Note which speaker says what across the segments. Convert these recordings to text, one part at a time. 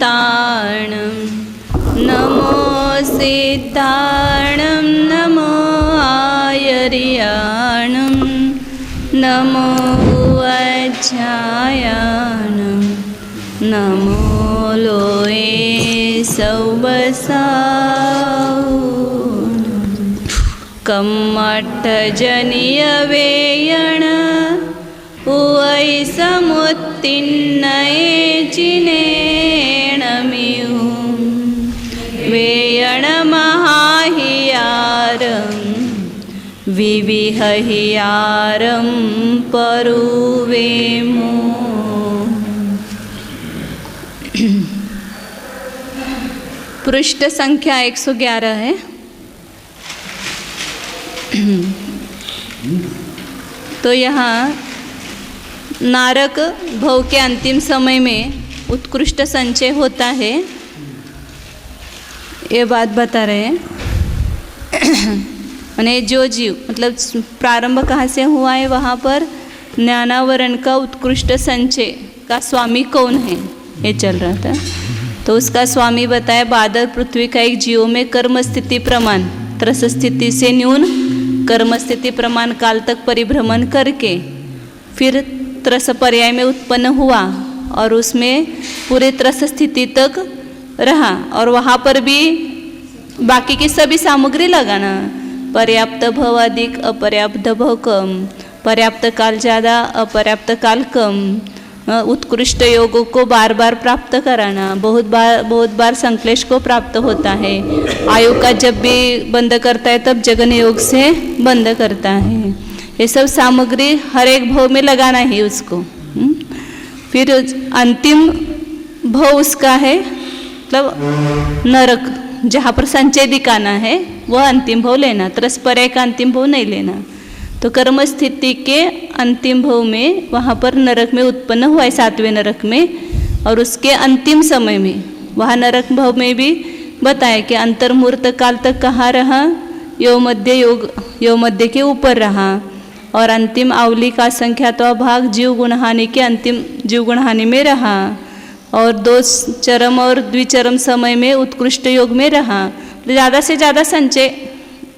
Speaker 1: सिद्धाणं नमो सिद्धाणं नमो आयर्याणं नमो वज्रायणं नमो लोये सौवसावनं कम्मठजनियवेयण उवै समुत्तिन्नये चिनेणमियुं वेयणमहाहियारं विविहहियारं परुवेमो। पृष्ठ संख्या 111 है। तो यहाँ नारक भव के अंतिम समय में उत्कृष्ट संचय होता है, ये बात बता रहे हैं। माने जो जीव मतलब प्रारंभ कहाँ से हुआ है, वहाँ पर ज्ञानावरण का उत्कृष्ट संचय का स्वामी कौन है ये चल रहा था। तो उसका स्वामी बताया बादल पृथ्वी का एक जीवों में कर्म स्थिति प्रमाण त्रस स्थिति से न्यून कर्म स्थिति प्रमाण काल तक परिभ्रमण करके फिर त्रस पर्याय में उत्पन्न हुआ और उसमें पूरे त्रस स्थिति तक रहा और वहाँ पर भी बाकी की सभी सामग्री लगाना, पर्याप्त भव अधिक अपर्याप्त भव कम, पर्याप्त काल ज़्यादा अपर्याप्त काल कम, उत्कृष्ट योगों को बार बार प्राप्त कराना, बहुत बार संक्लेश को प्राप्त होता है, आयु का जब भी बंद करता है तब जगन योग से बंद करता है। ये सब सामग्री हर एक भव में लगाना है उसको। फिर अंतिम भव उसका है मतलब नरक, जहाँ पर संचय दिखाना है वह अंतिम भव लेना, त्रस्पर्य का अंतिम भव नहीं लेना। तो कर्म स्थिति के अंतिम भव में वहाँ पर नरक में उत्पन्न हुआ है 7वें नरक में, और उसके अंतिम समय में वहाँ नरक भव में भी बताया कि अंतर्मुहूर्त काल तक कहाँ रहा, यो मध्य के ऊपर रहा, और अंतिम आवली का संख्यात्वा भाग जीव गुणहानि के अंतिम जीव गुणहानि में रहा, और 2 चरम और द्विचरम समय में उत्कृष्ट योग में रहा। ज़्यादा से ज़्यादा संचय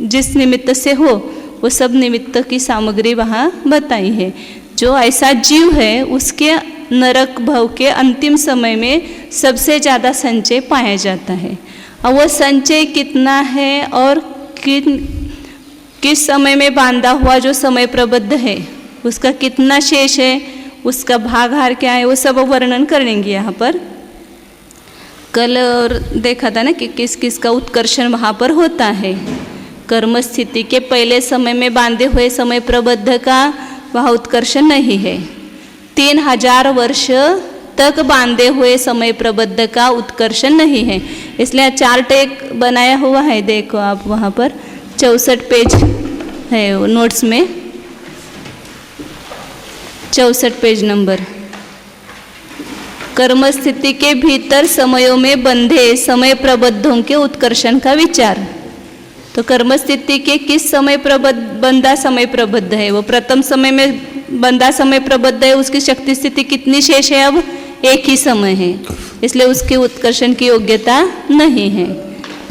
Speaker 1: जिस निमित्त से हो वो सब निमित्त की सामग्री वहाँ बताई है। जो ऐसा जीव है उसके नरक भव के अंतिम समय में सबसे ज़्यादा संचय पाया जाता है। और वो संचय कितना है और किस समय में बांधा हुआ जो समय प्रबद्ध है उसका कितना शेष है, उसका भागहार क्या है, वो सब वर्णन करेंगे यहाँ पर। कल और देखा था ना कि किस किस का उत्कर्षण वहाँ पर होता है। कर्म स्थिति के पहले समय में बांधे हुए समय प्रबद्ध का वहाँ उत्कर्षण नहीं है। 3000 वर्ष तक बांधे हुए समय प्रबद्ध का उत्कर्षण नहीं है। इसलिए चार्ट एक बनाया हुआ है, देखो आप वहाँ पर 64 पेज है नोट्स में, 64 पेज नंबर। कर्म स्थिति के भीतर समयों में बंधे समय प्रबद्धों के उत्कर्षण का विचार। तो कर्म स्थिति के किस समय बंधा समय प्रबद्ध है, वो प्रथम समय में बंधा समय प्रबद्ध है, उसकी शक्ति स्थिति कितनी शेष है, अब एक ही समय है, इसलिए उसके उत्कर्षण की योग्यता नहीं है।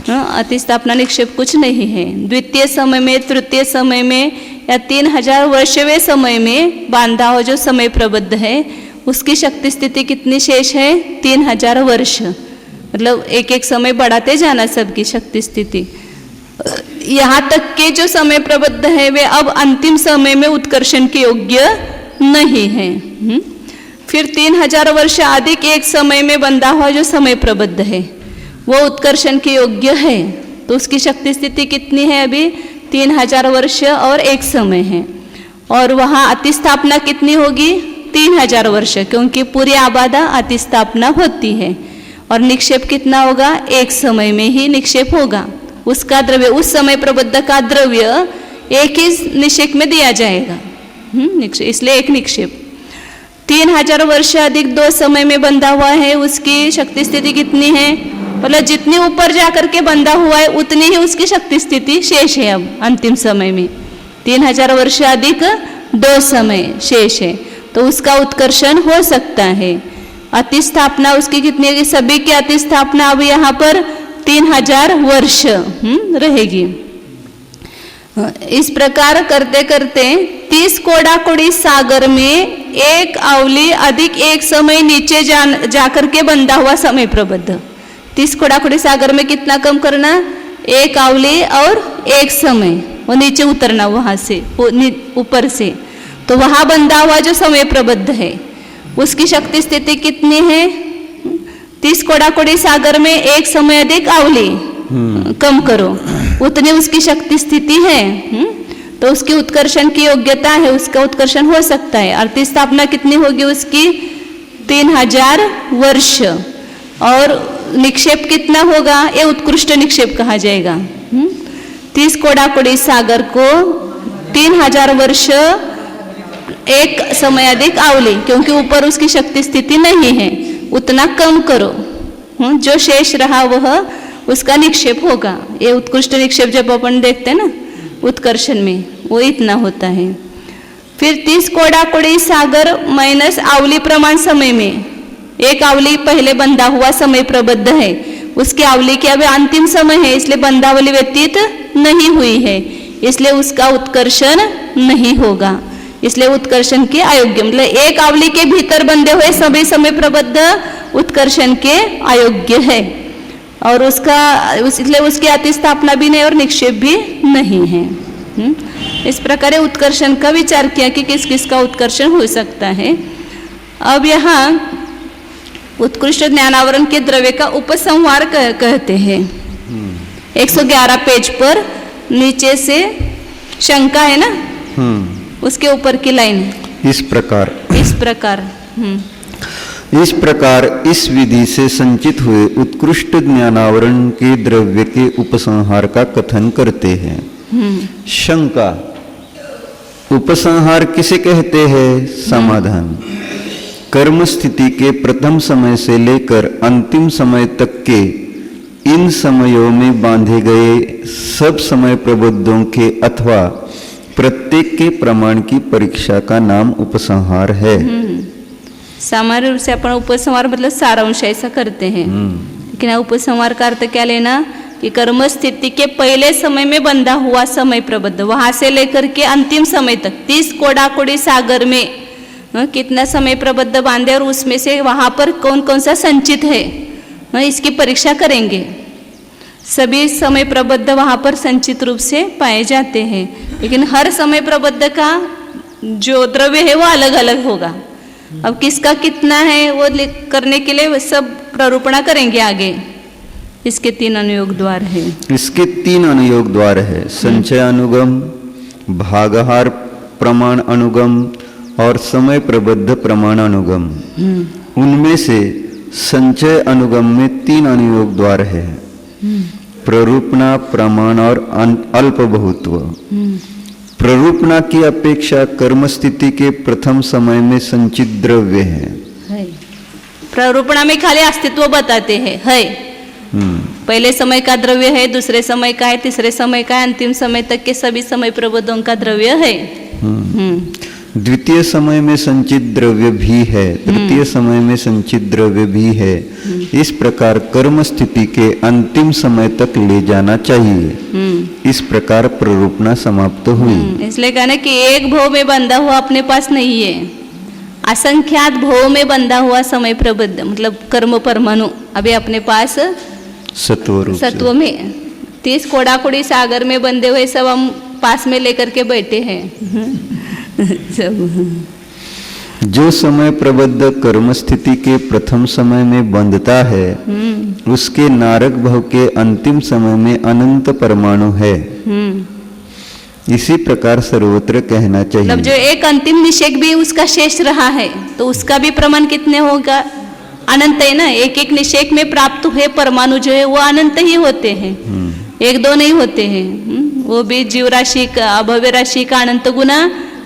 Speaker 1: अतिस्थापना निक्षेप कुछ नहीं है। द्वितीय समय में, तृतीय समय में या 3000 वर्षवें समय में बांधा हो जो समय प्रबद्ध है उसकी शक्ति स्थिति कितनी शेष है, 3000 वर्ष। मतलब एक एक समय बढ़ाते जाना सबकी शक्ति स्थिति। यहाँ तक के जो समय प्रबद्ध है वे अब अंतिम समय में उत्कर्षण के योग्य नहीं है। फिर 3000 वर्ष अधिक एक समय में बंधा हुआ जो समय प्रबद्ध है वो उत्कर्षण के योग्य है। तो उसकी शक्ति स्थिति कितनी है, अभी 3000 वर्ष और एक समय है। और वहाँ अतिस्थापना कितनी होगी, 3000 वर्ष, क्योंकि पूरी आबादा अतिस्थापना होती है। और निक्षेप कितना होगा, एक समय में ही निक्षेप होगा। उसका द्रव्य, उस समय प्रबद्ध का द्रव्य एक ही निक्षेप में दिया जाएगा, इसलिए एक निक्षेप। 3000 वर्ष अधिक 2 समय में बंधा हुआ है, उसकी शक्ति स्थिति कितनी है, मतलब जितनी ऊपर जाकर के बंधा हुआ है उतनी ही उसकी शक्ति स्थिति शेष है अब अंतिम समय में। 3000 वर्ष अधिक 2 समय शेष है, तो उसका उत्कर्षण हो सकता है। अतिस्थापना उसकी कितनी होगी? सभी की अतिस्थापना अब यहाँ पर 3000 वर्ष रहेगी। इस प्रकार करते करते 30 कोडाकोड़ी सागर में एक अवली अधिक एक समय नीचे जाकर के बंधा हुआ समय प्रबद्ध। 30 कोडाकोड़ी सागर में कितना कम करना? एक अवली और एक समय, वो नीचे उतरना वहां से, ऊपर से, तो वहां बंधा हुआ जो समय प्रबद्ध है उसकी शक्ति स्थिति कितनी है? 30 कोडाकोड़ी सागर में एक समय अधिक अवली कम करो, उतनी उसकी शक्ति स्थिति है। तो उसकी उत्कर्षण की योग्यता है, उसका उत्कर्षण हो सकता है। अर्थी स्थापना कितनी होगी उसकी? 3000 वर्ष। और निक्षेप कितना होगा? ये उत्कृष्ट निक्षेप कहा जाएगा। 30 कोडाकोड़ी सागर को 3000 वर्ष एक समय अधिक अवली, क्योंकि ऊपर उसकी शक्ति स्थिति नहीं है, उतना कम करो, जो शेष रहा वह उसका निक्षेप होगा। ये उत्कृष्ट निक्षेप जब अपन देखते हैं ना उत्कर्षण में, वो इतना होता है। फिर 30 कोडाकोड़ी सागर माइनस अवली प्रमाण समय में, एक अवली पहले बंधा हुआ समय प्रबद्ध है, उसकी अवली की अभी अंतिम समय है, इसलिए बंधावली व्यतीत नहीं हुई है, इसलिए उसका उत्कर्षण नहीं होगा, इसलिए उत्कर्षण के अयोग्य, मतलब एक अवली के भीतर बंधे हुए सभी समय प्रबद्ध उत्कर्षण के अयोग्य है। और इसलिए उसकी अतिस्थापना भी नहीं और निक्षेप भी नहीं है। इस प्रकार उत्कर्षण का विचार किया कि किस किस का उत्कर्षण हो सकता है। अब यहाँ उत्कृष्ट ज्ञानावरण के द्रव्य का उपसंहार कहते हैं। 111 पेज पर नीचे से शंका है ना, उसके ऊपर की लाइन
Speaker 2: इस प्रकार इस प्रकार इस विधि से संचित हुए उत्कृष्ट ज्ञानावरण के द्रव्य के उपसंहार का कथन करते हैं। शंका, उपसंहार किसे कहते हैं? समाधान, कर्म स्थिति के प्रथम समय से लेकर अंतिम समय तक के इन समयों में बांधे गए सब समय प्रबुद्धों के अथवा प्रत्येक के प्रमाण की परीक्षा का नाम उपसंहार है।
Speaker 1: सामान्य रूप से अपन उपसंहार मतलब सारांश ऐसा करते हैं, लेकिन उपसंहार का अर्थ क्या लेना कि कर्म स्थिति के पहले समय में बंधा हुआ समय प्रबद्ध, वहां से लेकर के अंतिम समय तक 30 कोडाकोड़ी सागर में कितना समय प्रबद्ध बांधे और उसमें से वहां पर कौन कौन सा संचित है, इसकी परीक्षा करेंगे। सभी समय प्रबद्ध वहां पर संचित रूप से पाए जाते हैं, लेकिन हर समय प्रबद्ध का जो द्रव्य है वो अलग अलग होगा। अब किसका कितना है वो करने के लिए सब प्ररूपणा करेंगे आगे। इसके 3 अनुयोग द्वार है।
Speaker 2: इसके 3 अनुयोग द्वार है, संचय अनुगम, भागहार प्रमाण अनुगम और समय प्रबद्ध प्रमाण अनुगम। उनमें से संचय अनुगम में 3 अनुयोग द्वार है, प्ररूपणा, प्रमाण और अल्प बहुत्व। प्ररूपणा की अपेक्षा कर्म स्थिति के प्रथम समय में संचित द्रव्य है।
Speaker 1: प्ररूपणा में खाली अस्तित्व बताते हैं, है पहले समय का द्रव्य है, दूसरे समय का है, तीसरे समय का है, अंतिम समय तक के सभी समय प्रबोधों का द्रव्य है।
Speaker 2: द्वितीय समय में संचित द्रव्य भी है, तृतीय समय में संचित द्रव्य भी है। इस प्रकार कर्म स्थिति के अंतिम समय तक ले जाना चाहिए। इस प्रकार प्ररूपणा समाप्त हुई।
Speaker 1: इसलिए कहना कि एक भव में बंधा हुआ अपने पास नहीं है, असंख्यात भव में बंधा हुआ समय प्रबद्ध मतलब कर्म परमाणु अभी अपने पास सत्व में 30 कोडाकोड़ी सागर में बंधे हुए सब हम पास में लेकर के बैठे हैं।
Speaker 2: जो समय प्रबद्ध कर्म स्थिति के प्रथम समय में बंधता है उसके नारक भव के अंतिम समय में अनंत परमाणु है। इसी प्रकार सर्वत्र कहना चाहिए।
Speaker 1: मतलब जो एक अंतिम निषेक भी उसका शेष रहा है तो उसका भी प्रमाण कितने होगा? अनंत है ना। एक एक निषेक में प्राप्त हुए परमाणु जो है वो अनंत ही होते हैं, एक दो नहीं होते हैं। वो भी जीव राशि का, अभव्य राशि का अनंत गुना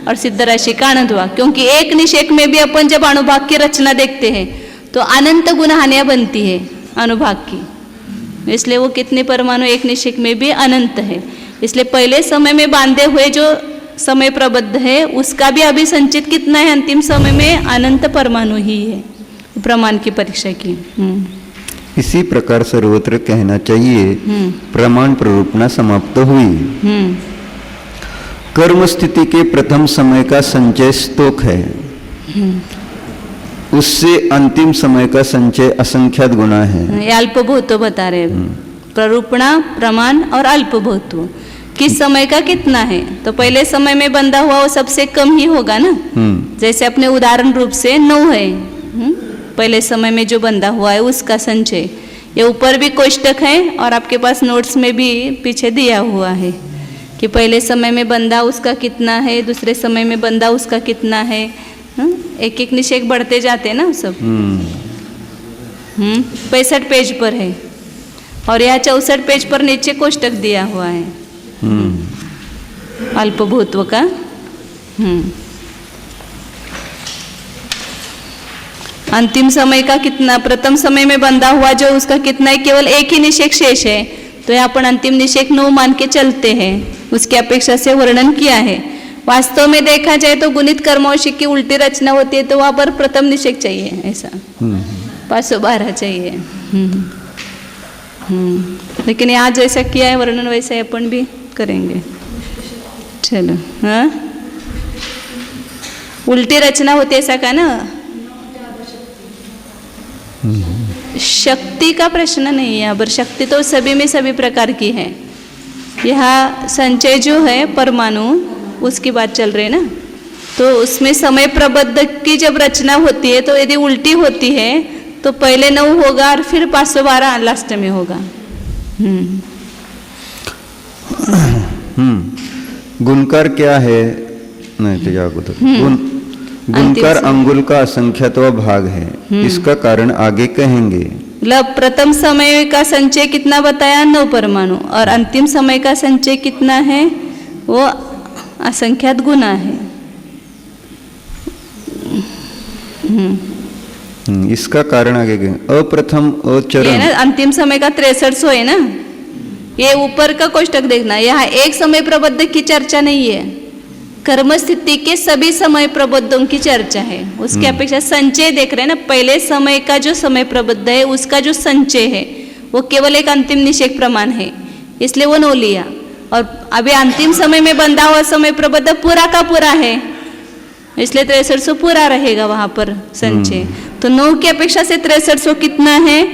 Speaker 1: और सिद्ध राशि का अनंत भाग, क्योंकि एक निषेक में भी अपन जब अनुभाग की रचना देखते हैं तो अनंत गुण हानियां बनती है अनुभाग की, इसलिए वो कितने परमाणु एक निषेक में भी अनंत है। इसलिए पहले समय में बांधे हुए जो समय प्रबद्ध है उसका भी अभी संचित कितना है अंतिम समय में? अनंत परमाणु ही है। प्रमाण की परीक्षा की।
Speaker 2: इसी प्रकार सर्वत्र कहना चाहिए प्रमाण प्ररूपणा समाप्त हुई। कर्म स्थिति के प्रथम समय का संचय स्तोक है, उससे अंतिम समय का संचय असंख्यात गुना है।
Speaker 1: ये अल्पभूतो बता रहे हैं, प्ररूपणा, प्रमाण और अल्पभूतो किस समय का कितना है। तो पहले समय में बंधा हुआ वो सबसे कम ही होगा ना। जैसे अपने उदाहरण रूप से 9 है, पहले समय में जो बंधा हुआ है उसका संचय। ये ऊपर भी कोष्टक है और आपके पास नोट्स में भी पीछे दिया हुआ है कि पहले समय में बंधा उसका कितना है, दूसरे समय में बंधा उसका कितना है। एक एक निषेक बढ़ते जाते हैं ना सब। 65 पेज पर है और यहाँ 64 पेज पर नीचे कोष्टक दिया हुआ है अल्पभूत्व का। अंतिम समय का कितना, प्रथम समय में बंधा हुआ जो उसका कितना है, केवल एक ही निषेक शेष है। तो यहाँ पर अंतिम निषेक 9 मान के चलते हैं, उसकी अपेक्षा से वर्णन किया है। वास्तव में देखा जाए तो गुणित कर्मौशिक की उल्टी रचना होती है तो वहाँ पर प्रथम निषेक चाहिए, ऐसा 512 चाहिए। लेकिन यहाँ जैसा किया है वर्णन वैसा ही अपन भी करेंगे। चलो, हाँ, उल्टी रचना होती है ऐसा का ना। शक्ति का प्रश्न नहीं है यहाँ पर, शक्ति तो सभी में सभी प्रकार की है। यहाँ संचय जो है परमाणु उसकी बात चल रही है ना, तो उसमें समय प्रबद्ध की जब रचना होती है तो यदि उल्टी होती है तो पहले 9 होगा और फिर 512 लास्ट में होगा।
Speaker 2: गुणकार क्या है? नहीं तो जागो तो गुणकार अंगुल का असंख्यातवा भाग है, इसका कारण आगे कहेंगे।
Speaker 1: मतलब प्रथम समय का संचय कितना बताया? 9 परमाणु, और अंतिम समय का संचय कितना है? वो असंख्यात गुना है।
Speaker 2: इसका कारण आगे कहेंगे। अप्रथम अचरण,
Speaker 1: अंतिम समय का 6300 है ना। ये ऊपर का कोष्टक देखना, यहाँ एक समय प्रबद्ध की चर्चा नहीं है, कर्म स्थिति के सभी समय प्रबद्धों की चर्चा है। उसकी अपेक्षा संचय देख रहे हैं ना, पहले समय का जो समय प्रबद्ध है उसका जो संचय है वो केवल एक अंतिम निषेक प्रमाण है, इसलिए वो 9 लिया। और अभी अंतिम समय में बंधा हुआ समय प्रबद्ध पूरा का पूरा है, इसलिए 6300 पूरा रहेगा वहां पर संचय। तो 9 की अपेक्षा से 6300 कितना है?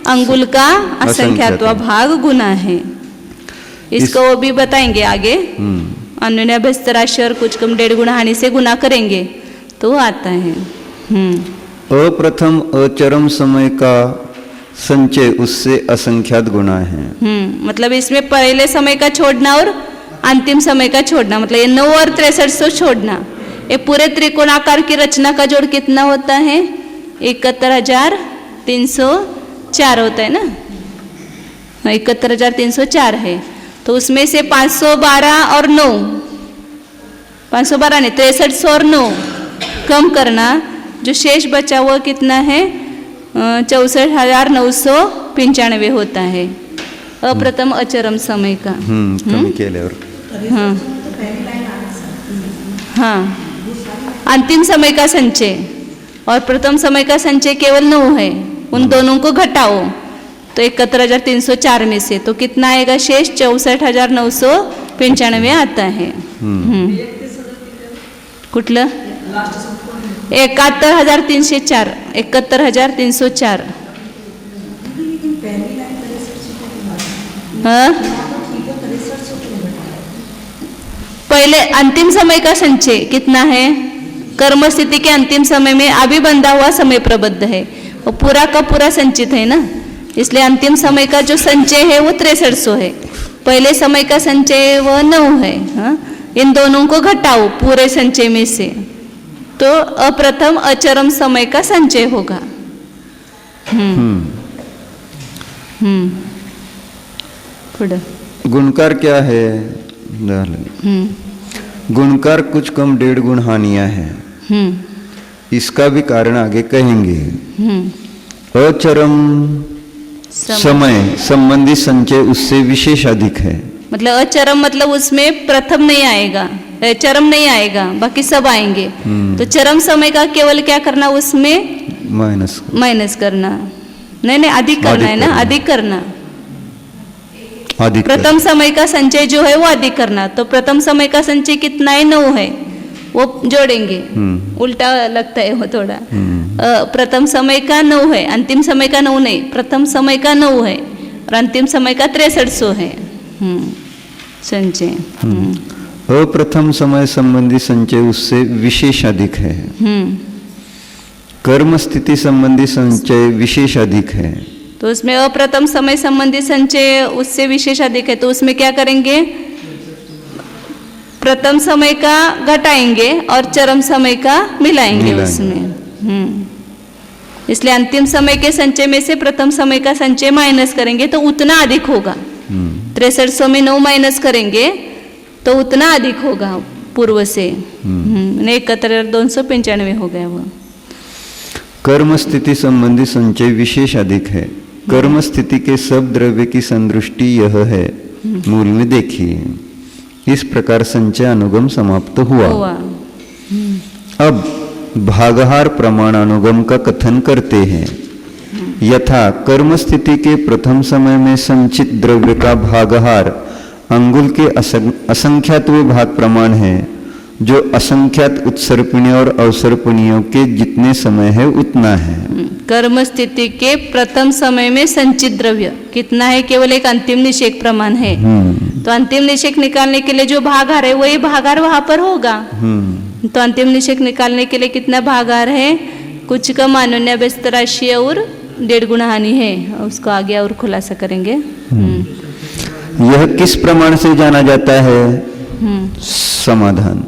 Speaker 1: अंगुल का असंख्यात्वा भाग गुना है। इसको वो भी बताएंगे आगे। अन्य अभ्यस्त राशि और कुछ कम 1.5 गुना हानि से गुना करेंगे तो आता है।
Speaker 2: अप्रथम अचरम समय का संचय उससे असंख्यात गुना है।
Speaker 1: मतलब इसमें पहले समय का छोड़ना और अंतिम समय का छोड़ना, मतलब ये 9 और 6300 छोड़ना। ये पूरे त्रिकोणाकार की रचना का जोड़ कितना होता है? 71,304 होता है ना, 71,304 है। तो उसमें से 512 और 9, 512 नहीं 6300 और 9 कम करना, जो शेष बचा हुआ कितना है? 64,995 होता है अप्रथम अचरम समय का।
Speaker 2: कमी केल्यावर
Speaker 1: हाँ, अंतिम समय का संचय और प्रथम समय का संचय केवल 9 है, उन दोनों को घटाओ तो 71,304 में से तो कितना आएगा शेष? 64,995 आता है। कुठलं? 71,304, 71,304। पहले अंतिम समय का संचय कितना है? कर्म स्थिति के अंतिम समय में अभी बंधा हुआ समय प्रबद्ध है, वो पूरा का पूरा संचित है ना, इसलिए अंतिम समय का जो संचय है वो 6300 है। पहले समय का संचय वो 9 है। हाँ? इन दोनों को घटाओ पूरे संचय में से तो अप्रथम अचरम समय का संचय होगा।
Speaker 2: गुणकार क्या है? गुणकार कुछ कम 1.5 गुण हानियां है, इसका भी कारण आगे कहेंगे। अचरम समय संबंधी संचय उससे विशेष अधिक है।
Speaker 1: मतलब अचरम मतलब उसमें प्रथम नहीं आएगा, चरम नहीं आएगा, बाकी सब आएंगे। तो चरम समय का केवल क्या करना? उसमें माइनस करना, नहीं अधिक करना है ना, अधिक करना।
Speaker 2: अधिक
Speaker 1: प्रथम समय का संचय जो है वो अधिक करना, तो प्रथम समय का संचय कितना है, 9 है, वो जोड़ेंगे। उल्टा लगता है वो थोड़ा। प्रथम समय का 9 है, अंतिम समय का 9 नहीं, प्रथम समय का 9 है और अंतिम समय का 6300 है संचय।
Speaker 2: अप्रथम समय संबंधी संचय उससे विशेष अधिक है। कर्म स्थिति संबंधी संचय विशेष अधिक है।
Speaker 1: तो उसमें अप्रथम समय संबंधी संचय उससे विशेष अधिक है, तो उसमें क्या करेंगे, प्रथम समय का घटाएंगे और चरम समय का मिलाएंगे उसमें। इसलिए अंतिम समय के संचय में से प्रथम समय का संचय माइनस करेंगे तो उतना अधिक होगा। 6300 में 9 माइनस करेंगे तो उतना अधिक होगा पूर्व से। 71,295 हो गया वो।
Speaker 2: कर्म स्थिति संबंधी संचय विशेष अधिक है। कर्म स्थिति के सब द्रव्य की संदृष्टि यह है, मूल में देखिए। इस प्रकार संचय अनुगम समाप्त हुआ। अब भागहार प्रमाणानुगम का कथन करते हैं। यथा कर्म स्थिति के प्रथम समय में संचित द्रव्य का भागहार अंगुल के असंख्यात्व भाग प्रमाण है, जो असंख्यात उत्सर्पणीय और अवसर्पणीयों के जितने समय है उतना है।
Speaker 1: कर्म स्थिति के प्रथम समय में संचित द्रव्य कितना है, केवल एक अंतिम निषेक प्रमाण है। तो अंतिम निषेक निकालने के लिए जो भागार है वही भागार वहां पर होगा। तो अंतिम निषेक निकालने के लिए कितना भागार है, कुछ कम अनुन्य व्यस्त राशि और 1.5 गुना हानि है। उसको आगे और खुलासा करेंगे।
Speaker 2: यह किस प्रमाण से जाना जाता है? समाधान,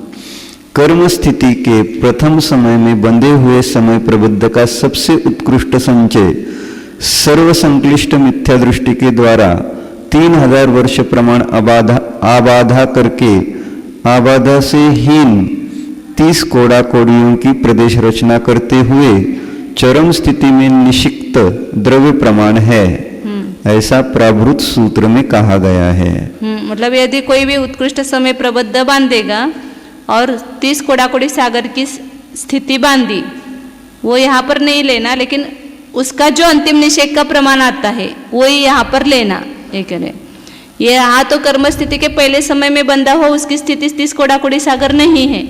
Speaker 2: कर्म स्थिति के प्रथम समय में बंधे हुए समय प्रबुद्ध का सबसे उत्कृष्ट संचय सर्व संक्लिष्ट मिथ्या दृष्टि के द्वारा 3000 वर्ष प्रमाण आबाधा करके आबाधा से हीन 30 कोड़ा कोड़ियों की प्रदेश रचना करते हुए चरम स्थिति में निषिक्त द्रव्य प्रमाण है, ऐसा प्राभृत सूत्र में कहा गया है।
Speaker 1: मतलब यदि कोई भी उत्कृष्ट समय प्रबद्ध बांधेगा और 30 कोड़ाकोड़ी सागर की स्थिति बांधी, वो यहाँ पर नहीं लेना, लेकिन उसका जो अंतिम निषेक का प्रमाण आता है वही यहाँ पर लेना। ये करें, ये यहाँ तो कर्म स्थिति के पहले समय में बंधा हो उसकी स्थिति 30 कोड़ाकोड़ी सागर नहीं है,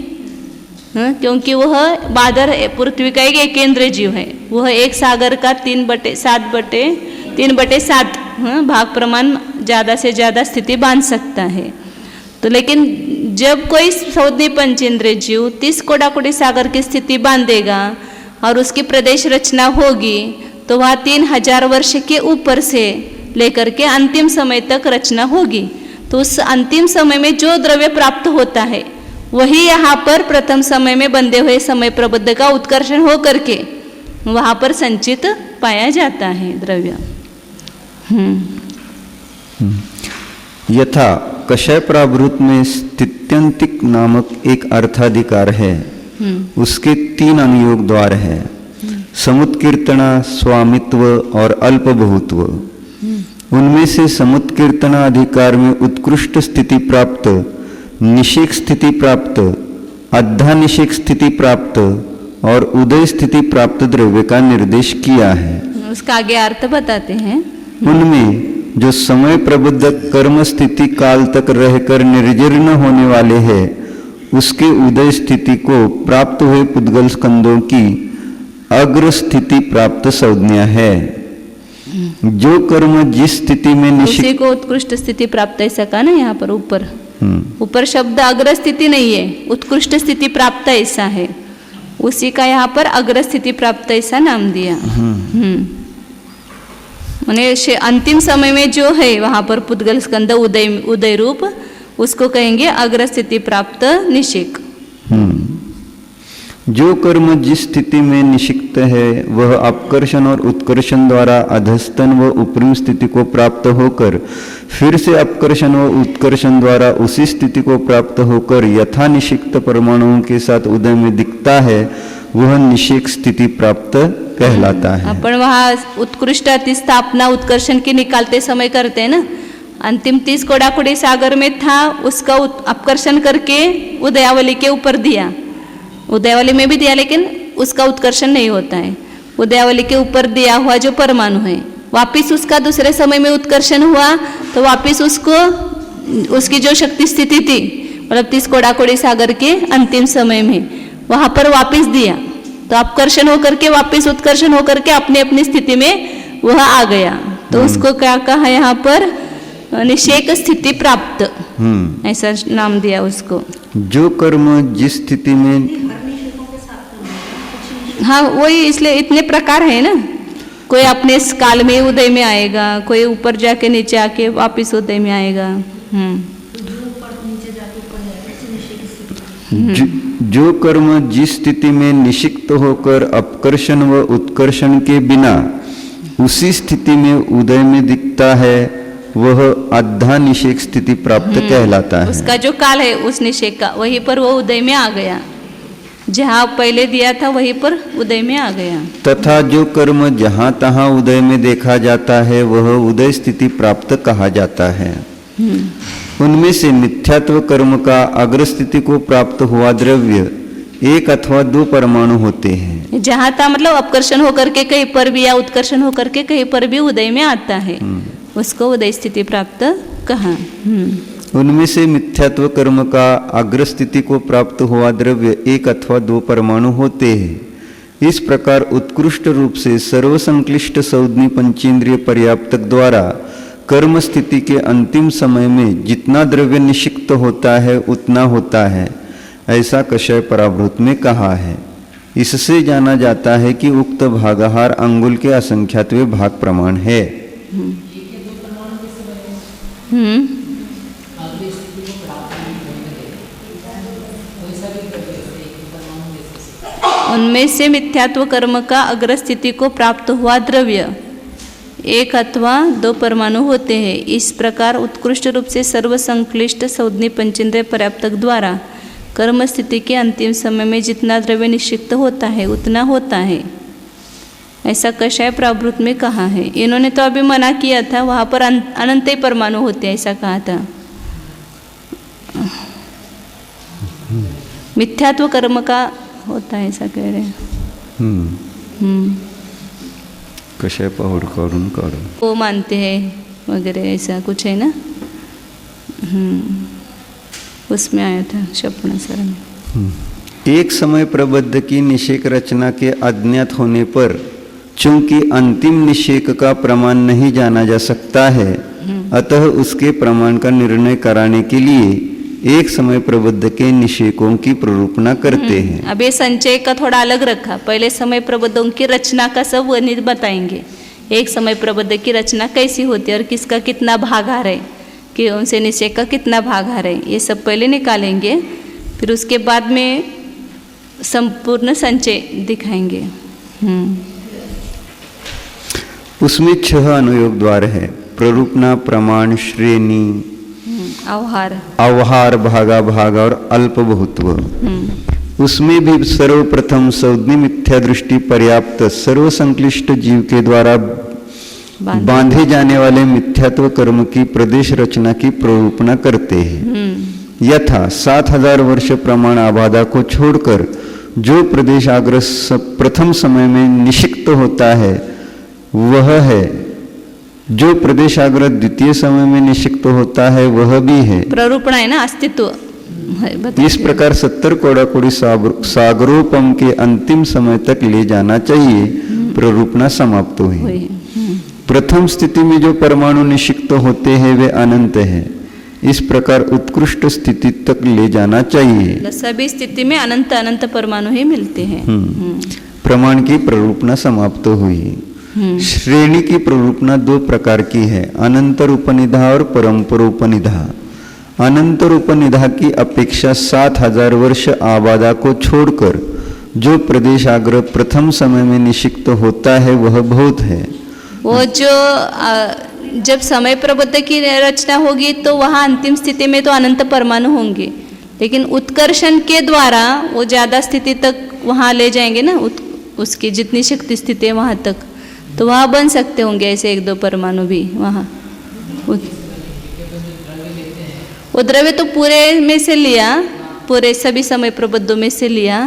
Speaker 1: क्योंकि वह बादर पृथ्वी का एक एकेंद्र जीव है। वह एक सागर का 3/7 भाग प्रमाण ज़्यादा से ज़्यादा स्थिति बांध सकता है। तो लेकिन जब कोई सौदनी पंचेंद्रिय जीव 30 कोड़ाकोड़ी सागर की स्थिति बांधेगा और उसकी प्रदेश रचना होगी, तो वह 3000 वर्ष के ऊपर से लेकर के अंतिम समय तक रचना होगी। तो उस अंतिम समय में जो द्रव्य प्राप्त होता है वही यहाँ पर प्रथम समय में बंधे हुए समय प्रबुद्ध का उत्कर्षण हो करके वहाँ पर संचित पाया जाता है द्रव्य।
Speaker 2: यथा कषय प्रावृत में स्थित्यंतिक नामक एक अर्थाधिकार है, उसके 3 अनुयोग द्वार है, समुत्कीर्तना, स्वामित्व और अल्पबहुत्व। उनमें से समुत्कीर्तना अधिकार में उत्कृष्ट स्थिति प्राप्त, निषेक स्थिति प्राप्त, अद्धा निषेक स्थिति प्राप्त और उदय स्थिति प्राप्त द्रव्य का निर्देश किया है।
Speaker 1: उसका आगे अर्थ बताते हैं।
Speaker 2: उनमें जो समय प्रबुद्ध कर्म स्थिति काल तक रहकर निर्जीर्ण होने वाले हैं, उसके उदय स्थिति को प्राप्त हुए पुद्गल स्कंदों की अग्र स्थिति प्राप्त संज्ञा है। जो कर्म जिस स्थिति में
Speaker 1: उसी को उत्कृष्ट स्थिति प्राप्त ऐसा कहा ना यहाँ पर ऊपर शब्द अग्र स्थिति नहीं है, उत्कृष्ट स्थिति प्राप्त ऐसा है, उसी का यहाँ पर अग्र स्थिति प्राप्त ऐसा नाम दिया। माने अंतिम समय में जो है वहाँ पर पुद्गल स्कंद उदय रूप, उसको कहेंगे अग्र स्थिति प्राप्त निषेक।
Speaker 2: जो कर्म जिस स्थिति में निषिक्त है वह अपकर्षण और उत्कर्षण द्वारा अधस्तन व उपरिम स्थिति को प्राप्त होकर फिर से अपकर्षण व उत्कर्षण द्वारा उसी स्थिति को प्राप्त होकर यथा निषिक्त परमाणुओं के साथ उदय में दिखता है, वह निषेक स्थिति प्राप्त कहलाता है।
Speaker 1: अपन वहाँ उत्कृष्ट अति स्थापना उत्कर्षण की निकालते समय करते हैं ना, अंतिम 30 कोड़ाकोड़ी सागर में था, उसका अपकर्षण करके उदयावली के ऊपर दिया, उदयावली में भी दिया, लेकिन उसका उत्कर्षण नहीं होता है। उदयावली के ऊपर दिया हुआ जो परमाणु है, वापिस उसका दूसरे समय में उत्कर्षण हुआ तो वापिस उसको उसकी जो शक्ति स्थिति थी, मतलब 30 कोड़ाकोड़ी सागर के अंतिम समय में वहाँ पर वापिस दिया, तो अपकर्षण होकर के वापिस उत्कर्षण होकर के अपनी अपनी स्थिति में वह आ गया। तो उसको क्या कहा यहाँ पर, निषेक स्थिति प्राप्त, ऐसा नाम दिया उसको।
Speaker 2: जो कर्म जिस स्थिति में,
Speaker 1: हाँ वही, इसलिए इतने प्रकार है ना, कोई अपने इस काल में उदय में आएगा, कोई ऊपर जाके नीचे आके वापिस उदय में आएगा।
Speaker 2: जो कर्म जिस स्थिति में निषिक्त होकर अपकर्षण व उत्कर्षण के बिना उसी स्थिति में उदय में दिखता है, वह आधा निषेक स्थिति प्राप्त कहलाता है।
Speaker 1: उसका जो काल है उस निषेक का, वहीं पर वो उदय में आ गया, जहाँ पहले दिया था वहीं पर उदय में आ गया।
Speaker 2: तथा जो कर्म जहाँ तहाँ उदय में देखा जाता है वह उदय स्थिति प्राप्त कहा जाता है। उनमें से मिथ्यात्व कर्म का अग्र स्थिति को प्राप्त हुआ द्रव्य 1 अथवा 2 परमाणु होते हैं।
Speaker 1: जहाँ तहाँ मतलब अपकर्षण होकर के कहीं पर भी या उत्कर्षण होकर के कहीं पर भी उदय में आता है, उसको उदय स्थिति प्राप्त कहा।
Speaker 2: उनमें से मिथ्यात्व कर्म का अग्र स्थिति को प्राप्त हुआ द्रव्य 1 अथवा 2 परमाणु होते हैं। इस प्रकार उत्कृष्ट रूप से सर्वसंक्लिष्ट सौदनी पंचेंद्रिय पर्याप्तक द्वारा कर्म स्थिति के अंतिम समय में जितना द्रव्य निषिक्त होता है उतना होता है, ऐसा कषय पराभूत में कहा है। इससे जाना जाता है कि उक्त भागाहार अंगुल के असंख्यात्वे भाग प्रमाण है।
Speaker 1: उनमें से मिथ्यात्व कर्म का अग्र स्थिति को प्राप्त हुआ द्रव्य 1 अथवा 2 परमाणु होते हैं। इस प्रकार उत्कृष्ट रूप से सर्वसंक्लिष्ट सौदनी पंचेंद्रिय पर्याप्तक द्वारा कर्म स्थिति के अंतिम समय में जितना द्रव्य निषिक्त होता है उतना होता है, ऐसा कषाय प्रावृत में कहा है। इन्होंने तो अभी मना किया था, वहाँ पर अनंत ही परमाणु होते हैं ऐसा कहा था। मिथ्यात्व कर्म का होता है ऐसा कह रहे हैं।
Speaker 2: कषाय पहुड़ करून करो
Speaker 1: वो मानते हैं वगैरह, ऐसा कुछ है ना। उसमें आया था शपना सर में।
Speaker 2: एक समय प्रबद्ध की निषेक रचना के अज्ञात होने पर चूंकि अंतिम निषेक का प्रमाण नहीं जाना जा सकता है, अतः उसके प्रमाण का निर्णय कराने के लिए एक समय प्रबद्ध के निषेकों की प्ररूपणा करते हैं।
Speaker 1: अब ये संचय का थोड़ा अलग रखा, पहले समय प्रबद्धों की रचना का सब वर्णित बताएंगे। एक समय प्रबद्ध की रचना कैसी होती है और किसका कितना भागाहार है, कि उनसे निषेक का कितना भागाहार है, ये सब पहले निकालेंगे, फिर उसके बाद में संपूर्ण संचय दिखाएंगे।
Speaker 2: उसमें 6 अनुयोग द्वार है, प्ररूपणा, प्रमाण, श्रेणी, अवहार, भागा भागा और अल्प बहुत्व। उसमें भी सर्वप्रथम सौदनी मिथ्या दृष्टि पर्याप्त सर्वसंक्लिष्ट जीव के द्वारा बांधे जाने वाले मिथ्यात्व कर्म की प्रदेश रचना की प्ररूपणा करते हैं। यथा 7000 वर्ष प्रमाण आबादा को छोड़कर जो प्रदेश आग्रह प्रथम समय में निषिक्त होता है वह है, जो प्रदेश आग्रह द्वितीय समय में निषिक्त होता है वह भी है।
Speaker 1: प्ररूपणा है ना, अस्तित्व।
Speaker 2: इस प्रकार 70 कोड़ाकोड़ी सागरोपम के अंतिम समय तक ले जाना चाहिए, प्ररूपणा समाप्त हुई। प्रथम स्थिति में जो परमाणु निषिक्त होते हैं वे अनंत है, इस प्रकार उत्कृष्ट स्थिति तक ले जाना चाहिए।
Speaker 1: सभी स्थिति में अनंत अनंत परमाणु ही मिलते हैं।
Speaker 2: प्रमाण की प्ररूपणा समाप्त हुई। श्रेणी की प्ररूपणा 2 प्रकार की है, अनंतर उपनिधा और परंपर उपनिधा। अनंतर उपनिधा की अपेक्षा 7000 वर्ष आबादा को छोड़कर जो प्रदेश आग्रह प्रथम समय में निषिक्त होता है वह बहुत है।
Speaker 1: वो जो जब समय प्रबद्ध की रचना होगी तो वहाँ अंतिम स्थिति में तो अनंत परमाणु होंगे, लेकिन उत्कर्षण के द्वारा वो ज़्यादा स्थिति तक वहाँ ले जाएंगे ना, उसकी जितनी शक्ति स्थिति है वहाँ तक, तो वहाँ बन सकते होंगे ऐसे 1-2 परमाणु भी वहाँ। वो द्रव्य तो पूरे में से लिया, पूरे सभी समय प्रबद्धों में से लिया,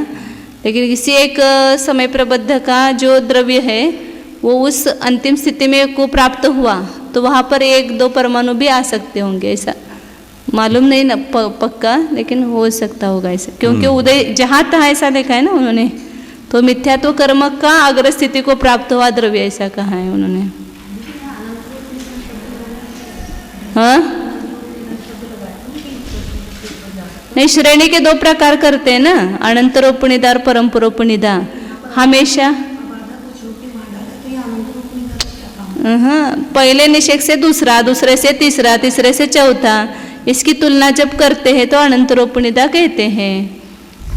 Speaker 1: लेकिन किसी एक समय प्रबद्ध का जो द्रव्य है वो उस अंतिम स्थिति में को प्राप्त हुआ तो वहाँ पर 1-2 परमाणु भी आ सकते होंगे, ऐसा मालूम नहीं ना पक्का, लेकिन हो सकता होगा ऐसा, क्योंकि उदय जहाँ तहाँ ऐसा देखा है ना उन्होंने, तो मिथ्यात्व कर्म का अग्र स्थिति को प्राप्त हुआ द्रव्य ऐसा कहा है उन्होंने। हाँ नहीं, श्रेणी के 2 प्रकार करते हैं ना, अनंतरोपनिधा और परम्परोपनिधा। हमेशा हाँ, पहले निषेक से दूसरा, दूसरे से तीसरा, तीसरे से चौथा, इसकी तुलना जब करते हैं तो अनंतरोपनिधा कहते हैं।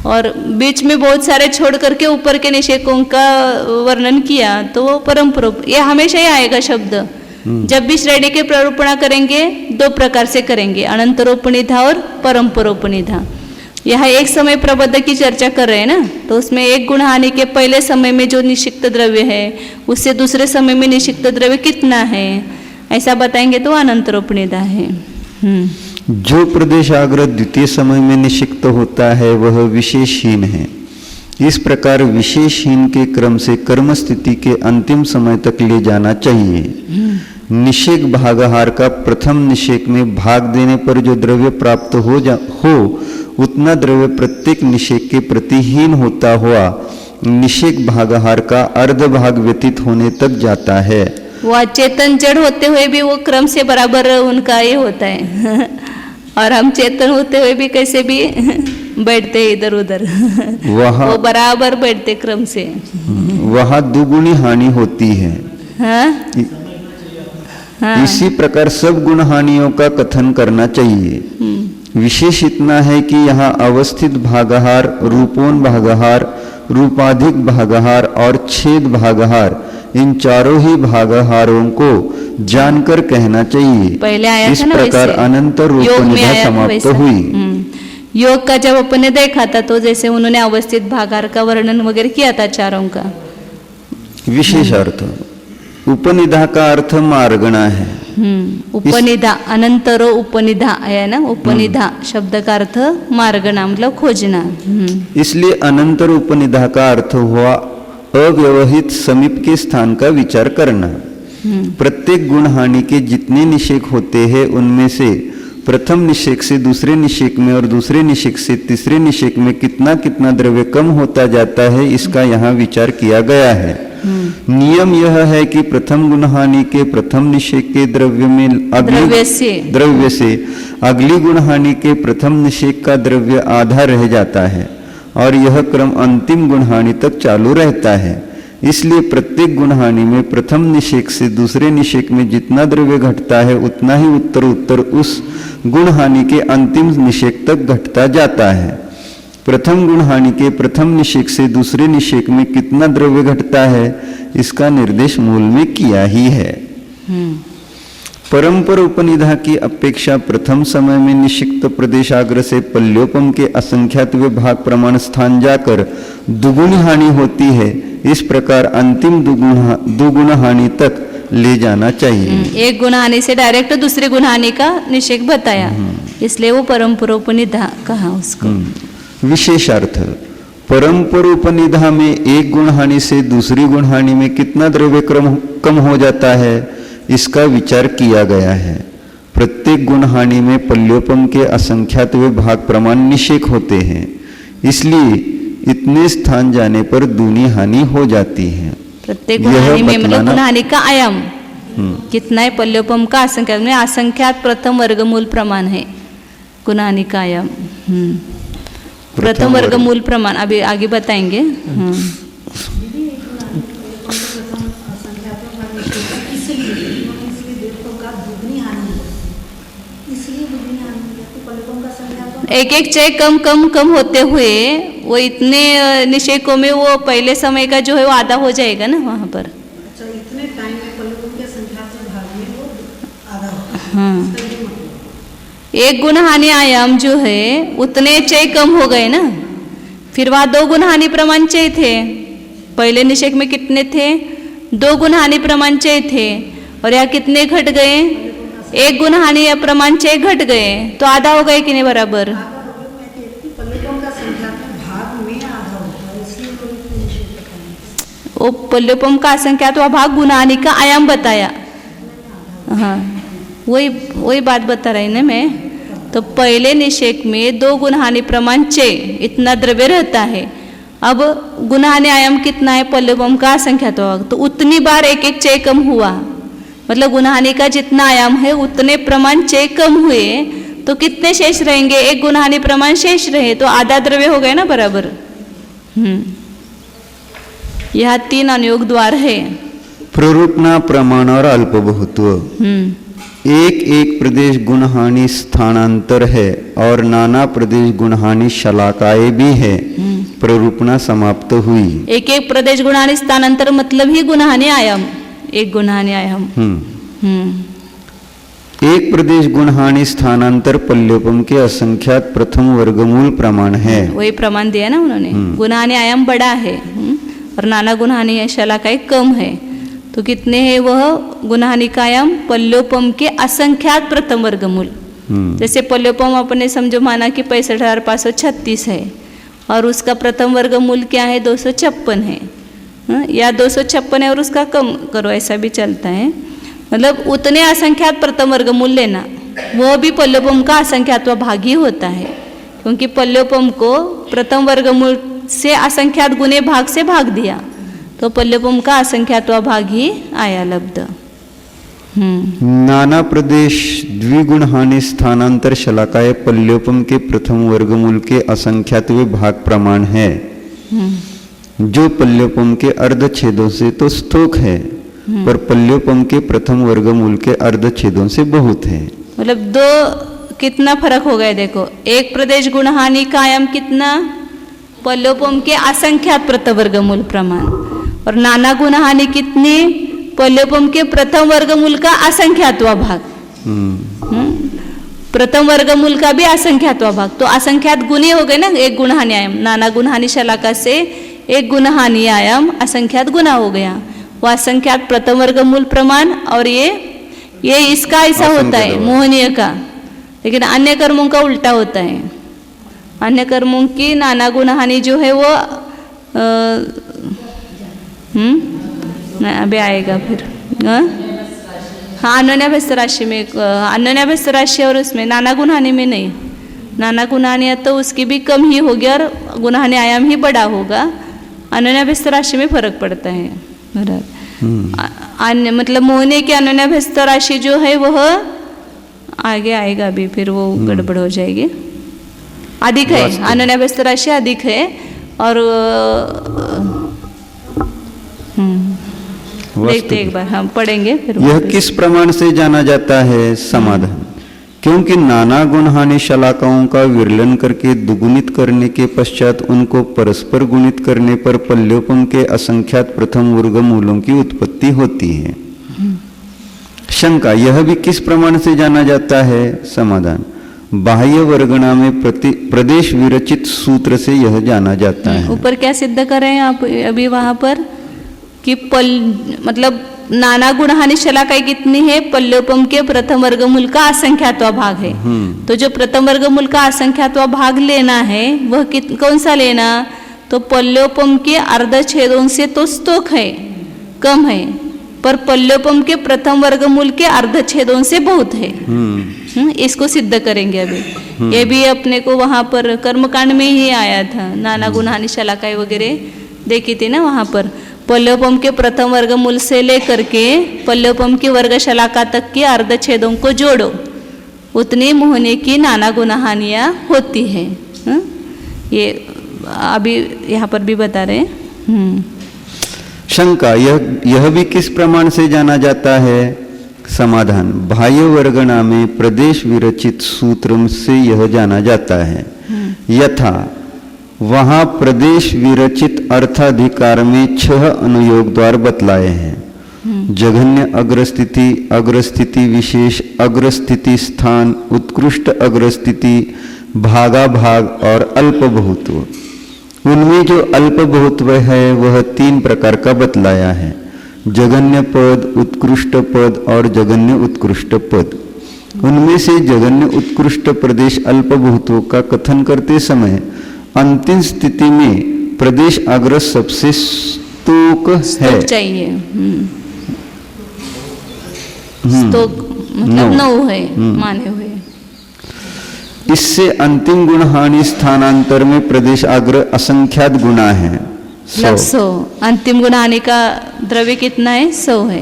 Speaker 1: और बीच में बहुत सारे छोड़ करके ऊपर के निषेकों का वर्णन किया तो वो परम्परोप, ये हमेशा ही आएगा शब्द। जब भी श्रेणी के प्ररूपणा करेंगे 2 प्रकार से करेंगे, अनंतरोपनिधा और परम्परोपनिधा। यह एक समय प्रबद्ध की चर्चा कर रहे हैं ना, तो उसमें एक गुण हानि के पहले समय में जो निषिक्त द्रव्य है उससे दूसरे समय में निषिक्त द्रव्य कितना है ऐसा बताएंगे तो अनंतरोपनिधा है।
Speaker 2: जो प्रदेशाग्र द्वितीय समय में निषिक्त होता है वह विशेषहीन है। इस प्रकार विशेषहीन के क्रम से कर्म स्थिति के अंतिम समय तक ले जाना चाहिए। निषेक भागहार का प्रथम निषेक में भाग देने पर जो द्रव्य प्राप्त हो उतना द्रव्य प्रत्येक निषेक के प्रति हीन होता हुआ निषेक भागहार का अर्ध भाग व्यतीत होने तक जाता है।
Speaker 1: वह चेतन जड़ होते हुए भी वो क्रम से बराबर उनका ये होता है और हम चेतन होते हुए भी कैसे भी बैठते इधर उधर, वो बराबर बैठते क्रम से।
Speaker 2: वहाँ दुगुनी हानि होती है।
Speaker 1: हाँ? हाँ।
Speaker 2: इसी प्रकार सब गुण हानियों का कथन करना चाहिए। विशेष इतना है कि यहाँ अवस्थित भागहार, रूपोन भागहार, रूपाधिक भागहार और छेद भागहार, इन चारों ही भागहारों को जानकर कहना चाहिए।
Speaker 1: पहले आया
Speaker 2: इस
Speaker 1: था ना,
Speaker 2: प्रकार अनंतर रूपनिधा समाप्त हुई।
Speaker 1: योग का जब अपने देखा था तो जैसे उन्होंने अवस्थित भागहार का वर्णन वगैरह किया था चारों का।
Speaker 2: विशेष अर्थ उपनिधा का अर्थ मार्गणा है।
Speaker 1: उपनिधा, अनंतरो उपनिधा है ना, उपनिधा शब्द का अर्थ मार्गणा मतलब खोजना।
Speaker 2: इसलिए अनंतर उपनिधा का अर्थ हुआ अव्यवहित समीप के स्थान का विचार करना। प्रत्येक गुण हानि के जितने निषेक होते हैं उनमें से प्रथम निषेक से दूसरे निषेक में और दूसरे निषेक से तीसरे निषेक में कितना कितना द्रव्य कम होता जाता है इसका यहाँ विचार किया गया है। नियम यह है कि प्रथम गुण हानि के प्रथम निषेक के द्रव्य में द्रव्य से अगली गुण हानि के प्रथम निषेक का द्रव्य आधा रह जाता है और यह क्रम अंतिम गुण हानि तक चालू रहता है। इसलिए प्रत्येक गुण हानि में प्रथम निषेक से दूसरे निषेक में जितना द्रव्य घटता है उतना ही उत्तर उत्तर उस गुण हानि के अंतिम निषेक तक घटता जाता है। प्रथम गुण हानि के प्रथम निषेक से दूसरे निषेक में कितना द्रव्य घटता है इसका निर्देश मूल में किया ही है। परंपर उपनिधा की अपेक्षा प्रथम समय में निषिक्त प्रदेशाग्र से पल्योपम के असंख्यात भाग प्रमाण स्थान जाकर दुगुनी हानि होती है। इस प्रकार अंतिम दुगुण हानि तक ले जाना चाहिए।
Speaker 1: एक गुण हानि से डायरेक्ट दूसरे गुण हानि का निषेक बताया, इसलिए वो परंपरोपनिधा कहा उसको।
Speaker 2: विशेषार्थ परंपरोपनिधा में एक गुण हानि से दूसरी गुण हानि में कितना द्रव्य कम हो जाता है इसका विचार किया गया है। प्रत्येक गुण हानि में पल्योपम के असंख्यात भाग प्रमाण निषेक होते हैं, इसलिए इतने स्थान जाने पर दूनी हानि हो जाती है।
Speaker 1: प्रत्येक गुण हानि में मतलब गुण हानि का आयाम कितना है, पल्योपम का असंख्यात में असंख्यात प्रथम वर्गमूल प्रमाण है गुण हानि का आयाम। प्रथम वर्गमूल प्रमाण अभी आगे बताएंगे। एक एक चय कम कम कम होते हुए वो इतने निषेकों में वो पहले समय का जो है वो आधा हो जाएगा ना वहाँ पर।
Speaker 3: अच्छा, इतने टाइम में पल्लवों के संख्या से भाग में वो आधा होता है।
Speaker 1: हाँ, एक गुण हानि आयाम जो है उतने चय कम हो गए ना। फिर वहाँ 2 गुण हानि प्रमाण चय थे, पहले निषेक में कितने थे 2 गुण हानि प्रमाण चय थे और यहाँ कितने घट गए, 1 गुण हानि प्रमाण चय घट गए, तो आधा हो गए कि नहीं बराबर। वो पल्योपम का असंख्यात व भाग गुणहानि का आयाम बताया। हाँ, वही बात बता रही ना मैं। तो पहले निषेक में 2 गुणहानि प्रमाण चे इतना द्रव्य रहता है। अब गुणहानि आयाम कितना है पल्योपम का असंख्यात भाग, तो उतनी बार एक एक चे कम हुआ, मतलब गुणहानि का जितना आयाम है उतने प्रमाण चे कम हुए, तो कितने शेष रहेंगे? 1 गुणहानि प्रमाण शेष रहे, तो आधा द्रव्य हो गया ना बराबर। यह 3 अनुयोग द्वार है।
Speaker 2: प्ररूपना, प्रमाण और अल्पबहुत्व। एक एक प्रदेश गुणहानि स्थानांतर है और नाना प्रदेश गुणहानि शलाकाएं भी है। प्ररूपना समाप्त हुई। एक
Speaker 1: एक प्रदेश गुणहानि स्थानांतर मतलब ही गुणहानि आयाम, एक गुणहानि आयाम।
Speaker 2: एक प्रदेश गुणहानि स्थानांतर पल्योपम के असंख्यात प्रथम वर्गमूल प्रमाण है।
Speaker 1: वही प्रमाण दिया ना उन्होंने। गुणहानि आयाम बड़ा है और नाना गुणहानि शलाकाएं कम है, तो कितने हैं वह गुणहानि का आयाम? पल्योपम के असंख्यात प्रथम वर्गमूल। जैसे पल्योपम अपने समझो माना कि 65,536 है और उसका प्रथम वर्गमूल क्या है? 256 है, या 256 है और उसका कम करो, ऐसा भी चलता है। मतलब उतने असंख्यात प्रथम वर्गमूल लेना, वो भी पल्योपम का असंख्यात्व भाग ही होता है, क्योंकि पल्योपम को प्रथम वर्गमूल से असंख्यात गुणे भाग से भाग दिया, तो पल्योपम का असंख्यात्व भाग ही आया लब्ध।
Speaker 2: नाना प्रदेश द्विगुणहानि स्थानांतर शलाकाएं पल्योपम के प्रथम वर्गमूल के असंख्यातवे भाग प्रमाण है, जो पल्योपम के अर्धछेदों से तो स्तोक है, पर पल्योपम के प्रथम वर्गमूल के अर्धछेदों से बहुत है।
Speaker 1: मतलब 2 कितना फर्क हो गया देखो। एक प्रदेश गुणहानि का आयाम कितना? पल्योपम के असंख्यात प्रथम वर्गमूल प्रमाण। और नाना गुणहानि कितनी? पल्योपम के प्रथम वर्गमूल का असंख्यात्व भाग। प्रथम वर्गमूल का भी असंख्यात्व भाग, तो असंख्यात गुणी हो गए ना, एक गुणहानि आयाम। नाना गुणहानि शलाका से एक गुणहानि आयाम असंख्यात गुना हो गया, वो असंख्यात प्रथम वर्गमूल प्रमाण। और ये इसका ऐसा होता है मोहनीय का, लेकिन अन्य कर्मों का उल्टा होता है। अन्य कर्मों की नाना गुणहानि जो है वो अभी आएगा फिर। हाँ, अन्योन्याभ्यस्त राशि में, अन्योन्याभ्यस्त राशि और उसमें नाना गुणहानि में नहीं। नाना गुणहानि तो उसकी भी कम ही होगी और गुणहानि आयाम ही बड़ा होगा। अन्योन्याभ्यस्त राशि में फर्क पड़ता है। अन्य मतलब मोहनीय की अन्योन्याभ्यस्त राशि जो है वह आगे आएगा अभी, फिर वो गड़बड़ हो जाएगी। अधिक है, अन्योन्याभ्यस्त राशि अधिक है। और देखते एक बार हम पढ़ेंगे फिर।
Speaker 2: यह किस प्रमाण से जाना जाता है? समाधान। क्योंकि नाना गुणहानि शलाकाओं का विरलन करके दुगुणित करने के पश्चात उनको परस्पर गुणित करने पर पल्योपम के असंख्यात प्रथम वर्गमूलों की उत्पत्ति होती है। शंका, यह भी किस प्रमाण से जाना जाता है? समाधान। बाह्य वर्गणा में प्रदेश विरचित सूत्र से यह जाना जाता है।
Speaker 1: ऊपर क्या सिद्ध कर रहे हैं आप अभी वहां पर कि मतलब नाना गुणहानि शलाकाएं कितनी है? पल्योपम के प्रथम वर्गमूल का असंख्यात्व भाग है। तो जो प्रथम वर्गमूल का असंख्यात्व भाग लेना है वह कौन सा लेना? तो पल्योपम के अर्धछेदों से तो स्तोक है, कम है, पर पल्योपम के प्रथम वर्गमूल के अर्धछेदों से बहुत है। इसको सिद्ध करेंगे अभी। ये भी अपने को वहां पर कर्मकांड में ही आया था। नाना गुणहानि शलाकाएं वगैरह देखी थी ना वहां पर। पल्योपम के प्रथम वर्गमूल से लेकर के पल्योपम की वर्ग शलाका तक के अर्धछेदों को जोड़ो, उतनी मोहनीय की नाना गुणहानियां होती है। ये अभी यहाँ पर भी बता रहे हैं।
Speaker 2: शंका, यह भी किस प्रमाण से जाना जाता है? समाधान। बाह्य वर्गणा में प्रदेश विरचित सूत्र से यह जाना जाता है। यथा वहां प्रदेश विरचित अर्थाधिकार में 6 अनुयोग द्वार बतलाए हैं। जघन्य अग्रस्थिति, अग्रस्थिति विशेष, अग्रस्थिति स्थान, उत्कृष्ट अग्रस्थिति, भागा भाग और अल्पबहुत्व। उनमें जो अल्पबहुत्व है वह 3 प्रकार का बतलाया है। जघन्य पद, उत्कृष्ट पद और जघन्य उत्कृष्ट पद। उनमें से जघन्य उत्कृष्ट प्रदेश अल्पबहुत्व का कथन करते समय अंतिम स्थिति में प्रदेश अग्रस सबसे स्तोक है।
Speaker 1: स्तोक चाहिए। स्तोक मतलब नौ है माने हुए।
Speaker 2: इससे अंतिम गुण हानि स्थानांतर में प्रदेश अग्र असंख्यात गुना है।
Speaker 1: मतलब 100 अंतिम गुण हानि का द्रव्य कितना है? 100 है।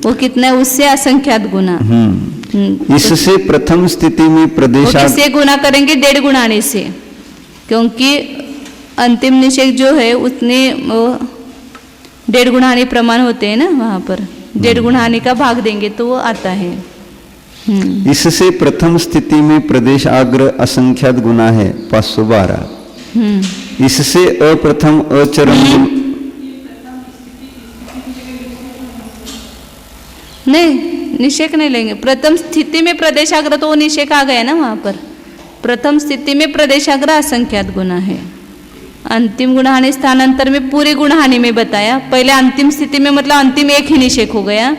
Speaker 1: वो कितना है? उससे असंख्यात गुना।
Speaker 2: इससे प्रथम स्थिति में प्रदेश
Speaker 1: किससे गुना करेंगे? 1.5 गुणाने से, क्योंकि अंतिम निषेक जो है उतने 1.5 गुणानी प्रमाण होते हैं ना, वहां पर 1.5 गुणानी का भाग देंगे तो वो आता है।
Speaker 2: इससे प्रथम स्थिति में प्रदेश अग्र असंख्यात गुना है 512। इससे अप्रथम अचरम
Speaker 1: नहीं, निषेक नहीं लेंगे। प्रथम स्थिति में प्रदेशाग्र तो वो निषेक आ गया ना वहां पर। प्रथम स्थिति में प्रदेशाग्र असंख्यात गुना है। अंतिम गुणहानि स्थानांतर में पूरी गुणहानि में बताया। पहले अंतिम स्थिति में मतलब अंतिम एक ही निषेक हो गया,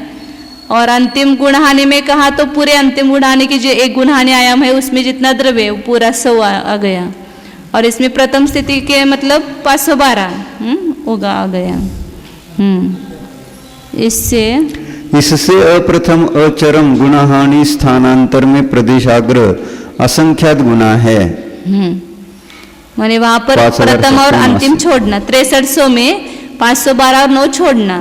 Speaker 1: और अंतिम गुणहानि में कहा तो पूरे अंतिम गुणहानि की जो एक गुणहानि आयाम है उसमें जितना द्रव्य है वो पूरा 100 आ गया। और इसमें प्रथम स्थिति के मतलब 512 होगा आ गया।
Speaker 2: इससे अप्रथम अचरम गुणहानि स्थानांतर में प्रदेशाग्र असंख्यात गुना है।
Speaker 1: माने वहां पर प्रथम और अंतिम छोड़ना। 6300 में 512 और 9 छोड़ना,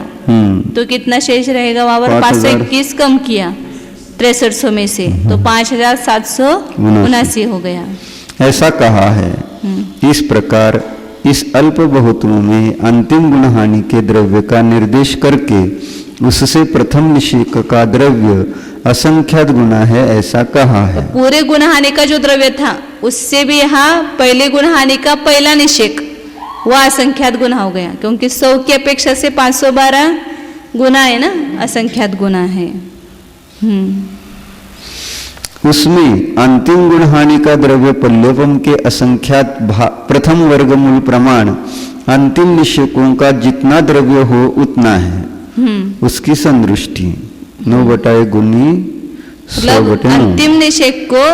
Speaker 1: तो कितना शेष रहेगा? वहां पर 521 कम किया 6300 में से, तो 5779 हो गया।
Speaker 2: ऐसा कहा है। इस प्रकार इस अल्प बहुत्व में अंतिम गुणहानि के द्रव्य का निर्देश करके उससे प्रथम निषेक का द्रव्य असंख्यात गुना है, ऐसा कहा है।
Speaker 1: पूरे गुणहानि का जो द्रव्य था उससे भी यहाँ पहले गुणहानि का पहला निषेक वह असंख्यात गुना हो गया, क्योंकि 100 की अपेक्षा से 512 गुना है ना, असंख्यात गुना है।
Speaker 2: उसमें अंतिम गुणहानि का द्रव्य पल्लवम के असंख्यात प्रथम वर्गमूल प्रमाण अंतिम निषेकों का जितना द्रव्य हो उतना है, उसकी संदृष्टि 9/1 गुनी 100/9।
Speaker 1: अंतिम निषेक को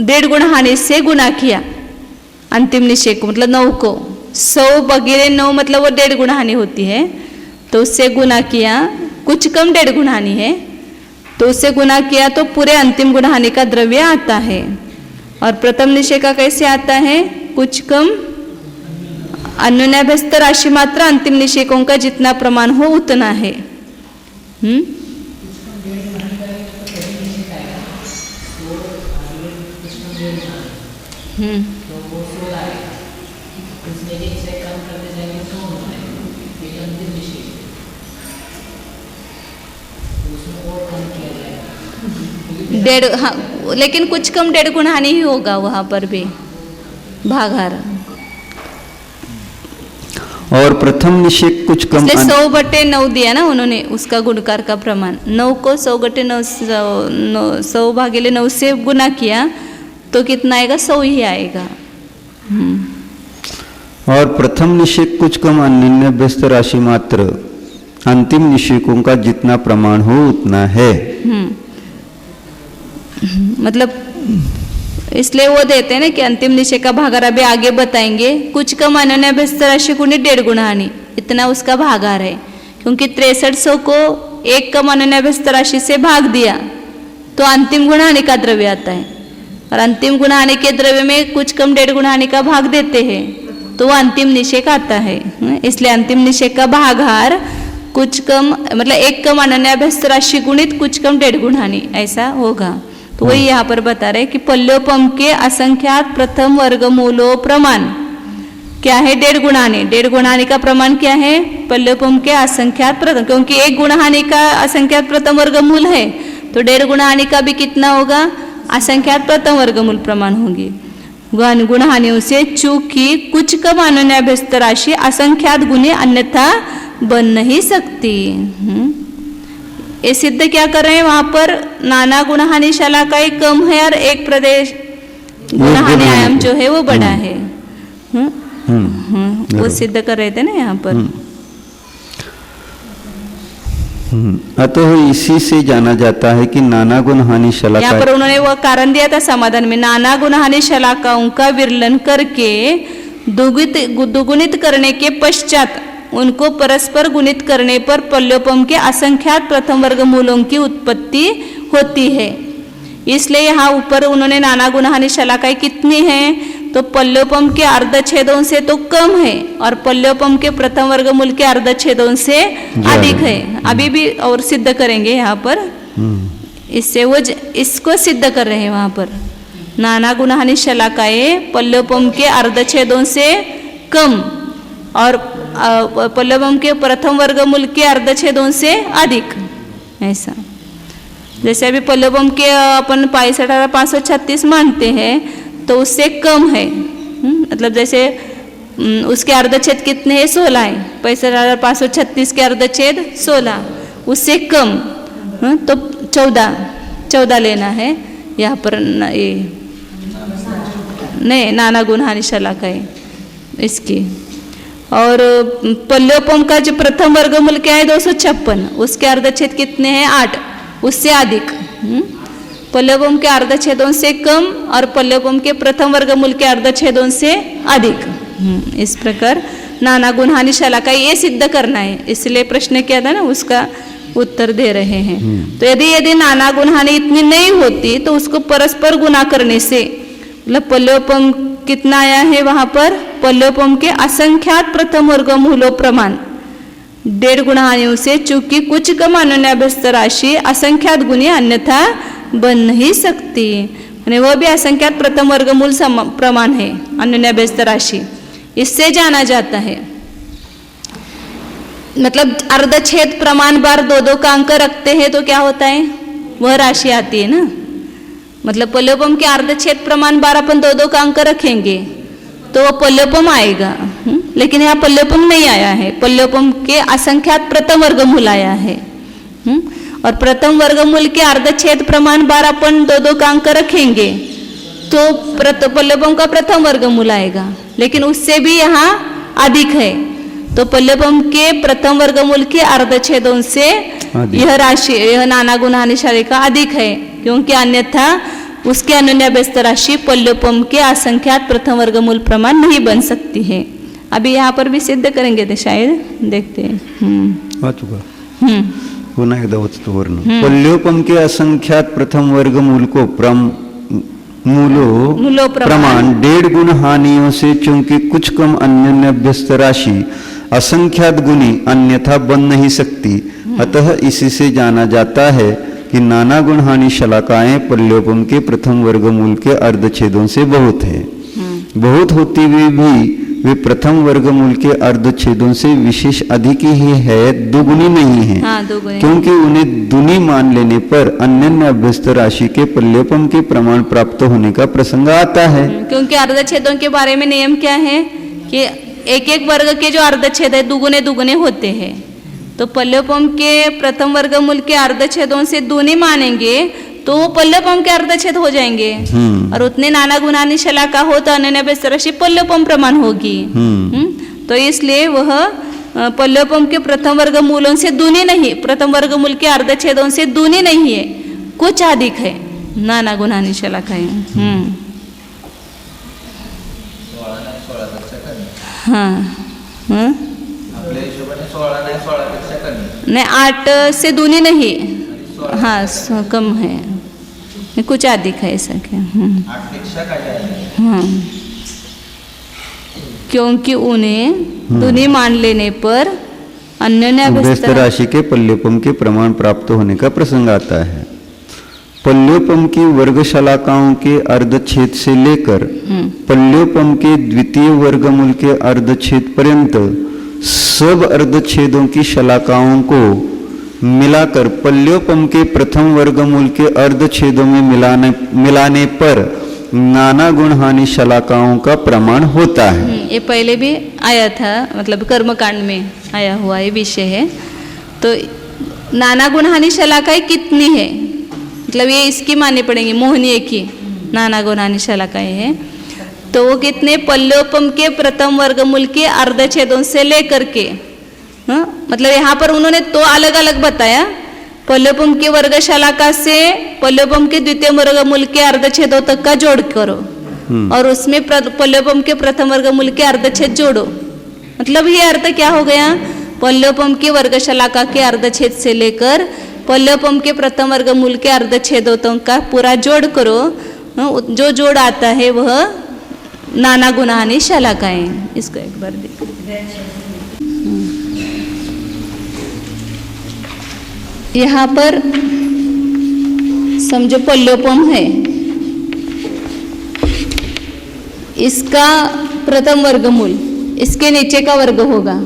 Speaker 1: 1.5 गुणहानि से गुना किया। अंतिम निषेक को मतलब 9 को 100 बगैर 9 मतलब वो 1.5 गुणहानि होती है, तो उससे गुना किया। कुछ कम 1.5 गुणहानि है तो उससे गुना किया तो पूरे अंतिम गुणहानि का द्रव्य आता है। और प्रथम निषेक का कैसे आता है? कुछ कम अन्योन्याभ्यस्त राशि मात्र अंतिम निषेकों का जितना प्रमाण हो उतना है। हाँ, लेकिन कुछ कम 1.5 गुणहानि ही होगा वहां पर भी भागार।
Speaker 2: और प्रथम निषेक कुछ कम
Speaker 1: 100/9 दिया ना उन्होंने उसका गुणकार का प्रमाण। 9 को 100/9 100 भागिले 9 से गुना किया तो कितना आएगा? 100 ही आएगा।
Speaker 2: और प्रथम निषेक कुछ कम अन्योन्याभ्यस्त राशि मात्र अंतिम निषेकों का जितना प्रमाण हो उतना है।
Speaker 1: मतलब इसलिए वो देते हैं ना कि अंतिम निषेक का भागार अभी आगे बताएंगे। कुछ कम अन्योन्याभ्यस्त राशि गुणित 1.5 गुणहानि इतना उसका भागार है, क्योंकि 6300 को एक कम अन्योन्याभ्यस्त राशि से भाग दिया तो अंतिम गुणहानि का द्रव्य आता है, और अंतिम गुणहानि के द्रव्य में कुछ कम 1.5 गुणहानि का भाग देते हैं तो वो अंतिम निषेक आता है। इसलिए अंतिम निषेक का भागार कुछ कम मतलब एक कम अन्योन्याभ्यस्त राशि गुणित कुछ कम 1.5 गुणहानि ऐसा होगा। तो वही यहाँ पर बता रहे कि पल्योपम के असंख्यात प्रथम वर्गमूलो प्रमाण क्या है? 1.5 गुणहानि। 1.5 गुणहानि का प्रमाण क्या है? पल्योपम के असंख्यात प्रथम, क्योंकि एक गुणहानि का असंख्यात प्रथम वर्गमूल है तो 1.5 गुणहानि का भी कितना होगा? असंख्यात प्रथम वर्गमूल प्रमाण होंगे। गुणहानियों से चूंकि कुछ कम अन्योन्याभ्यस्त राशि असंख्यात गुणे अन्यथा बन नहीं सकती। ये सिद्ध क्या कर रहे हैं? वहां पर नाना गुणहानि शाला का ही कम है और एक प्रदेश गुणहानि आयाम जो है वो बड़ा है। वो सिद्ध कर रहे थे ना यहाँ पर।
Speaker 2: अतः इसी से जाना जाता है कि नाना गुणहानि शाला
Speaker 1: यहाँ पर उन्होंने वो कारण दिया था समाधान में। नाना गुणहानि शलाकाओं का विरलन करके दुगुनित करने के पश्चात उनको परस्पर गुणित करने पर पल्योपम के असंख्यात प्रथम वर्ग मूलों की उत्पत्ति होती है। इसलिए यहाँ ऊपर उन्होंने नाना गुणहानि शलाकाएं कितनी हैं, तो पल्योपम के अर्धच्छेदों से तो कम है और पल्योपम के प्रथम वर्गमूल के अर्धच्छेदों से अधिक है। अभी भी और सिद्ध करेंगे यहाँ पर, इससे वो इसको सिद्ध कर रहे हैं वहाँ पर। नाना गुणहानि शलाकाएं पल्योपम के अर्धच्छेदों से कम और पल्योपम के प्रथम वर्गमूल के अर्धच्छेदों से अधिक, ऐसा। जैसे अभी पल्योपम के अपन 62,536 मानते हैं तो उससे कम है, मतलब जैसे उसके अर्धच्छेद कितने हैं, 16 है। 65,536 के अर्धच्छेद 16, उससे कम तो 14 लेना है यहाँ पर। ये नहीं, नाना गुणहानि शलाकाएं इसकी। और पल्योपम का जो प्रथम वर्गमूल क्या है 256, उसके अर्धच्छेद कितने हैं 8, उससे अधिक। पल्योपम के अर्धच्छेदों से कम और पल्योपम के प्रथम वर्गमूल के अर्धच्छेदों से अधिक। इस प्रकार नाना गुणहानि शलाकाएं ये सिद्ध करना है, इसलिए प्रश्न क्या था ना उसका उत्तर दे रहे हैं। तो यदि नाना गुणहानि इतनी नहीं होती तो उसको परस्पर गुणा करने से, मतलब पल्योपम कितना आया है वहां पर, पल्योपम के असंख्यात प्रथम वर्गमूलों प्रमाण 1.5 गुणहानियों से, चूंकि कुछ कम अन्योन्याभ्यस्त राशि असंख्यात गुणी अन्यथा बन नहीं सकती। वह भी असंख्यात प्रथम वर्गमूल प्रमाण है अन्योन्याभ्यस्त राशि, इससे जाना जाता है। मतलब अर्धच्छेद प्रमाण बार 2-2 का अंक रखते हैं तो क्या होता है, वह राशि आती है ना। मतलब पल्योपम के अर्धच्छेद प्रमाण बार अपन 2-2 का अंक रखेंगे तो वह पल्योपम आएगा, लेकिन यहाँ पल्योपम नहीं आया है, पल्योपम के असंख्यात प्रथम वर्गमूल आया है। और प्रथम वर्गमूल के अर्धच्छेद प्रमाण बार अपन 2-2 का अंक रखेंगे तो पल्योपम का प्रथम वर्गमूल आएगा, लेकिन उससे भी यहाँ अधिक है। तो पल्योपम के प्रथम वर्गमूल के अर्धच्छेदों से यह राशि, यह नाना गुणहानि शलाका अधिक है, क्योंकि अन्यथा उसके अन्योन्याभ्यस्त राशि पल्योपम के असंख्यात प्रथम वर्गमूल प्रमाण नहीं बन सकती है। अभी यहाँ पर भी सिद्ध करेंगे तो शायद देखते हैं।
Speaker 2: पुन्हा एकदा वस्तु वर्ण पल्योपम के असंख्यात प्रथम वर्गमूल को मूलो प्रमाण 1.5 गुणहानियों से, चूंकि कुछ कम अन्योन्याभ्यस्त राशि असंख्यात गुणी अन्यथा बन नहीं सकती, अतः इसी से जाना जाता है कि नाना गुणहानि शलाकाएं पल्योपम के प्रथम वर्गमूल के अर्धच्छेदों से बहुत है। बहुत होती हुई भी वे प्रथम वर्गमूल के अर्धच्छेदों से विशेष अधिक ही है, दुगुनी नहीं है। क्योंकि उन्हें दुनी मान लेने पर अन्योन्याभ्यस्त राशि के पल्योपम के प्रमाण प्राप्त होने का प्रसंग आता है।
Speaker 1: क्योंकि अर्धच्छेदों के बारे में नियम क्या है कि एक वर्ग के जो अर्धच्छेद है दुगुने होते हैं, तो पल्योपम के प्रथम वर्गमूल के अर्धच्छेदों से दुनी मानेंगे तो वो पल्योपम के अर्धच्छेद हो जाएंगे, और उतने नाना गुणहानि शलाका हो तो अन्योन्याभ्यस्त राशि पल्योपम प्रमाण होगी। तो इसलिए वह पल्योपम के प्रथम वर्गमूलों से दुनी नहीं, प्रथम वर्गमूल के अर्धच्छेदों से दुनी नहीं है, कुछ अधिक है नाना गुणहानि शलाका है। नहीं 8 से दुनी नहीं, हाँ कम है, कुछ अधिक है ऐसा क्या। हाँ, क्योंकि उन्हें दुनी मान लेने पर अन्योन्याभ्यस्त
Speaker 2: राशि के पल्योपम के प्रमाण प्राप्त होने का प्रसंग आता है। पल्योपम की वर्ग शलाकाओं के अर्धच्छेद से लेकर पल्योपम के द्वितीय वर्गमूल के अर्धच्छेद पर्यंत सब अर्धच्छेदों की शलाकाओं को मिलाकर पल्योपम के प्रथम वर्गमूल के अर्धच्छेदों में मिलाने पर नाना गुणहानि शलाकाओं का प्रमाण होता है।
Speaker 1: ये पहले भी आया था, मतलब कर्मकांड में आया हुआ ये विषय है। तो नाना गुणहानि शलाकाएं कितनी है, मतलब ये इसकी माननी पड़ेंगी, मोहनीय की नाना गुणहानि शलाकाएं है, तो वो कितने, पल्योपम के प्रथम वर्गमूल के अर्धच्छेदों से लेकर के, मतलब यहाँ पर उन्होंने तो अलग अलग बताया, पल्योपम के वर्ग शलाका से पल्योपम के द्वितीय वर्गमूल के अर्धच्छेदों तक का जोड़ करो, और उसमें पल्योपम के प्रथम वर्गमूल के अर्धच्छेद जोड़ो, मतलब ये अर्थ क्या हो गया, पल्लवपम के वर्गशलाका के अर्धछेद से लेकर पल्लवपम के प्रथम वर्गमूल के अर्धछेदों का पूरा जोड़ करो, जो जोड़ आता है वह नाना गुणानी शलाकाएं। इसको एक बार देखो। यहाँ पर समझो पल्लवपम है, इसका प्रथम वर्गमूल इसके नीचे का वर्ग होगा,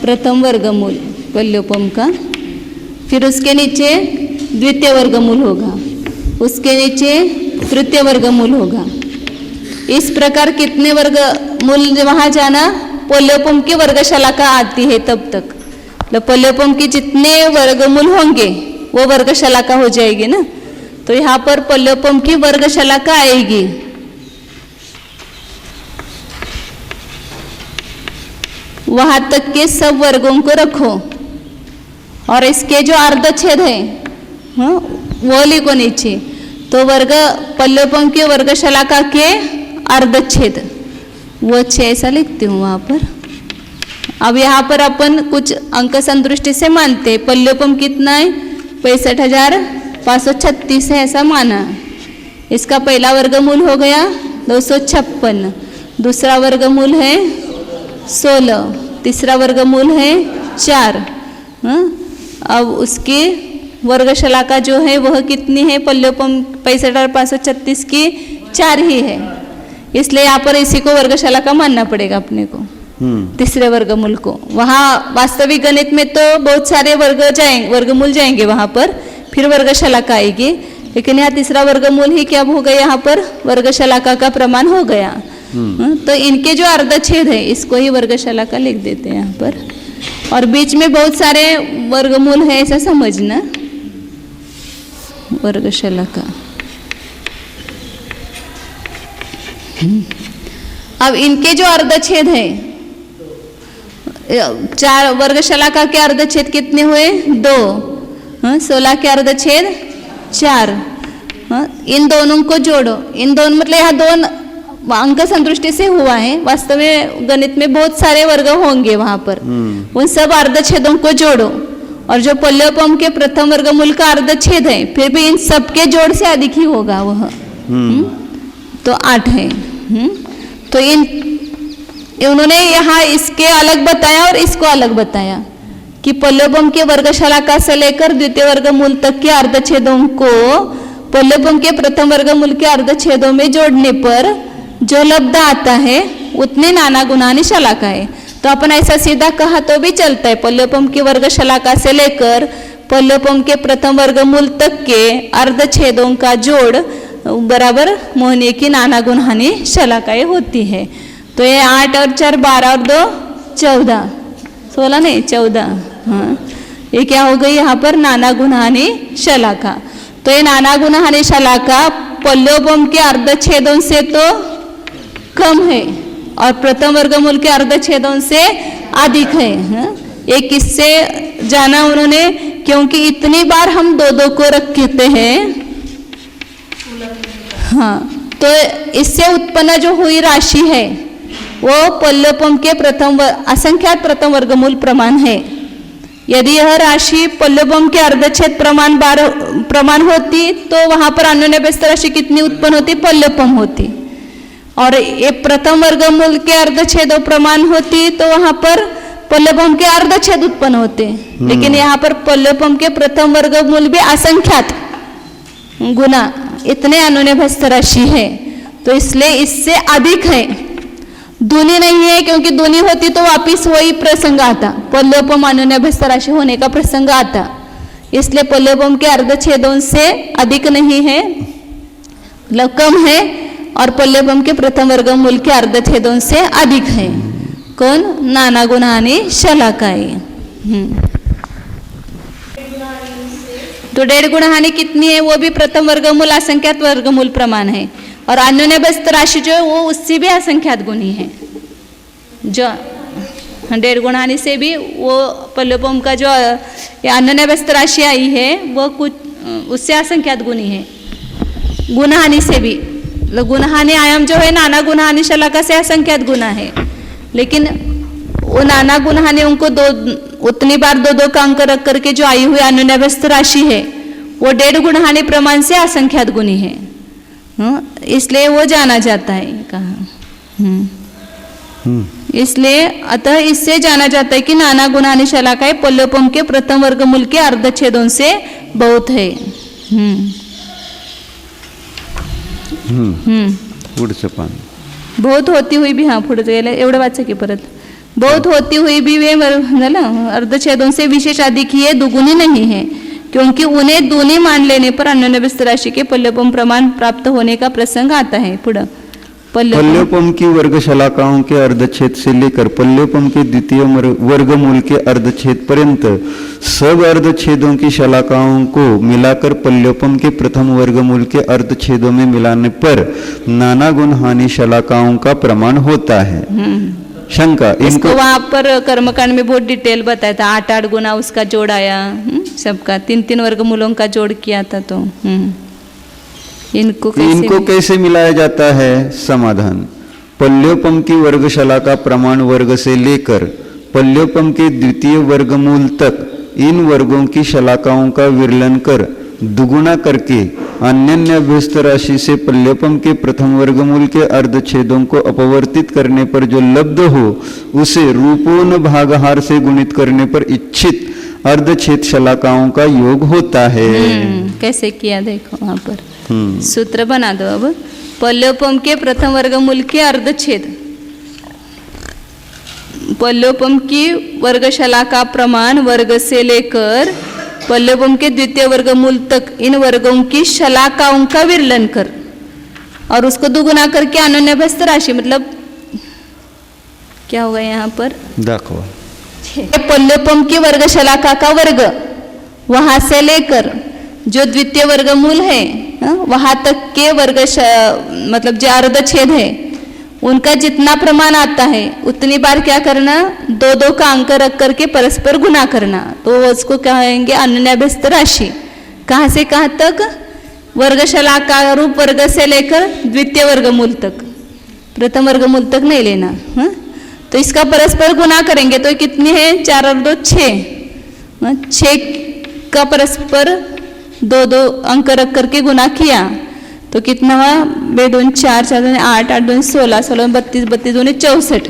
Speaker 1: प्रथम वर्गमूल पल्लवपम का, फिर उसके नीचे द्वितीय वर्गमूल होगा, उसके नीचे तृतीय वर्गमूल होगा। इस प्रकार कितने वर्गमूल वहाँ जाना, पल्लवपम की वर्गशलाका आती है तब तक, तो पल्लवपम की जितने वर्गमूल होंगे वो वर्गशलाका हो जाएगी ना। तो यहाँ पर पल्लवपम की वर्गशलाका आएगी, वहां तक के सब वर्गों को रखो और इसके जो अर्धछेद है वो लिखो नीचे। तो वर्ग पल्लवपम के वर्गशलाका के अर्धछेद वो 6 ऐसा लिखती हूँ वहां पर। अब यहाँ पर अपन कुछ अंक संदृष्टि से मानते, पल्लवपम कितना है 65,536 है ऐसा माना। इसका पहला वर्गमूल हो गया 256, दूसरा वर्गमूल है 16, तीसरा वर्गमूल है 4। अब उसकी वर्गशलाका जो है वह कितनी है, पल्लवपम 65,536 की 4 ही है, इसलिए यहाँ पर इसी को वर्गशलाका मानना पड़ेगा अपने को, तीसरे वर्गमूल को। वहाँ वास्तविक गणित में तो बहुत सारे वर्गमूल जाएंगे वहाँ पर, फिर वर्गशलाका आएगी, लेकिन यहाँ तीसरा वर्गमूल ही क्या हो गया, यहाँ पर वर्गशलाका का प्रमाण हो गया। तो इनके जो अर्धछेद है इसको ही वर्गशलाका लिख देते हैं यहाँ पर, और बीच में बहुत सारे वर्गमूल है ऐसा समझना, वर्गशलाका। अब इनके जो अर्धछेद है 4, वर्गशलाका के अर्धछेद कितने हुए 2, 16 के अर्धछेद 4, इन दोनों को जोड़ो। इन दोनों मतलब यहाँ 2 अंक संदृष्टि से हुआ है, वास्तव में गणित में बहुत सारे वर्ग होंगे वहां पर, उन सब अर्धछेदों को जोड़ो और जो पल्लवपम के प्रथम वर्गमूल का अर्धछेद है फिर भी इन सब के जोड़ से अधिक ही होगा वह, तो 8 है। तो उन्होंने यहाँ इसके अलग बताया और इसको अलग बताया कि पल्लवपम के वर्गशलाका से लेकर द्वितीय वर्गमूल तक के अर्धछेदों को पल्लवपम के प्रथम वर्गमूल के अर्धछेदों में जोड़ने पर जो लब्ध आता है उतने नाना गुणानी शलाका है। तो अपन ऐसा सीधा कहा तो भी चलता है, पल्लवपम की वर्गशलाका से लेकर पल्लवपम के प्रथम वर्गमूल तक के अर्धछेदों का जोड़ बराबर मोहनीय की नाना गुणानी शलाकाएं होती है। तो ये 8 और 4 12 और 2 14, 16 नहीं 14, हाँ ये क्या हो गई यहाँ पर नाना गुणानी शलाका। तो ये नाना गुणानी शलाका पल्लवपम के अर्धछेदों से तो कम है और प्रथम वर्गमूल के अर्धछेदों से अधिक है। ये किससे जाना उन्होंने, क्योंकि इतनी बार हम 2-2 को रखते हैं, हाँ, तो इससे उत्पन्न जो हुई राशि है वो पल्लवपम के असंख्यात प्रथम वर्गमूल प्रमाण है। यदि यह राशि पल्लवपम के अर्धछेद प्रमाण होती तो वहां पर अन्योन्याभ्यस्त राशि कितनी उत्पन्न होती, पल्लवपम होती, और ये प्रथम वर्गमूल के अर्धछेद प्रमाण होती तो वहां पर पल्लवपम के अर्धछेद उत्पन्न होते। लेकिन यहाँ पर पल्लवपम के प्रथम वर्गमूल भी असंख्यात गुना इतने अन्योन्याभ्यस्त राशि है, तो इसलिए इससे अधिक है, दूनी नहीं है, क्योंकि दूनी होती तो वापिस वही प्रसंग आता, पल्लवपम अन्योन्याभ्यस्त राशि होने का प्रसंग आता, इसलिए पल्लवपम के अर्धछेदों से अधिक नहीं है, मतलब कम है, और पल्लवपम के प्रथम वर्गमूल के अर्धछेदों से अधिक है। कौन, नाना गुणानी शलाकाएं। तो 1.5 गुणानी कितनी है, वो भी प्रथम वर्गमूल असंख्यात वर्गमूल प्रमाण है, और अन्योन्याभ्यस्त राशि जो है वो उससे भी असंख्यात गुणी है। जो 1.5 गुणानी से भी वो पल्लवपम का जो अन्योन्याभ्यस्त राशि आई है वो कुछ उससे असंख्यात गुणी है। गुणहानि से भी, गुणहानि आयाम जो है नाना गुणहानि शलाका से असंख्यात गुना है, लेकिन वो नाना गुणहानि उनको उतनी बार दो का अंक रख करके जो आई हुई अनुन्याभ्यस्त राशि है वो 1.5 गुणहानि प्रमाण से असंख्यात गुणी है, इसलिए वो जाना जाता है कहा। इसलिए अतः इससे जाना जाता है कि नाना गुणहानि शलाकाएं पल्योपम के प्रथम वर्गमूल के अर्धच्छेदों से बहुत है।
Speaker 2: पुढचं पान
Speaker 1: बहुत होती हुई भी, हाँ पुढे गेलं एवढं वाचा की परत, बहुत होती हुई भी वे झालं अर्धच्छेदों से विशेष अधिक ये दुगुनी नहीं है, क्योंकि उन्हें दूनी मान लेने पर अन्योन्याभ्यस्त राशि के पल्योपम प्रमाण प्राप्त होने का प्रसंग आता है। पुढं
Speaker 2: पल्योपम की वर्ग शलाकाओं के अर्धच्छेद से लेकर पल्योपम के द्वितीय वर्गमूल के अर्धच्छेद पर्यंत सब अर्धच्छेदों की शलाकाओं को मिलाकर पल्योपम के प्रथम वर्गमूल के अर्धच्छेदों में मिलाने पर नाना गुण हानि शलाकाओं का प्रमाण होता है। शंका
Speaker 1: इसको वहाँ पर कर्मकांड में बहुत डिटेल बताया था, 8 गुना उसका जोड़ आया, सबका 3 वर्गमूलों का जोड़ किया था। तो इनको
Speaker 2: कैसे मिलाया जाता है? समाधान, पल्योपम की वर्ग शलाका प्रमाण वर्ग से लेकर पल्योपम के द्वितीय वर्गमूल तक इन वर्गों की शलाकाओं का विरलन कर दुगुना करके अन्योन्याभ्यस्त राशि से पल्योपम के प्रथम वर्गमूल के अर्धच्छेदों को अपवर्तित करने पर जो लब्ध हो उसे रूपोन भागहार से गुणित करने पर इच्छित अर्धच्छेद शलाकाओं का योग होता है।
Speaker 1: कैसे किया देखो वहां पर, सूत्र बना दो। अब पल्योपम के प्रथम वर्गमूल के अर्धच्छेद, पल्योपम की वर्ग शलाका प्रमाण वर्ग से लेकर पल्योपम के द्वितीय वर्गमूल तक इन वर्गों की शलाकाओं का विरलन कर और उसको दुगुना करके अन्योन्याभ्यस्त राशि, मतलब क्या होगा यहाँ पर
Speaker 2: दाखवा,
Speaker 1: पल्योपम की वर्ग शलाका का वर्ग वहां से लेकर जो द्वितीय वर्गमूल है वहां तक के वर्ग मतलब जो अर्धच्छेद है उनका जितना प्रमाण आता है उतनी बार क्या करना, 2 का अंक रख करके परस्पर गुना करना, तो उसको कहेंगे अन्योन्याभ्यस्त राशि। कहाँ से कहाँ तक? वर्ग शलाका रूप वर्ग से लेकर द्वितीय वर्गमूल तक, प्रथम वर्गमूल तक नहीं लेना। तो इसका परस्पर गुना करेंगे तो कितनी है, 4 और 2 6, 6 का परस्पर 2 अंक रख करके गुना किया तो कितना हुआ, 2 2 4 4 2 8 8 2 16 16 32 32 2 64,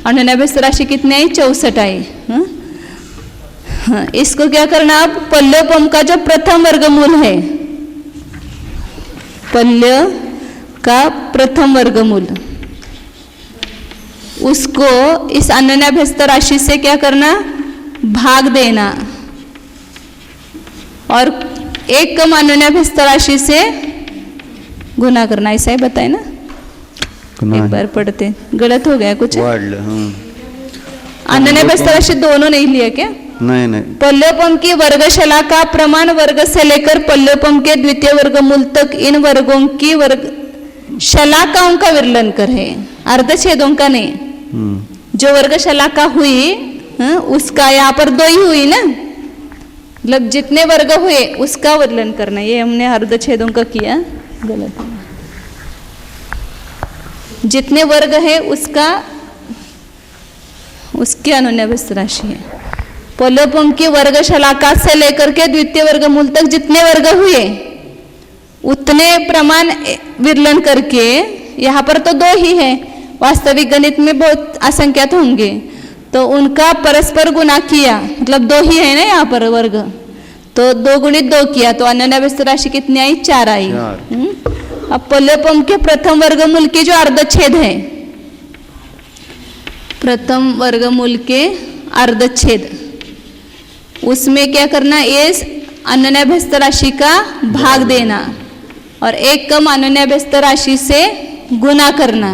Speaker 1: अन्योन्याभ्यस्त राशि कितनी आई, 64 आई। इसको क्या करना, अब पल्योपम का जो प्रथम वर्गमूल है, पल्य का प्रथम वर्गमूल, उसको इस अन्योन्याभ्यस्त राशि से क्या करना, भाग देना और 1 कम अन्योन्याभ्यस्त राशि से गुना करना। ऐसा ही बताए ना, एक बार पढ़ते, गलत हो गया कुछ? अन्योन्याभ्यस्त राशि दोनों नहीं लिया क्या?
Speaker 2: नहीं।
Speaker 1: पल्योपम की वर्ग शलाका प्रमाण वर्ग से लेकर पल्योपम के द्वितीय वर्गमूल तक इन वर्गों की वर्ग शलाकाओं का विरलन कर है, अर्धच्छेदों का नहीं। जो वर्ग शलाका हुई उसका यहाँ पर 2 ही हुई ना, मतलब जितने वर्ग हुए उसका वर्णन करना। ये हमने अर्धच्छेदों का किया, गलत। जितने वर्ग है उसकी अन्योन्याभ्यस्त राशि है। पल्योपम की वर्ग शलाका से लेकर के द्वितीय वर्गमूल तक जितने वर्ग हुए उतने प्रमाण विरलन करके, यहाँ पर तो 2 ही है, वास्तविक गणित में बहुत असंख्यात होंगे, तो उनका परस्पर गुना किया, मतलब 2 ही है ना यहाँ पर वर्ग, तो 2 गुणित 2 किया तो अन्योन्याभ्यस्त राशि कितनी आई, 4 आई। अब पल्योपम के प्रथम वर्गमूल के जो अर्धच्छेद है, प्रथम वर्गमूल के अर्धच्छेद, उसमें क्या करना, इस अन्योन्याभ्यस्त राशि का भाग देना और 1 कम अन्योन्याभ्यस्त राशि से गुना करना,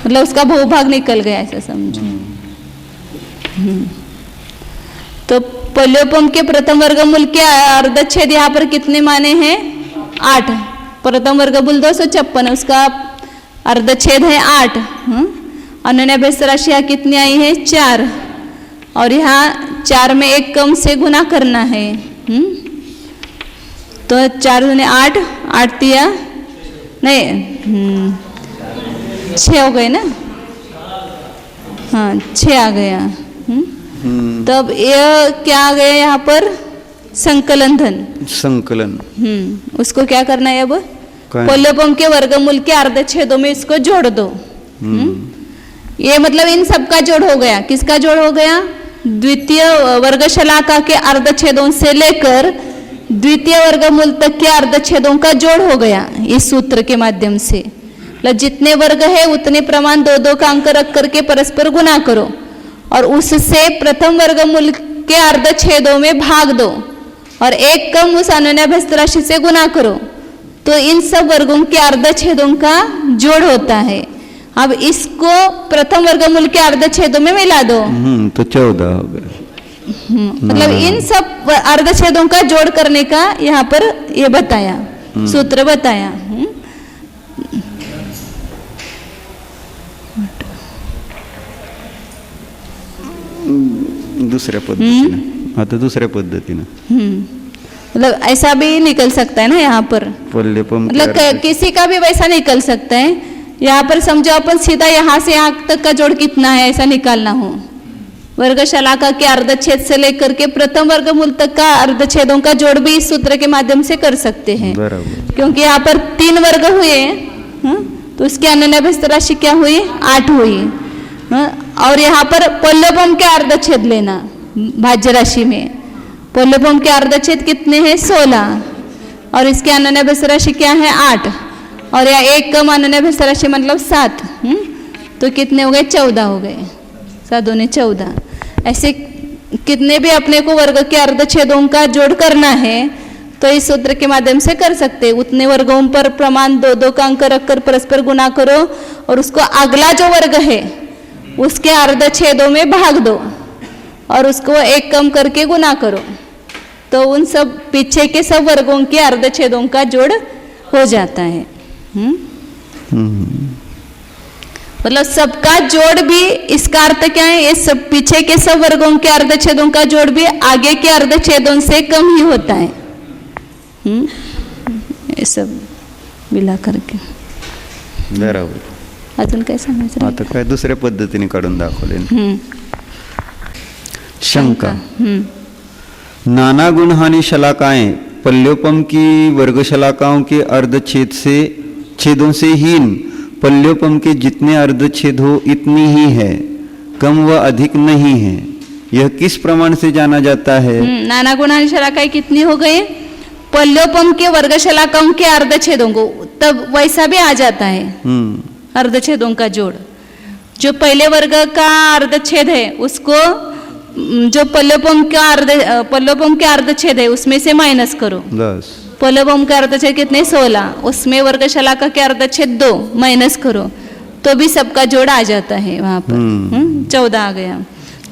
Speaker 1: मतलब उसका बहुभाग निकल गया, ऐसा समझो। तो पल्योपम के प्रथम वर्गमूल के अर्धच्छेद यहाँ पर कितने माने हैं, 8। प्रथम वर्गमूल 256, उसका अर्धच्छेद है 8। अन्योन्याभ्यस्त राशि यहाँ कितनी आई है, 4, और यहाँ 4 में 1 कम से गुना करना है। तो 4 दूने 8, 8 तिया नहीं 6 हो गए ना, हाँ 6 आ गया। तब यह क्या आ गया यहाँ पर, संकलन धन।
Speaker 2: संकलन
Speaker 1: उसको क्या करना है अब,
Speaker 2: क्या?
Speaker 1: पल्लवम के वर्गमूल के अर्धच्छेदों में इसको जोड़ दो। ये मतलब इन सब का जोड़ हो गया। किसका जोड़ हो गया, द्वितीय वर्गशलाका के अर्धच्छेदों से लेकर द्वितीय वर्गमूल तक के अर्धच्छेदों का जोड़ हो गया इस सूत्र के माध्यम से। मतलब जितने वर्ग है उतने प्रमाण 2-2 का अंक रख करके परस्पर गुना करो और उससे प्रथम वर्गमूल के अर्धच्छेदों में भाग दो और एक कम उस अनन्याभ्यस्त राशि से गुना करो, तो इन सब वर्गों के अर्धच्छेदों का जोड़ होता है। अब इसको प्रथम वर्गमूल के अर्धच्छेदों में मिला दो,
Speaker 2: तो 14 हो गया।
Speaker 1: मतलब इन सब अर्धच्छेदों का जोड़ करने का यहाँ पर ये बताया, सूत्र बताया।
Speaker 2: दुसऱ्या पद्धतीने, आता दुसऱ्या पद्धतीने
Speaker 1: मतलब ऐसा भी निकल सकता है ना यहाँ पर,
Speaker 2: पल्लवम
Speaker 1: मतलब किसी का भी वैसा निकल सकता है। यहाँ पर समझो अपन सीधा यहाँ से यहाँ तक का जोड़ कितना है ऐसा निकालना हो, वर्गशलाका के अर्धच्छेद से लेकर के प्रथम वर्गमूल तक का अर्धच्छेदों का जोड़ भी इस सूत्र के माध्यम से कर सकते हैं। क्योंकि यहाँ पर 3 वर्ग हुए, तो उसकी अनन्याभ्यस्त राशि क्या हुई, 8 हुई। और यहाँ पर पल्लवम के अर्धच्छेद लेना भाज्य राशि में, पल्लवम के अर्धच्छेद कितने हैं, 16 और इसके अनन्याभ्यस्त राशि क्या है, 8 और या एक कम अनन्याभ्यस्त राशि मतलब 7, तो कितने हो गए, 14 हो गए, 7 दूने 14। ऐसे कितने भी अपने को वर्ग के अर्धच्छेदों का जोड़ करना है तो इस सूत्र के माध्यम से कर सकते हैं। उतने वर्गों पर प्रमाण 2-2 का अंक रखकर परस्पर गुना करो और उसको अगला जो वर्ग है उसके अर्धच्छेदों में भाग दो और उसको एक कम करके गुना करो, तो उन सब पीछे के सब वर्गों के अर्धच्छेदों का जोड़ हो जाता है। मतलब सबका जोड़ भी, इसका अर्थ क्या है, ये सब पीछे के सब वर्गों के अर्धच्छेदों का जोड़ भी आगे के अर्धच्छेदों से कम ही होता है। ये सब मिला करके
Speaker 2: बरोबर।
Speaker 1: अजून काय सांगायचं,
Speaker 2: आता काय दुसऱ्या पद्धतीने काढून दाखवले। शंका, नाना गुण हानि शलाकाएं पल्योपम की वर्गशलाकाओं के अर्धच्छेद से छेदों से हीन पल्योपम के जितने अर्धच्छेद हो इतनी ही है, कम व अधिक नहीं है। यह किस प्रमाण से जाना जाता है?
Speaker 1: नाना गुण हानि शलाकाएं कितनी हो गई, पल्योपम के वर्गशलाकाओं के अर्धच्छेदों को, तब वैसा भी आ जाता है अर्धच्छेदों का जोड़। जो पहले वर्ग का अर्धच्छेद है उसको जो पल्लवम के अर्धच्छेद है उसमें से माइनस करो,
Speaker 2: 10।
Speaker 1: पल्लवम का अर्धच्छेद कितने, 16, उसमें वर्गशलाका के अर्धच्छेद 2 माइनस करो तो भी सबका जोड़ आ जाता है वहां पर। 14 आ गया।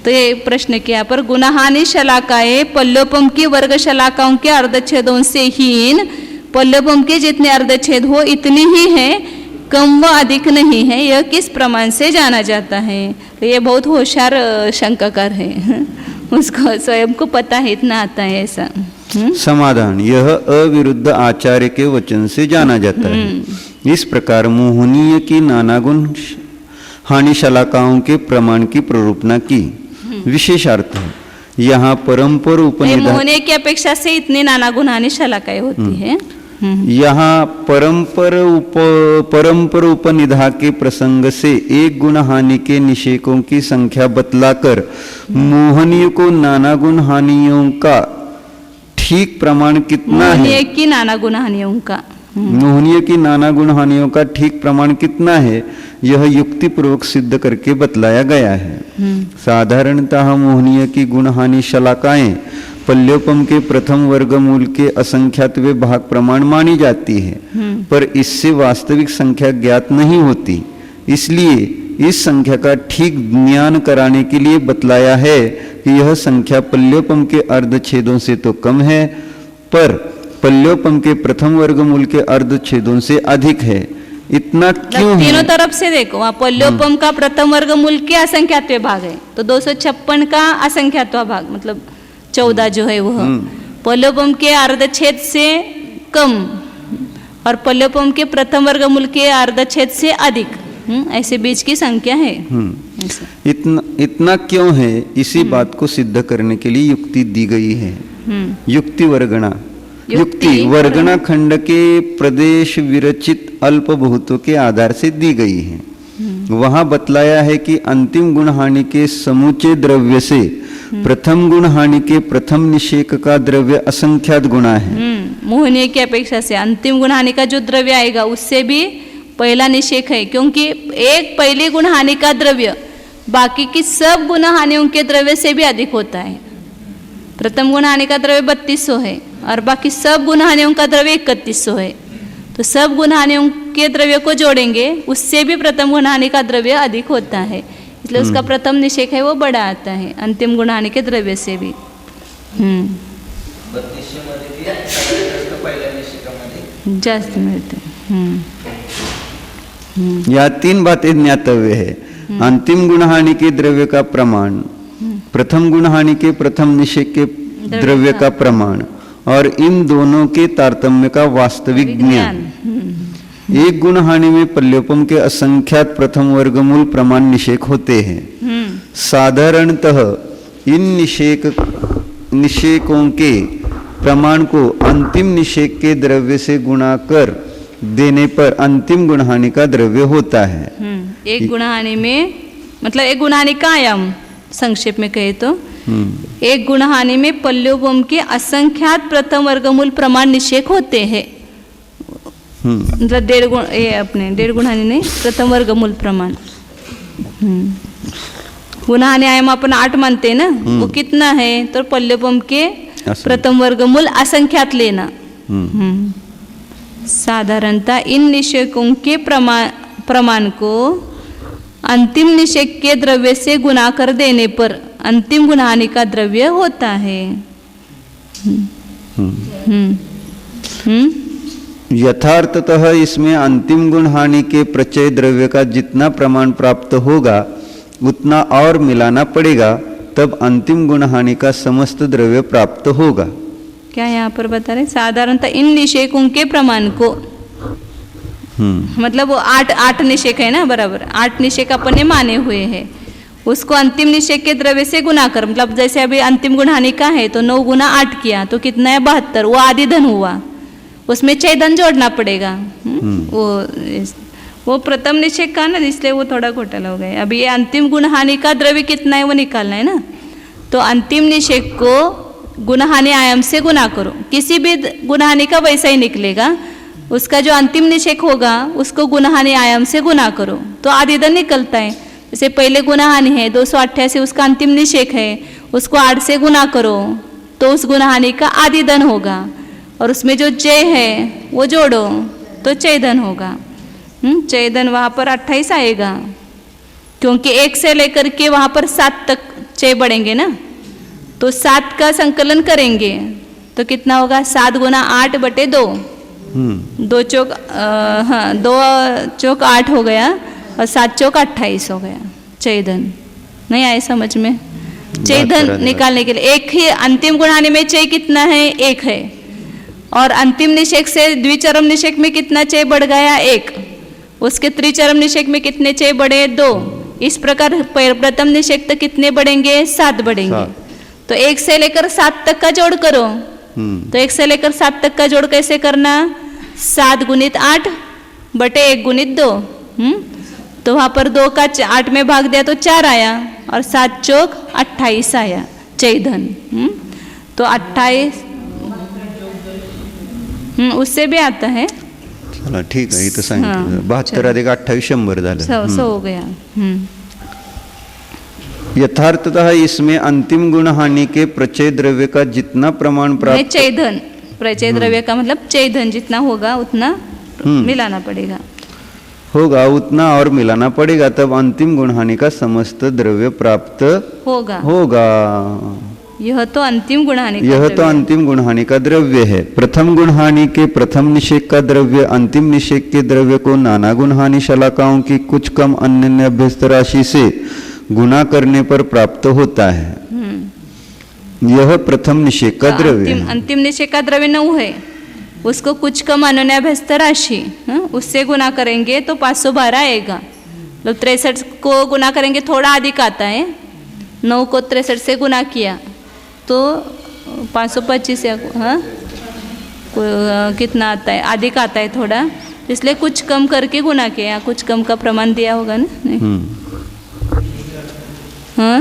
Speaker 1: तो ये प्रश्न किया पर गुणहानि शलाकाएं पल्लवम की वर्गशलाकाओं के अर्धच्छेदों से हीन पल्लवम के जितने अर्धच्छेद हो इतनी ही है, कम व अधिक नहीं है, यह किस प्रमाण से जाना जाता है। तो ये बहुत होशियार शंकाकार है, उसको स्वयं को पता है, इतना आता है ऐसा।
Speaker 2: समाधान, यह अविरुद्ध आचार्य के वचन से जाना जाता है। इस प्रकार मोहनीय की नाना गुण हानि शलाकाओं के प्रमाण की प्ररूपना की। विशेषार्थ यहाँ परम्पर उपनिषद,
Speaker 1: मोहनीय की अपेक्षा से इतनी नाना गुण हानि शलाकाएं होती है।
Speaker 2: यहाँ परम्पर उपनिधा के प्रसंग से एक गुण हानि के निषेकों की संख्या बतलाकर मोहनीय को नाना गुण हानियों का ठीक प्रमाण कितना है,
Speaker 1: मोहनीय की नाना गुण हानियों का,
Speaker 2: मोहनीय की नाना गुण हानियों का ठीक प्रमाण कितना है, यह युक्ति पूर्वक सिद्ध करके बतलाया गया है। साधारणतः मोहनीय की गुण हानि शलाकाएं पल्योपम के प्रथम वर्गमूल के असंख्यातवे भाग प्रमाण मानी जाती है, पर इससे वास्तविक संख्या ज्ञात नहीं होती। इसलिए इस संख्या का ठीक ज्ञान कराने के लिए बतलाया है कि यह संख्या पल्योपम के अर्धच्छेदों से तो कम है, पर पल्योपम के प्रथम वर्गमूल के अर्धच्छेदों से अधिक है। इतना क्यों है?
Speaker 1: तीनों तरफ से देखो, वहाँ पल्योपम का प्रथम वर्गमूल के असंख्यात्व भाग है तो 256 का असंख्यात्व भाग मतलब 14 जो है वह पल्योपम के अर्धच्छेद से कम और पल्योपम के प्रथम वर्गमूल के अर्धच्छेद से अधिक, ऐसे बीच की संख्या है।
Speaker 2: इतना क्यों है, इसी बात को सिद्ध करने के लिए युक्ति दी गई है। युक्ति वर्गणा, युक्ति वर्गणा खंड के प्रदेश विरचित अल्पभूतों के आधार से दी गई है। वहां बतलाया है कि अंतिम गुण हानि के समूचे द्रव्य से प्रथम गुण हानि के प्रथम निषेक का द्रव्य असंख्यात गुणा है।
Speaker 1: मोहनीय की अपेक्षा से अंतिम गुण हानि का जो द्रव्य आएगा उससे भी पहला निषेक है, क्योंकि एक पहली गुण हानि का द्रव्य बाकी की सब गुण हानियों के द्रव्य से भी अधिक होता है। प्रथम गुण हानि का द्रव्य 3200 है और बाकी सब गुण हानियों का द्रव्य 3100 है। तो सब गुण हानियों के द्रव्य को जोड़ेंगे उससे भी प्रथम गुण हानि का द्रव्य अधिक होता है, इसलिए उसका प्रथम निषेक है वो बड़ा आता है अंतिम गुण हानि के द्रव्य से भी। जास्त मिळते।
Speaker 2: या 3 बातें ज्ञातव्य है। अंतिम गुण हानि के द्रव्य का प्रमाण, प्रथम गुण हानि के प्रथम निषेक के द्रव्य का प्रमाण और इन दोनों के तारतम्य का वास्तविक ज्ञान। एक गुण हानि में पल्योपम के असंख्यात प्रथम वर्गमूल प्रमाण निषेक होते हैं। साधारणतः इन निषेकों के प्रमाण को अंतिम निषेक के द्रव्य से गुणा कर देने पर अंतिम गुण हानि का द्रव्य होता है।
Speaker 1: एक गुण हानि में मतलब एक गुण हानि का आयाम संक्षेप में कहे तो एक गुण हानि में पल्योपम के असंख्यात प्रथम वर्गमूल प्रमाण निषेक होते हैं। मतलब 1.5 गुण हानि नहीं, प्रथम वर्गमूल प्रमाण। गुण हानि आयाम अपन 8 मानते हैं ना, वो कितना है तो पल्योपम के प्रथम वर्गमूल असंख्यात लेना। साधारणतः इन निषेकों के प्रमाण को अंतिम निषेक के द्रव्य से गुणा कर देने पर अंतिम गुण हानि का द्रव्य होता है।
Speaker 2: यथार्थतः इसमें अंतिम गुण हानि के प्रचय द्रव्य का जितना प्रमाण प्राप्त होगा उतना और मिलाना पड़ेगा, तब अंतिम गुण हानि का समस्त द्रव्य प्राप्त होगा।
Speaker 1: क्या यहाँ पर बता रहे, साधारणतः इन निषेकों के प्रमाण को, मतलब वो 8 निषेक है ना, बराबर 8 निषेक अपन ने माने हुए हैं, उसको अंतिम निषेक के द्रव्य से गुना कर, मतलब जैसे अभी अंतिम गुण हानि का है तो 9 गुना 8 किया तो कितना है 72, वो आदि धन हुआ, उसमें 6 धन जोड़ना पड़ेगा। वो प्रथम निषेक का ना, इसलिए वो थोड़ा घोटाला हो गया। अभी ये अंतिम गुण हानि का द्रव्य कितना है वो निकालना है ना, तो अंतिम निषेक को गुण हानि आयाम से गुना करो, किसी भी गुण हानि का वैसा ही निकलेगा, उसका जो अंतिम निषेक होगा उसको गुण हानि आयाम से गुना करो तो आदि धन निकलता है। जैसे पहले गुण हानि है 288, उसका अंतिम निषेक है, उसको 8 से गुना करो तो उस गुण हानि का आदि धन होगा, और उसमें जो चय है वो जोड़ो तो चय धन होगा। चय धन वहाँ पर 28 आएगा, क्योंकि 1 से लेकर के वहाँ पर 7 तक चय बढ़ेंगे ना, तो 7 का संकलन करेंगे तो कितना होगा 7 गुना 8 बटे 2, 2 चौक 2 चौक 8 हो गया और 7 चौक 28 हो गया। चय धन नहीं आए समझ में? चय धन निकालने के लिए एक ही अंतिम गुण हानि में चय कितना है 1 है, और अंतिम निषेक से द्विचरम निषेक में कितना चय बढ़ गया 1, उसके त्रिचरम निषेक में कितने चय बढ़े 2, इस प्रकार प्रथम निषेक तक कितने बढ़ेंगे 7 बढ़ेंगे। तो 1 से लेकर 7 तक का जोड़ करो, तो 1 से लेकर 7 तक का जोड़ कैसे करना, 7 गुणित 8 बटे 1 गुणित 2, तो वहाँ पर 2 का 8 में भाग दिया तो 4 आया, और 7 चौक 28 आया चय धन। तो 28 उससे भी आता है।
Speaker 2: चला ठीक आहे, इथं सांगितलं 72 अधिक 28 100 झालं,
Speaker 1: 100 हो गया।
Speaker 2: यथार्थतः इसमें अंतिम गुण हानि के प्रचय द्रव्य का जितना प्रमाण प्राप्त,
Speaker 1: चय धन, प्रचय द्रव्य का मतलब चय धन जितना होगा उतना मिलाना पड़ेगा,
Speaker 2: होगा उतना और मिलाना पड़ेगा, तब अंतिम गुण हानि का समस्त द्रव्य प्राप्त होगा।
Speaker 1: यह तो अंतिम गुण हानि,
Speaker 2: यह तो अंतिम गुण हानि का द्रव्य है। प्रथम गुण हानि के प्रथम निषेक का द्रव्य अंतिम निषेक के द्रव्य को नाना गुण हानि शलाकाओं की कुछ कम अन्य अभ्यस्त राशि से गुना करने पर प्राप्त होता है। यह प्रथम निषेक का द्रव्य है।
Speaker 1: अंतिम निषेक का द्रव्य 9 है, उसको कुछ कम अन्य अभ्यस्त राशि उससे गुना करेंगे तो 512 आएगा। तो 63 को गुना करेंगे थोड़ा अधिक आता है, 9 को 63 से गुना किया तो 525 या हाँ कितना आता है, अधिक आता है थोड़ा, इसलिए कुछ कम करके गुना किया, कुछ कम का प्रमाण दिया होगा ना। नहीं हाँ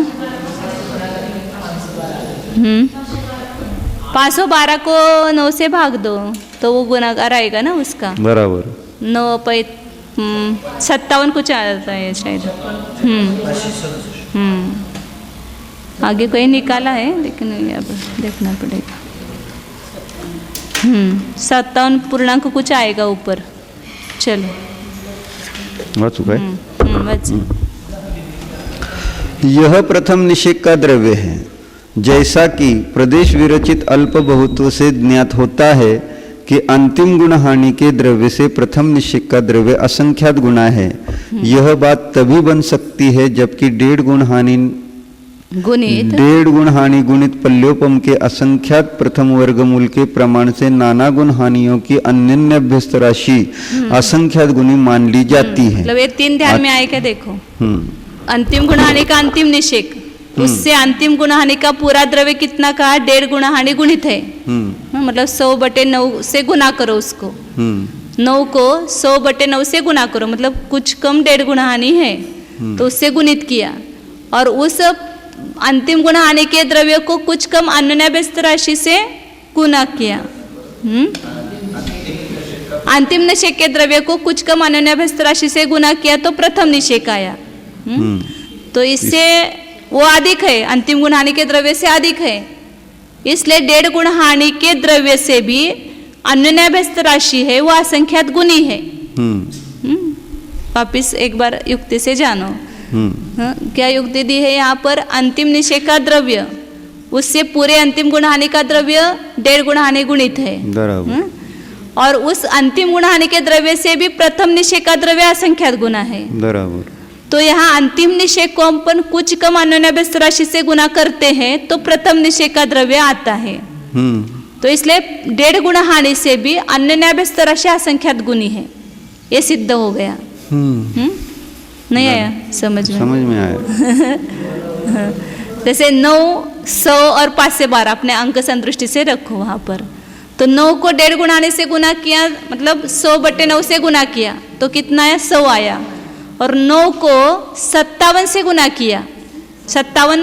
Speaker 1: 512 को 9 से भाग दो तो वो गुणाकार आएगा ना उसका,
Speaker 2: बराबर।
Speaker 1: 9 पे 57 कुछ आता है शायद। आगे कोई निकाला है लेकिन अब देखना पड़ेगा। 57 पूर्णांक कुछ आएगा ऊपर। चलो
Speaker 2: आ चुका है।
Speaker 1: बस
Speaker 2: यह प्रथम निषेक का द्रव्य है, जैसा कि प्रदेश विरचित अल्प बहुत्व से ज्ञात होता है कि अंतिम गुण हानि के द्रव्य से प्रथम निषेक का द्रव्य असंख्यात गुना है। यह बात तभी बन सकती है जबकि डेढ़ गुण हानि गुणित पल्योपम के असंख्यात प्रथम वर्गमूल के प्रमाण से नाना गुण हानियों की अन्य अभ्यस्त राशि असंख्यात गुणी मान ली जाती है।
Speaker 1: मतलब ये 3 ध्यान में आएगा देखो। अंतिम गुण हानि का अंतिम निषेक, उससे अंतिम गुण हानि का पूरा द्रव्य कितना का 1.5 गुण हानि गुणित है। मतलब 100/9 से गुना करो उसको। 9 को 100/9 से गुना करो, मतलब कुछ कम 1.5 गुण हानि है तो उससे गुणित किया, और उस अंतिम गुण हानि के द्रव्य को कुछ कम अन्योन्याभ्यस्त राशि से गुना किया। अंतिम निषेक के द्रव्य को कुछ कम अन्योन्याभ्यस्त राशि से गुना किया तो प्रथम निषेक आया। तो इससे वो अधिक है, अंतिम गुण हानि के द्रव्य से अधिक है, इसलिए 1.5 गुण हानि के द्रव्य से भी अन्योन्याभ्यस्त राशि है वो असंख्यात गुणी है। वापिस एक बार युक्ति से जानो। क्या युक्ति दी है यहाँ पर? अंतिम निषेक का द्रव्य उससे पूरे अंतिम गुण हानि का द्रव्य 1.5 गुण हानि गुणित है, और उस अंतिम गुण हानि के द्रव्य से भी प्रथम निषेक का द्रव्य असंख्यात गुना है। बराबर। तो यहाँ अंतिम निषेक को अपन कुछ कम अन्योन्याभ्यस्त राशि से गुना करते हैं तो प्रथम निषेक का द्रव्य आता है। तो इसलिए 1.5 गुण हानि से भी अन्योन्याभ्यस्त राशि असंख्यात गुणी है, ये सिद्ध हो गया। नहीं आया समझ में आया। जैसे 9, 100 और 5 से 12 अपने अंक संदृष्टि से रखो वहां पर। तो 9 को 1.5 गुण हानि से गुना किया, मतलब 100/9 से गुना किया तो कितना आया? 100 आया। और 9 को 57 से गुना किया, 57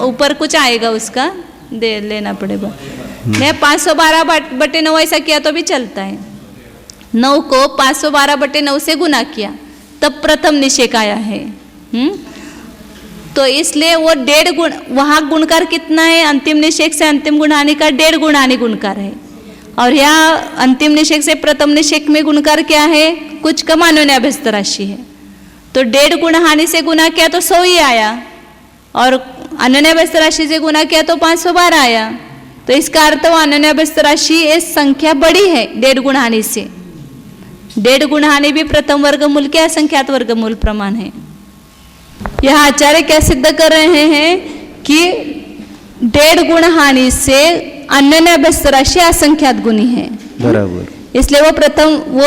Speaker 1: ऊपर कुछ आएगा उसका दे लेना पड़ेगा। मैं 512/9 ऐसा किया तो भी चलता है। 9 को 512/9 से गुना किया तब प्रथम निषेक आया है। तो इसलिए वो 1.5 गुण, वहाँ गुणकार कितना है? अंतिम निषेक से अंतिम गुण हानि का 1.5 गुण हानि गुणकार है, और यहाँ अंतिम निषेक से प्रथम निषेक में गुणकार क्या है? कुछ कम अन्योन्याभ्यस्त राशि है। तो 1.5 गुण हानि से गुना किया तो 100 ही आया, और अन्योन्याभ्यस्त राशि से गुना किया तो 512 आया। तो इसका अर्थ वो अन्योन्याभ्यस्त राशि ये संख्या बड़ी है 1.5 गुण हानि से। 1.5 गुण हानि भी प्रथम वर्गमूल के असंख्यात वर्गमूल प्रमाण है। यह आचार्य क्या सिद्ध कर रहे हैं कि 1.5 गुण हानि से अन्योन्याभ्यस्त राशि असंख्यात गुणी है। बराबर। इसलिए वो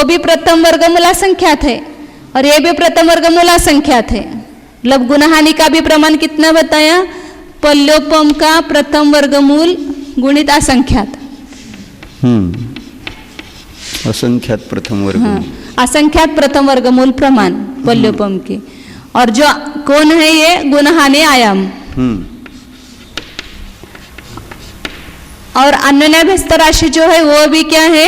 Speaker 1: भी प्रथम वर्गमूल असंख्यात है, और ये भी प्रथम वर्गमूल असंख्यात है। मतलब गुण हानि का भी प्रमाण कितना बताया? पल्योपम का प्रथम वर्गमूल गुणित असंख्यात।
Speaker 2: असंख्यात प्रथम वर्गमूल।
Speaker 1: असंख्यात प्रथम वर्गमूल प्रमाण पल्योपम के। और जो कौन है ये? गुण हानि आयाम। और अन्योन्याभ्यस्त राशि जो है वो भी क्या है?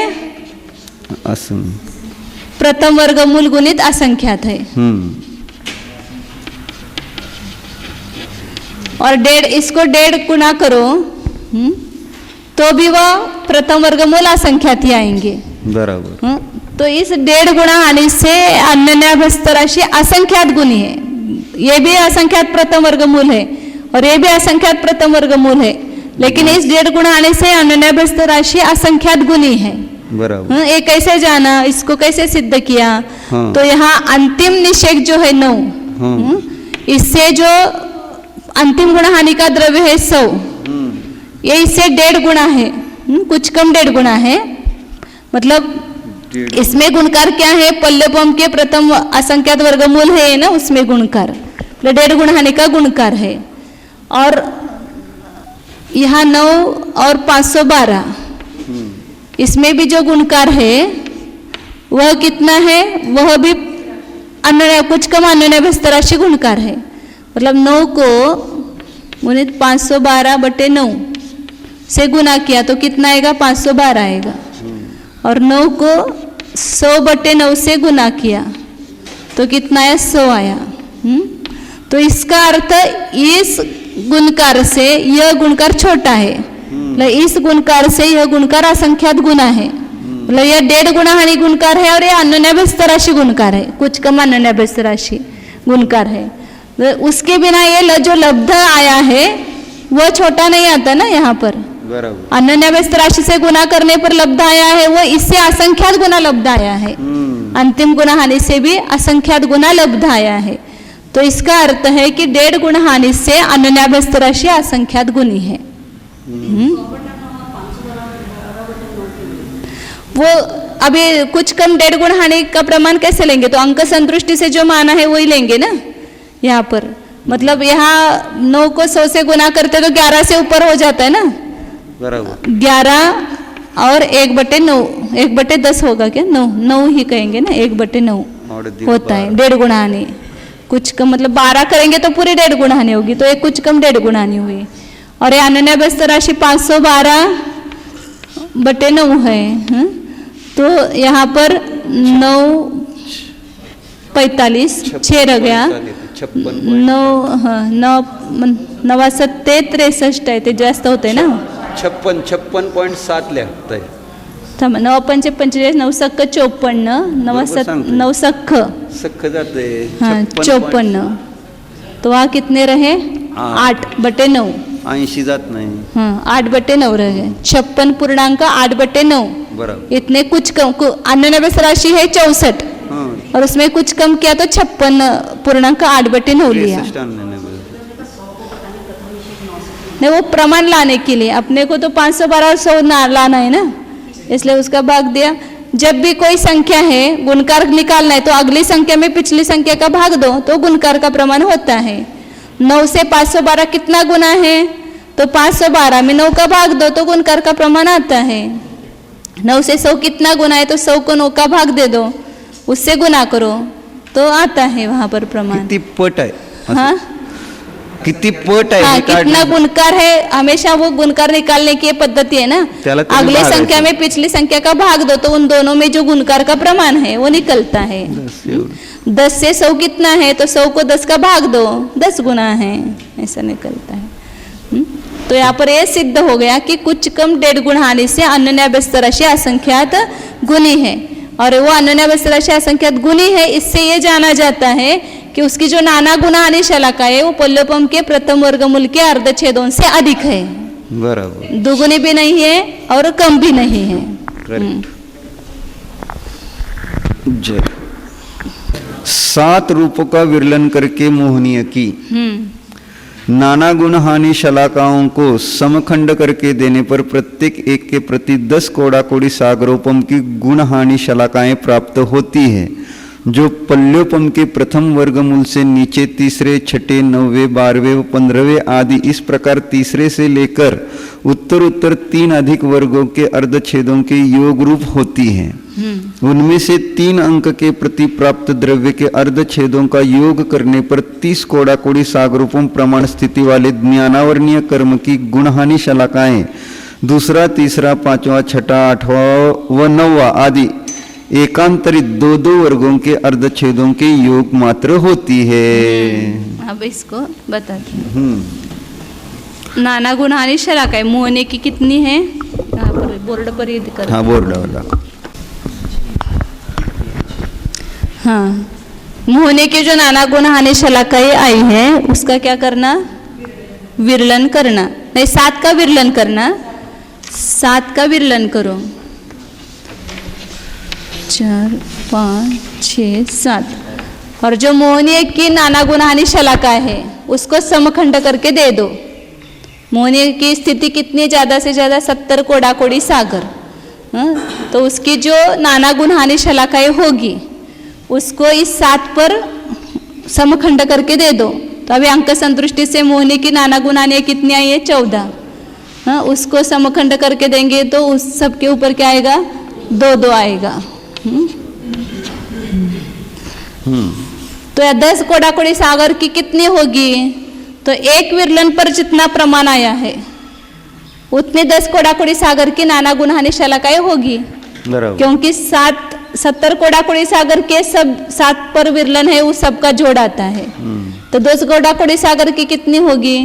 Speaker 1: प्रथम वर्गमूल गुणित असंख्यात है। और 1.5 इसको 1.5 गुना करो तो भी वह प्रथम वर्गमूल असंख्यात ही आएंगे। बराबर। तो इस 1.5 गुणा हानि से अन्योन्याभ्यस्त राशि असंख्यात गुणी है। ये भी असंख्यात प्रथम वर्गमूल है और ये भी असंख्यात प्रथम वर्गमूल है, लेकिन इस 1.5 गुणा हानि से अन्योन्याभ्यस्त राशि असंख्यात गुणी है। बराबर। ये कैसे जाना, इसको कैसे सिद्ध किया? तो यहाँ अंतिम निषेक जो है 9, इससे जो अंतिम गुण हानि का द्रव्य है 100, ये इससे 1.5 गुणा है, कुछ कम 1.5 गुणा है। मतलब इसमें गुणकार क्या है? पल्लवम के प्रथम असंख्यात वर्गमूल है ना, उसमें गुणकार 1.5 गुणहानि का गुणकार है। और यहाँ 9 और 512 इसमें भी जो गुणकार है वह कितना है? वह भी अन्य कुछ कम अन्य व्यस्त राशि गुणकार है। मतलब 9 को 512/9 से गुना किया तो कितना आएगा? 512 आएगा। और 9 को 100/9 से गुना किया तो कितना आया? 100 आया। तो इसका अर्थ इस गुणकार से यह गुणकार छोटा है, मतलब इस गुणकार से यह गुणकार असंख्यात गुना है। मतलब यह 1.5 गुणहानि गुणकार है और यह अन्य व्यस्त राशि गुणकार है, कुछ कम अन्य व्यस्त राशि गुणकार है। तो उसके बिना ये जो लब्ध आया है वह छोटा नहीं आता ना। यहाँ पर अन्य व्यस्त राशि से गुना करने पर लब्ध आया है, वो इससे असंख्यात गुना लब्ध आया है। अंतिम गुणहानि से भी असंख्यात गुना लब्ध आया है। तो इसका अर्थ है कि 1.5 गुणहानि से अन्य व्यस्त राशि असंख्यात गुनी है। वो अभी कुछ कम 1.5 गुणहानि का प्रमाण कैसे लेंगे? तो अंक संतुष्टि से जो माना है वही लेंगे ना यहाँ पर। मतलब यहाँ 9 को 100 से गुना करते तो 11 से ऊपर हो जाता है ना। 11 और 1/9 1/10 होगा क्या? 9 ही कहेंगे ना, 1/9 होता है 1.5 गुणहानि। कुछ कम मतलब 12 करेंगे तो पूरी 1.5 गुणहानि होगी, तो एक कुछ कम 1.5 गुणहानि हुई। और ये अन्य व्यस्त राशि 512/9 है। तो यहाँ पर 9 45 6 रह गया, 9 7 63 आहे, ते जास्त होते ना।
Speaker 2: 56.7 लिहाय.
Speaker 1: 9 5 45 9 सख्ख 54 9 9 सख्ख
Speaker 2: जाते
Speaker 1: 54। तो वहाँ कितने रहे? 8/9
Speaker 2: 80 जात नाही.
Speaker 1: 8/9 रहे 56.8/9
Speaker 2: बराबर.
Speaker 1: इतने कुछ कम अन्य व्यस्त राशि है 64 और उसमें कुछ कम किया तो 56.8/9 लिया। नहीं, वो प्रमाण लाने के लिए अपने को तो 512 और 100 लाना है ना, इसलिए उसका भाग दिया। जब भी कोई संख्या है गुणकार निकालना है तो अगली संख्या में पिछली संख्या का भाग दो तो गुणकार का प्रमाण होता है। 9 से 512 कितना गुना है? तो 512 में 9 का भाग दो तो गुणकार का प्रमाण आता है। 9 से 100 कितना गुना है? तो 100 को 9 का भाग दे दो, उससे गुना करो तो आता है वहां पर प्रमाण।
Speaker 2: किती पट आहे?
Speaker 1: हाँ,
Speaker 2: किती पट आहे?
Speaker 1: हाँ, कितना गुणकार है, हमेशा वो गुणकार निकालने की पद्धति है ना। अगले संख्या में पिछली संख्या का भाग दो तो उन दोनों में जो गुणकार का प्रमाण है वो निकलता है। 10 से 100 कितना है? तो 100 को 10 का भाग दो, 10 गुना है, ऐसा निकलता है। तो यहाँ पर यह सिद्ध हो गया कि कुछ कम 1.5 गुणहानि से अन्य व्यस्त राशि असंख्यात गुनी है। और वो अन्य व्यस्त राशि असंख्यात गुनी है, इससे ये जाना जाता है कि उसकी जो नाना गुणहानि शलाका है वो पल्लवम के प्रथम वर्गमूल के अर्धछेदों से अधिक है।
Speaker 2: बराबर.
Speaker 1: दुगुनी भी नहीं है और कम भी नहीं है।
Speaker 2: जय. 7 रूपों का विरलन करके मोहनीय की नाना गुण हानि शलाकाओं को समखंड करके देने पर प्रत्येक एक के प्रति 10 कोड़ाकोड़ी सागरोपम की गुण हानि शलाकाएं प्राप्त होती है, जो पल्योपम के प्रथम वर्गमूल से नीचे तीसरे, छठे, 9वें, 12वें व 15वें आदि इस प्रकार तीसरे से लेकर उत्तर उत्तर 3 अधिक वर्गों के अर्धछेदों के योग रूप होती हैं। उनमें से 3 अंक के प्रति प्राप्त द्रव्य के अर्धछेदों का योग करने पर 30 कोड़ाकोड़ी सागरूपम प्रमाण स्थिति वाले ज्ञानावर्णीय कर्म की गुणहानि शलाकाएं दूसरा, तीसरा, 5वां, 6ठा, 8वां व 9वां आदि एकांतरित 2-2 वर्गों के अर्धछेदों के योग मात्र होती है।
Speaker 1: अब इसको बताते हैं। नाना गुणहानि शलाकाएं मोहने की कितनी है? यहाँ पर बोर्ड पर ये दिखा।
Speaker 2: हाँ, बोर्ड वाला।
Speaker 1: हाँ, मोहने की जो नाना गुणहानि शलाकाएं आई है उसका क्या करना? विरलन करना। नहीं, 7 का विरलन करना। 7 का विरलन करो। 4, 5, 6, 7। और जो मोहनीय की नाना गुणहानि शलाका है उसको समखंड करके दे दो। मोहनीय की स्थिति कितनी ज़्यादा से ज़्यादा 70 कोड़ाकोड़ी सागर। तो उसकी जो नाना गुण हानि शलाकाएं होगी उसको इस 7 पर समखंड करके दे दो। तो अभी अंक संतुष्टि से मोहिनी की नाना गुण हानि कितनी आई है? 14। उसको समखंड करके देंगे तो उस सब के ऊपर क्या आएगा? 2-2 आएगा। तो 10 कोडाकोड़ी सागर की कितनी होगी? तो एक विरलन पर जितना प्रमाण आया है उतने 10 कोडाकोड़ी सागर की नाना गुण हानि शलाकाएं होगी, क्योंकि 70 कोडाकोड़ी सागर के सब 7 पर विरलन है, उस सब का जोड़ आता है। तो 10 कोडाकोड़ी सागर की कितनी होगी?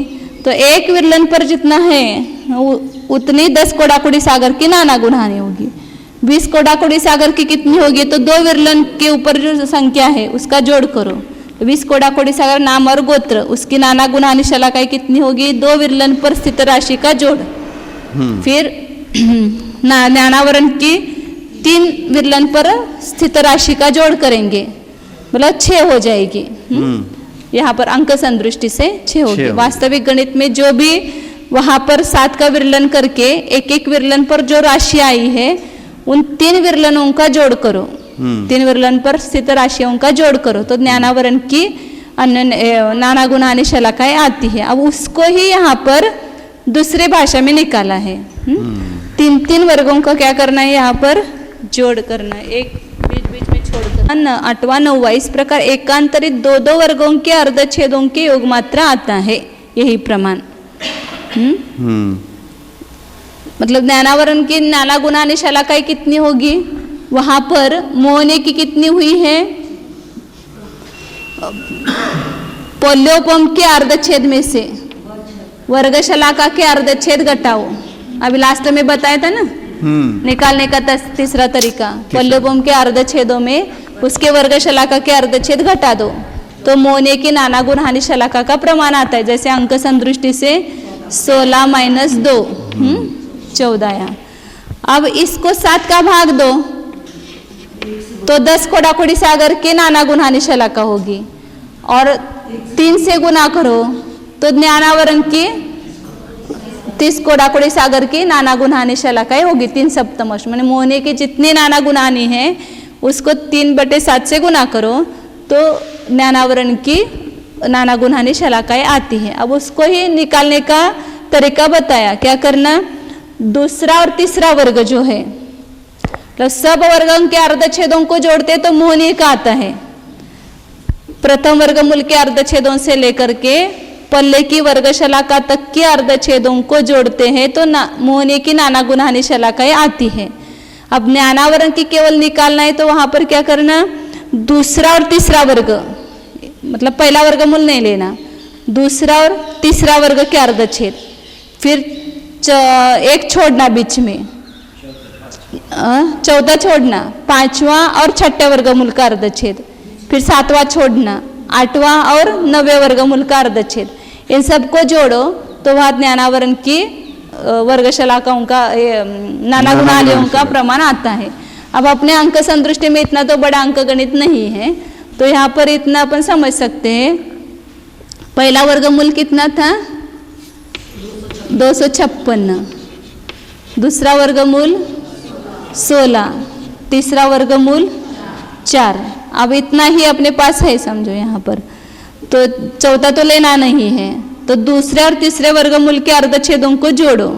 Speaker 1: तो एक विरलन पर जितना है उतनी 10 कोडाकोड़ी सागर की नाना गुण हानि होगी। 20 कोडाकोड़ी सागर की कितनी होगी? तो 2 विरलन के ऊपर जो संख्या है उसका जोड़ करो। 20 कोडाकोड़ी सागर नाम और गोत्र, उसकी नाना गुण हानि शलाकाएं कितनी होगी? 2 विरलन पर स्थित राशि का जोड़। फिर ज्ञानावरण की 3 विरलन पर स्थित राशि का जोड़ करेंगे, मतलब 6 हो जाएगी। यहाँ पर अंक संदृष्टि से 6 होगी। वास्तविक गणित में जो भी वहां पर 7 का विरलन करके एक विरलन पर जो राशि आई है उन 3 विरलनों का जोड़ करो। 3 विरलन पर स्थित राशियों का जोड़ करो तो ज्ञानावरण की नाना गुण हानि शलाकाएं आती है। अब उसको ही यहाँ पर दूसरे भाषा में निकाला है। 3 वर्गों का क्या करना है? यहाँ पर जोड़ करना है, एक बीच में छोड़कर 8वां 9वां इस प्रकार एकांतरित 2-2 वर्गों के अर्धच्छेदों के योग मात्रा आता है, यही प्रमाण। मतलब ज्ञानावरण की नाना गुण हानि शलाकाएं कितनी होगी? वहां पर मोहने की कितनी हुई है? पोल्योपम के अर्धच्छेद में से वर्ग शलाका के अर्धच्छेद घटाओ। अभी लास्ट में बताया था ना निकालने का तीसरा तरीका। पोल्योपम के अर्धच्छेदों में उसके वर्ग शलाका के अर्धच्छेद घटा दो तो मोहने की नाना गुण हानि शलाका का प्रमाण आता है। जैसे अंक संदृष्टि से 16 - 2 14 आया। अब इसको 7 का भाग दो तो 10 कोडाकोड़ी सागर के नाना गुण हानि शलाका होगी, और 3 से गुना करो तो ज्ञानावरण की 30 कोडाकोड़ी सागर की नाना गुण हानि शलाकाएं होगी। 3 सप्तमश मैंने मोहने की जितनी नाना गुण हानि है उसको 3/7 से गुना करो तो ज्ञानावरण की नाना गुण हानि शलाकाएं आती है। अब उसको ही निकालने का तरीका बताया, क्या करना? दूसरा और तीसरा वर्ग जो है तो सब वर्गों के अर्धच्छेदों को जोड़ते तो मोहनी का आता है। प्रथम वर्गमूल के अर्धच्छेदों से लेकर के पल्ले की वर्ग शलाका तक के अर्धच्छेदों को जोड़ते हैं तो मोहनी की नाना गुण हानि शलाकाएं आती है। अब ज्ञानावरण की केवल निकालना है तो वहां पर क्या करना? दूसरा और तीसरा वर्ग, मतलब पहला वर्गमूल नहीं लेना, दूसरा और तीसरा वर्ग के अर्धच्छेद, फिर एक छोड़ना बीच में, चौथा छोड़ना, 5वां और 6ठे वर्गमूल का अर्धच्छेद, फिर 7वां छोड़ना, 8वां और 9वें वर्गमूल का अर्धच्छेद। इन सबको जोड़ो तो वह ज्ञानावरण की वर्ग शलाकाओं का नाना गुण हानियों का प्रमाण आता है। अब अपने अंक संदृष्टि में इतना तो बड़ा अंक गणित नहीं है तो यहाँ पर इतना अपन समझ सकते हैं। पहला वर्गमूल कितना था? 256, दूसरा वर्गमूल 16, तीसरा वर्गमूल 4। अब इतना ही अपने पास है समझो यहाँ पर, तो चौथा तो लेना नहीं है तो दूसरे और तीसरे वर्गमूल के अर्धच्छेदों को जोड़ो,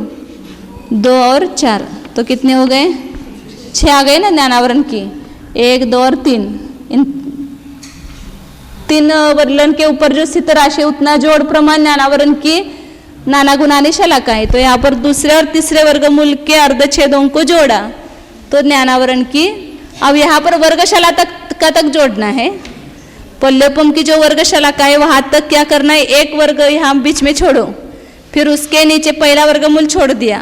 Speaker 1: 2 और 4 तो कितने हो गए? 6 आ गए ना ज्ञानावरण की। 1, 2 और 3, इन 3 वर्गन के ऊपर जो स्थित राशि उतना जोड़ प्रमाण ज्ञानावरण की नाना गुण हानि शलाका है। तो यहाँ पर दूसरे और तीसरे वर्गमूल के अर्धच्छेदों को जोड़ा तो ज्ञानावरण की, अब यहाँ पर वर्गशाला तक जोड़ना है। पल्योपम की जो वर्गशलाका है वहां तक क्या करना है? एक वर्ग यहाँ बीच में छोड़ो, फिर उसके नीचे पहला वर्गमूल छोड़ दिया,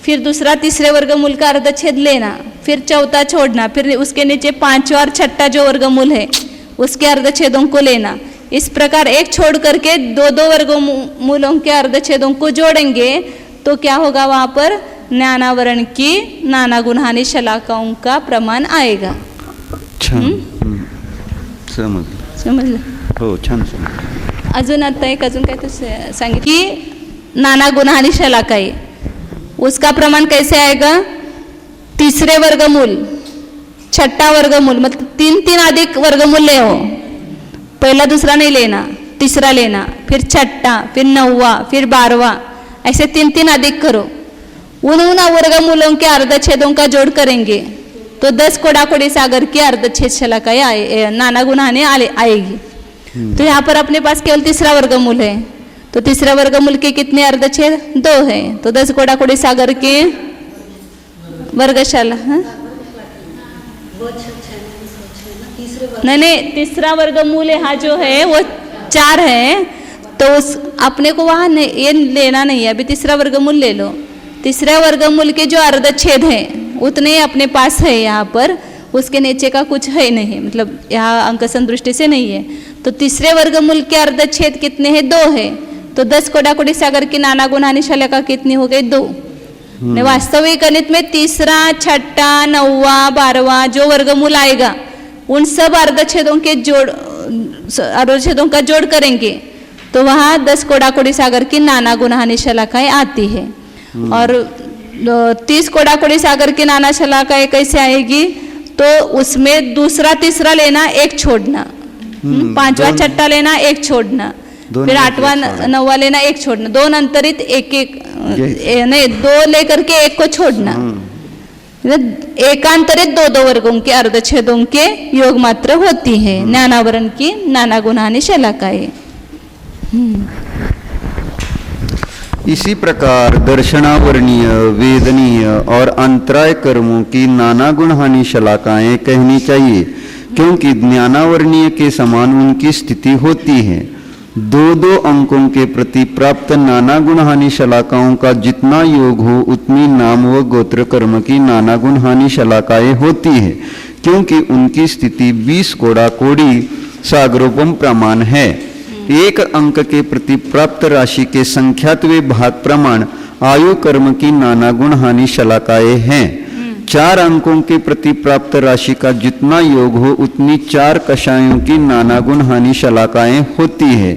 Speaker 1: फिर दूसरा तीसरे वर्गमूल का अर्धच्छेद लेना, फिर चौथा छोड़ना, फिर उसके नीचे 5वां और 6ठा जो वर्गमूल है उसके अर्धच्छेदों को लेना। इस प्रकार एक छोड़ करके 2-2 वर्गमूलों के अर्धच्छेदों को जोड़ेंगे तो क्या होगा? वहां पर ज्ञानावरण की नाना गुण हानि शलाकाओं का प्रमाण आएगा। समजलं?
Speaker 2: हो, छान समजलं।
Speaker 1: अजून आता एक अजून काय तो सांगितलं की नाना गुण हानि शलाका है, उसका प्रमाण कैसे आएगा? तीसरे वर्गमूल, छठा वर्गमूल, मतलब 3 अधिक वर्गमूल ले हो। पहला दूसरा नहीं लेना, तीसरा लेना, फिर छठा, फिर 9वां, फिर 12वां, ऐसे 3 अधिक करो। उन वर्गमूलों के अर्धच्छेदों का जोड़ करेंगे तो 10 कोडाकोड़ी सागर की अर्धच्छेद शलाकाएं नाना गुणाने आएगी। तो यहाँ पर अपने पास केवल तीसरा वर्गमूल है, तो तीसरा वर्गमूल के कितने अर्धच्छेद? 2 है। तो 10 कोडाकोड़ी सागर के वर्गशाला, नहीं, तीसरा वर्गमूल यहाँ जो है वो 4 है, तो उस अपने को वहाँ ये लेना नहीं है, अभी तीसरा वर्गमूल ले लो। तीसरा वर्गमूल के जो अर्धच्छेद है उतने अपने पास है यहाँ पर, उसके नीचे का कुछ है नहीं, मतलब यहाँ अंकसन दृष्टि से नहीं है। तो तीसरे वर्गमूल के अर्धच्छेद कितने हैं? 2 है। तो 10 कोडाकोड़ी सागर की नाना गुणानी शलाका कितनी हो गई? 2। वास्तविक गणित में तीसरा, छठा, 9वां, 12वां जो वर्गमूल आएगा उन सब अर्धच्छेदों का जोड़ करेंगे तो वहाँ 10 कोडाकोड़ी सागर की नाना गुणानी शलाकाएं आती है। और 30 कोडाकोड़ी सागर की नाना शलाकाएं कैसे आएगी? तो उसमें दूसरा तीसरा लेना, 1 छोड़ना, 5वां छठा लेना, 1 छोड़ना, फिर 8वां 9वां लेना, 1 छोड़ना, 2 अंतरित 1 नहीं, 2 लेकर के 1 को छोड़ना, एकांतरित 2 वर्गों के अर्धच्छेदों के योग मात्र होती है ज्ञानावरण की नाना गुणानी शलाकाएं।
Speaker 2: इसी प्रकार दर्शनावरणीय, वेदनीय और अंतराय कर्मों की नाना गुण हानि शलाकाएं कहनी चाहिए, क्योंकि ज्ञानावरणीय के समान उनकी स्थिति होती है। 2 अंकों के प्रति प्राप्त नाना गुण हानि शलाकाओं का जितना योग हो उतनी नाम व गोत्र कर्म की नाना गुण हानि शलाकाएं होती है, क्योंकि उनकी स्थिति 20 कोडाकोड़ी सागरोपम प्रमाण है। 1 अंक के प्रति प्राप्त राशि के संख्यात्वे भाग प्रमाण आयु कर्म की नाना गुण हानि शलाकाएं हैं। 4 अंकों के प्रति प्राप्त राशि का जितना योग हो उतनी 4 कषायों की नाना गुण हानि शलाकाएं होती है।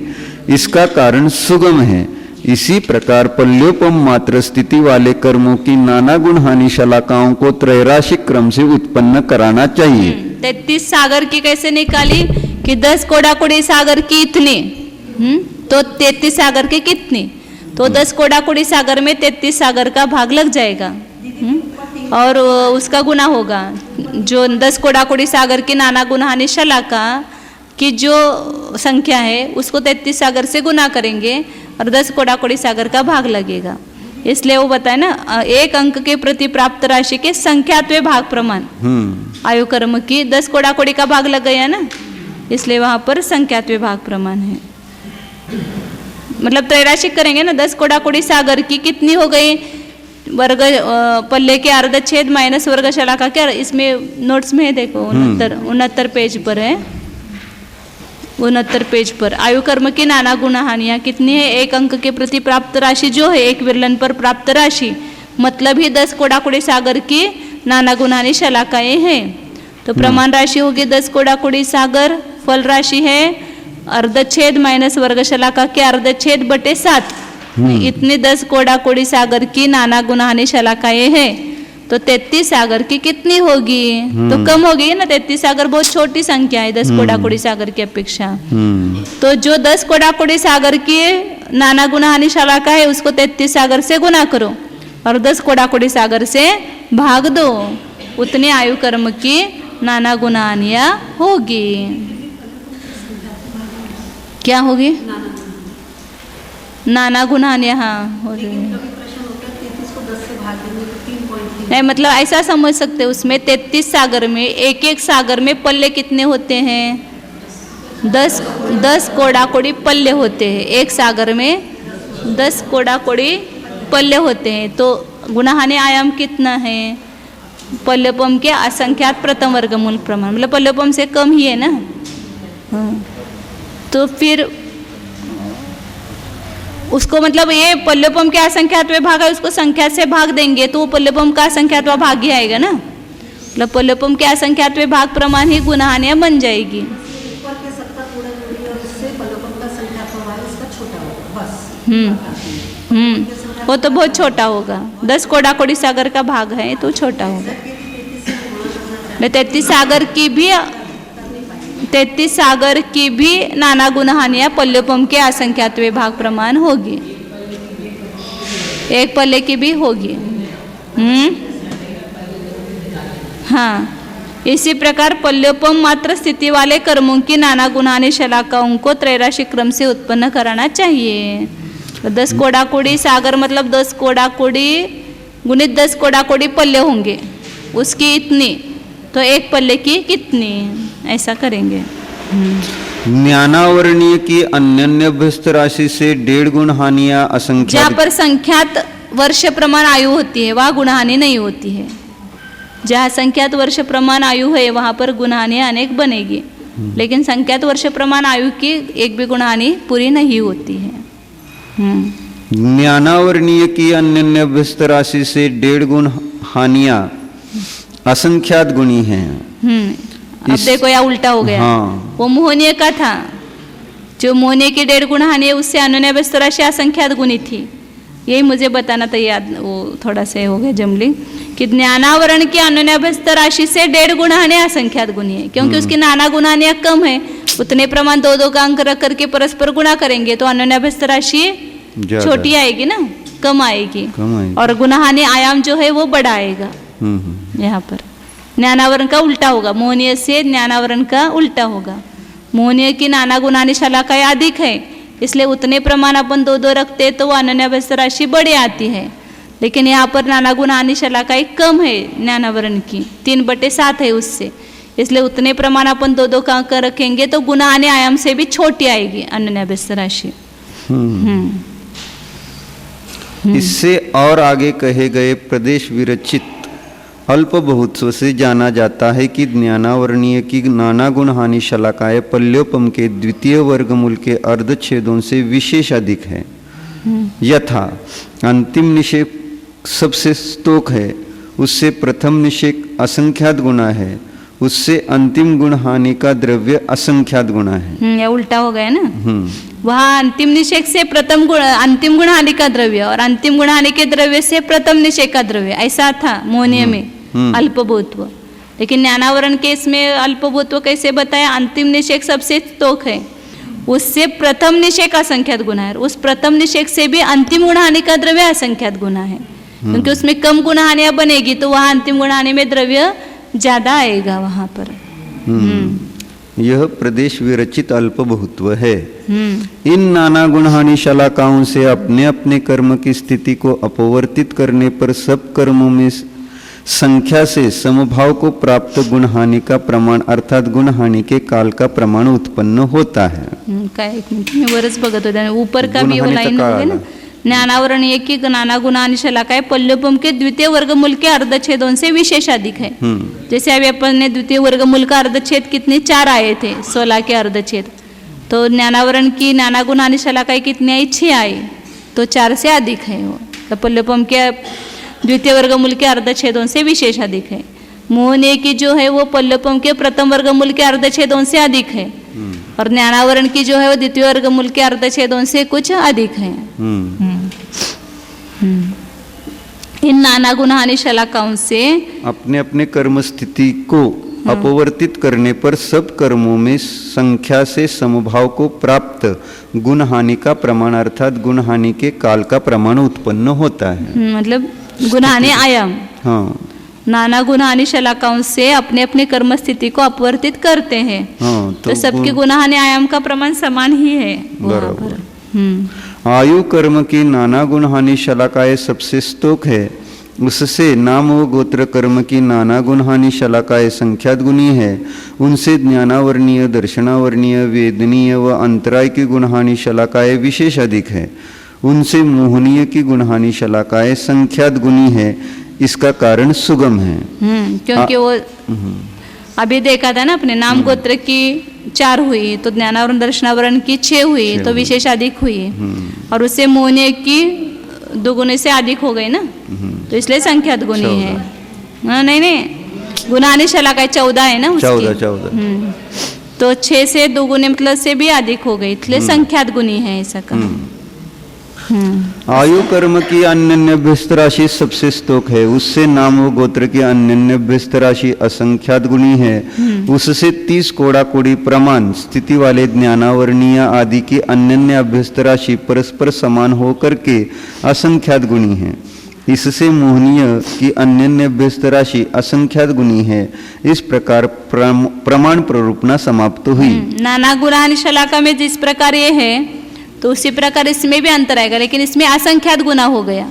Speaker 2: इसका कारण सुगम है। इसी प्रकार पल्योपम मात्र स्थिति वाले कर्मों की नाना गुण हानि शलाकाओं को त्रैराशिक क्रम से उत्पन्न कराना चाहिए।
Speaker 1: 33 सागर की कैसे निकाली कि 10 कोडाकोड़ी सागर की इतनी, तो 33 सागर के कितनी, तो 10 कोडाकोड़ी सागर में 33 सागर का भाग लग जाएगा और उसका गुना होगा। जो 10 कोडाकोड़ी सागर की नाना गुण हानि शलाका की जो संख्या है उसको 33 सागर से गुना करेंगे और 10 कोडाकोड़ी सागर का भाग लगेगा। इसलिए वो बताए ना, 1 अंक के प्रति प्राप्त राशि के संख्यात्वे भाग प्रमाण आयु कर्म की 10 कोडाकोड़ी का भाग लग गया ना, इसलिए वहाँ पर संख्यात्वे भाग प्रमाण है। मतलब त्रैराशिक करेंगे ना, 10 कोडाकोड़ी सागर की कितनी हो गई? वर्ग पल्ले के अर्धच्छेद माइनस वर्ग शलाका क्या, इसमें नोट्स में है देखो, 69 पेज पर है, 69 पेज पर आयु कर्म की नाना गुण हानियाँ कितनी है? 1 अंक के प्रति प्राप्त राशि जो है 1 विरलन पर प्राप्त राशि, मतलब ही 10 कोडाकोड़ी सागर की नाना गुण हानि शलाकाएं हैं। तो प्रमाण राशि होगी 10 कोडाकोड़ी सागर, फल राशि है अर्धच्छेद माइनस वर्ग शलाका के अर्धच्छेद बटे 7, इतनी 10 कोडाकोड़ी सागर की नाना गुण हानि शलाकाएं हैं। तो 33 सागर की कितनी होगी? तो कम होगी ना, 33 सागर बहुत छोटी संख्या है 10 कोडाकोड़ी सागर की अपेक्षा। तो जो 10 कोडाकोड़ी सागर की नाना गुण हानि शलाका है उसको 33 सागर से गुना करो और 10 कोडाकोड़ी सागर से भाग दो, उतने आयु कर्म की नाना गुण हानियाँ होगी। क्या होगी? नाना गुण हानियाँ, हाँ हो जाएगी। नहीं, मतलब ऐसा समझ सकते उसमें 33 सागर में एक सागर में पल्ले कितने होते हैं? 10 कोडाकोड़ी पल्ले होते हैं। एक सागर में 10 कोडाकोड़ी पल्ले होते हैं। तो गुणाहानि आयाम कितना है? पल्योपम के असंख्यात प्रथम वर्गमूल प्रमाण, मतलब पल्योपम से कम ही है ना। तो फिर उसको मतलब ये पल्योपम के असंख्यात्व भाग है, उसको संख्या से भाग देंगे तो वो पल्योपम का असंख्यात्व भाग ही आएगा ना। मतलब पल्योपम के असंख्यात्व भाग प्रमाण ही गुणाहानियाँ बन जाएगी।
Speaker 3: ऊपर के सबका पूरा जोड़िए और उससे पल्योपम का संख्यात्व भाग इसका छोटा होगा बस।
Speaker 1: वो तो बहुत छोटा होगा, 10 कोडाकोड़ी सागर का भाग है तो छोटा होगा। 33 सागर की भी नाना गुणहानियाँ पल्योपम के असंख्यात्वे भाग प्रमाण होगी, एक पल्ले की भी होगी। हाँ, इसी प्रकार पल्योपम मात्र स्थिति वाले कर्मों की नाना गुणानि शलाकाओं को त्रैराशिक क्रम से उत्पन्न कराना चाहिए। तो 10 कोडाकोड़ी सागर मतलब 10 कोडाकोड़ी गुणित 10 कोडाकोड़ी पल्ले होंगे, उसकी इतनी, तो एक पल्ले की कितनी, ऐसा करेंगे।
Speaker 2: ज्ञानावरणीय की अन्य अभ्यस्त राशि से 1.5 गुण हानियां असंख्यात।
Speaker 1: जहाँ पर संख्यात वर्ष प्रमाण आयु होती है वहाँ गुणहानि नहीं होती है। जहाँ संख्यात वर्ष प्रमाण आयु है वहाँ पर गुणहानि अनेक बनेगी, लेकिन संख्यात वर्ष प्रमाण आयु की एक भी गुणहानि पूरी नहीं होती है।
Speaker 2: ज्ञानावरणीय की अन्य अभ्यस्त राशि से 1.5 गुण हानियां असंख्यात गुणी हैं।
Speaker 1: अब देखो या उल्टा हो गया।
Speaker 2: हाँ।
Speaker 1: वो मोहनीय का था, जो मोहनीय की 1.5 गुण हानि है उससे अन्य अभ्यस्त राशि असंख्यात गुणी थी। यही मुझे बताना था, याद वो थोड़ा सा हो गया जमलिंग, कि ज्ञानावरण की अन्य अभ्यस्त राशि से 1.5 गुण हानि असंख्यात गुणी है, क्योंकि उसकी नाना गुणानियाँ कम है। उतने प्रमाण 2-2 का अंक रख करके परस्पर गुणा करेंगे तो अन्य अभ्यस्त राशि छोटी आएगी ना, कम आएगी, और गुणहानि आयाम जो है वो बड़ा आएगा। यहाँ पर ज्ञानावरण का उल्टा होगा, मोहनीय से ज्ञानावरण का उल्टा होगा। मोहनीय की नाना गुणानि शलाकाएं अधिक है, इसलिए उतने प्रमाण अपन 2-2 रखते तो वो अन्य अभ्यस्त राशि बड़ी आती है। लेकिन यहाँ पर नाना गुणानि शलाकाएं कम है ज्ञानावरण की, 3/7 है उससे, इसलिए उतने प्रमाण अपन 2-2 का अंक रखेंगे तो गुणहानि आयाम से भी छोटी आएगी अन्य अभ्यस्त राशि।
Speaker 2: इससे और आगे कहे गए प्रदेश विरचित अल्प बहुत्व से जाना जाता है कि ज्ञानावरणीय की नाना गुण हानि शलाकाएं पल्योपम के द्वितीय वर्गमूल के अर्धच्छेदों से विशेष अधिक है। यथा अंतिम निषेक सबसे स्तोक है, उससे प्रथम निषेक असंख्यात गुणा है, उससे अंतिम गुण हानि का द्रव्य असंख्यात गुणा है।
Speaker 1: ये उल्टा हो गया ना। वहाँ अंतिम निषेक से अंतिम गुण हानि का द्रव्य और अंतिम गुण हानि के द्रव्य से प्रथम निषेक का द्रव्य, ऐसा था मोहनीय में अल्पभूत्व। लेकिन ज्ञानावरण के इसमें अल्पभूत्व कैसे बताया, अंतिम निषेक सबसे स्तोक है, उससे प्रथम निषेक असंख्यात गुणा है, उस प्रथम निषेक से भी अंतिम गुण हानि का द्रव्य असंख्यात गुणा है, क्योंकि उसमें कम गुण हानियां बनेगी तो वहाँ अंतिम गुण हानि में द्रव्य ज्यादा आएगा वहाँ पर।
Speaker 2: यह प्रदेश विरचित अल्पभूत्व है। इन नाना गुणहानि शलाकाओं से अपने अपने कर्म की स्थिति को अपवर्तित करने पर सब कर्मों में संख्या से समभाव को प्राप्त गुणहानि का प्रमाण अर्थात गुणहानि के काल का प्रमाण उत्पन्न होता है।
Speaker 1: काय एक मिनिट मी वरच बघत होते, ऊपर का भी वो लाइन होगी ना, ज्ञानावरणीय की नाना गुणानि शलाकाएं पल्योपम के द्वितीय वर्गमूल के अर्धच्छेदों से विशेष अधिक है। जैसे अभी अपन ने द्वितीय वर्गमूल का अर्धच्छेद कितने 4 आए थे, 16 के अर्धच्छेद, तो ज्ञानावरण की नाना गुणानि शलाकाएं कितनी आई, 6 आई, तो 4 से अधिक है वो। तो पल्योपम के द्वितीय वर्गमूल के अर्धच्छेदों से विशेष अधिक है। मोहनीय की जो है वो पल्योपम के प्रथम वर्गमूल के अर्धच्छेदों से अधिक है, और ज्ञानावरण की जो है वो द्वितीय वर्गमूल के अर्धच्छेदों से कुछ अधिक है। इन नाना गुणहानि शलाकाओं से
Speaker 2: अपने अपने कर्म स्थिति को अपवर्तित करने पर सब कर्मों में संख्या से समभाव को प्राप्त गुणहानि का प्रमाण अर्थात गुणहानि के काल का प्रमाण उत्पन्न होता है।
Speaker 1: मतलब गुणहानि आयाम, हाँ, नाना गुणहानि शलाकाओं से अपने अपने कर्म स्थिति को अपवर्तित करते हैं। हाँ, तो सबके गुणहानि आयाम का प्रमाण समान ही है। बराबर।
Speaker 2: आयु कर्म की नाना गुणहानि शलाकाएं सबसे स्तोक है, उससे नाम व गोत्र कर्म की नाना गुणहानि शलाकाएं संख्यात गुणी है, उनसे ज्ञानावरणीय दर्शनावरणीय वेदनीय व अंतराय की गुणहानि शलाकाएं विशेष अधिक है, उनसे मोहनीय की गुणहानि शलाकाएं संख्यात गुणी है। इसका कारण सुगम है,
Speaker 1: क्योंकि वो अभी देखा था ना अपने नाम गोत्र की 4 हुई तो ज्ञानावरण दर्शनावरण की 6 हुई तो विशेष अधिक हुई, और उससे मोहनीय की 2 गुने से अधिक हो गई ना, तो इसलिए संख्यात गुणी है। नहीं गुणहानि शलाकाएं 14 है ना उसकी, 14 तो 6 से 2 गुने मतलब से भी अधिक हो गई, इसलिए संख्यात गुणी है ऐसा कहा।
Speaker 2: आयु कर्म की अन्यन्यभ्यस्त राशि सबसे स्तोक है, उससे नाम व गोत्र की अन्यन्यभ्यस्त राशि असंख्यात गुणी है, उससे 30 कोड़ा कोड़ी प्रमाण स्थिति वाले ज्ञानावर्णीय आदि की अन्यन्य अभ्यस्त राशि परस्पर समान होकर के असंख्यात गुणी है, इससे मोहनीय की अन्यन्य अभ्यस्त राशि असंख्यात गुणी है। इस प्रकार प्रमाण प्ररूपणा समाप्त हुई।
Speaker 1: नाना गुणानि शलाका में जिस प्रकार ये है तो उसी प्रकार इसमें भी अंतर आएगा, लेकिन इसमें असंख्यात गुना हो गया।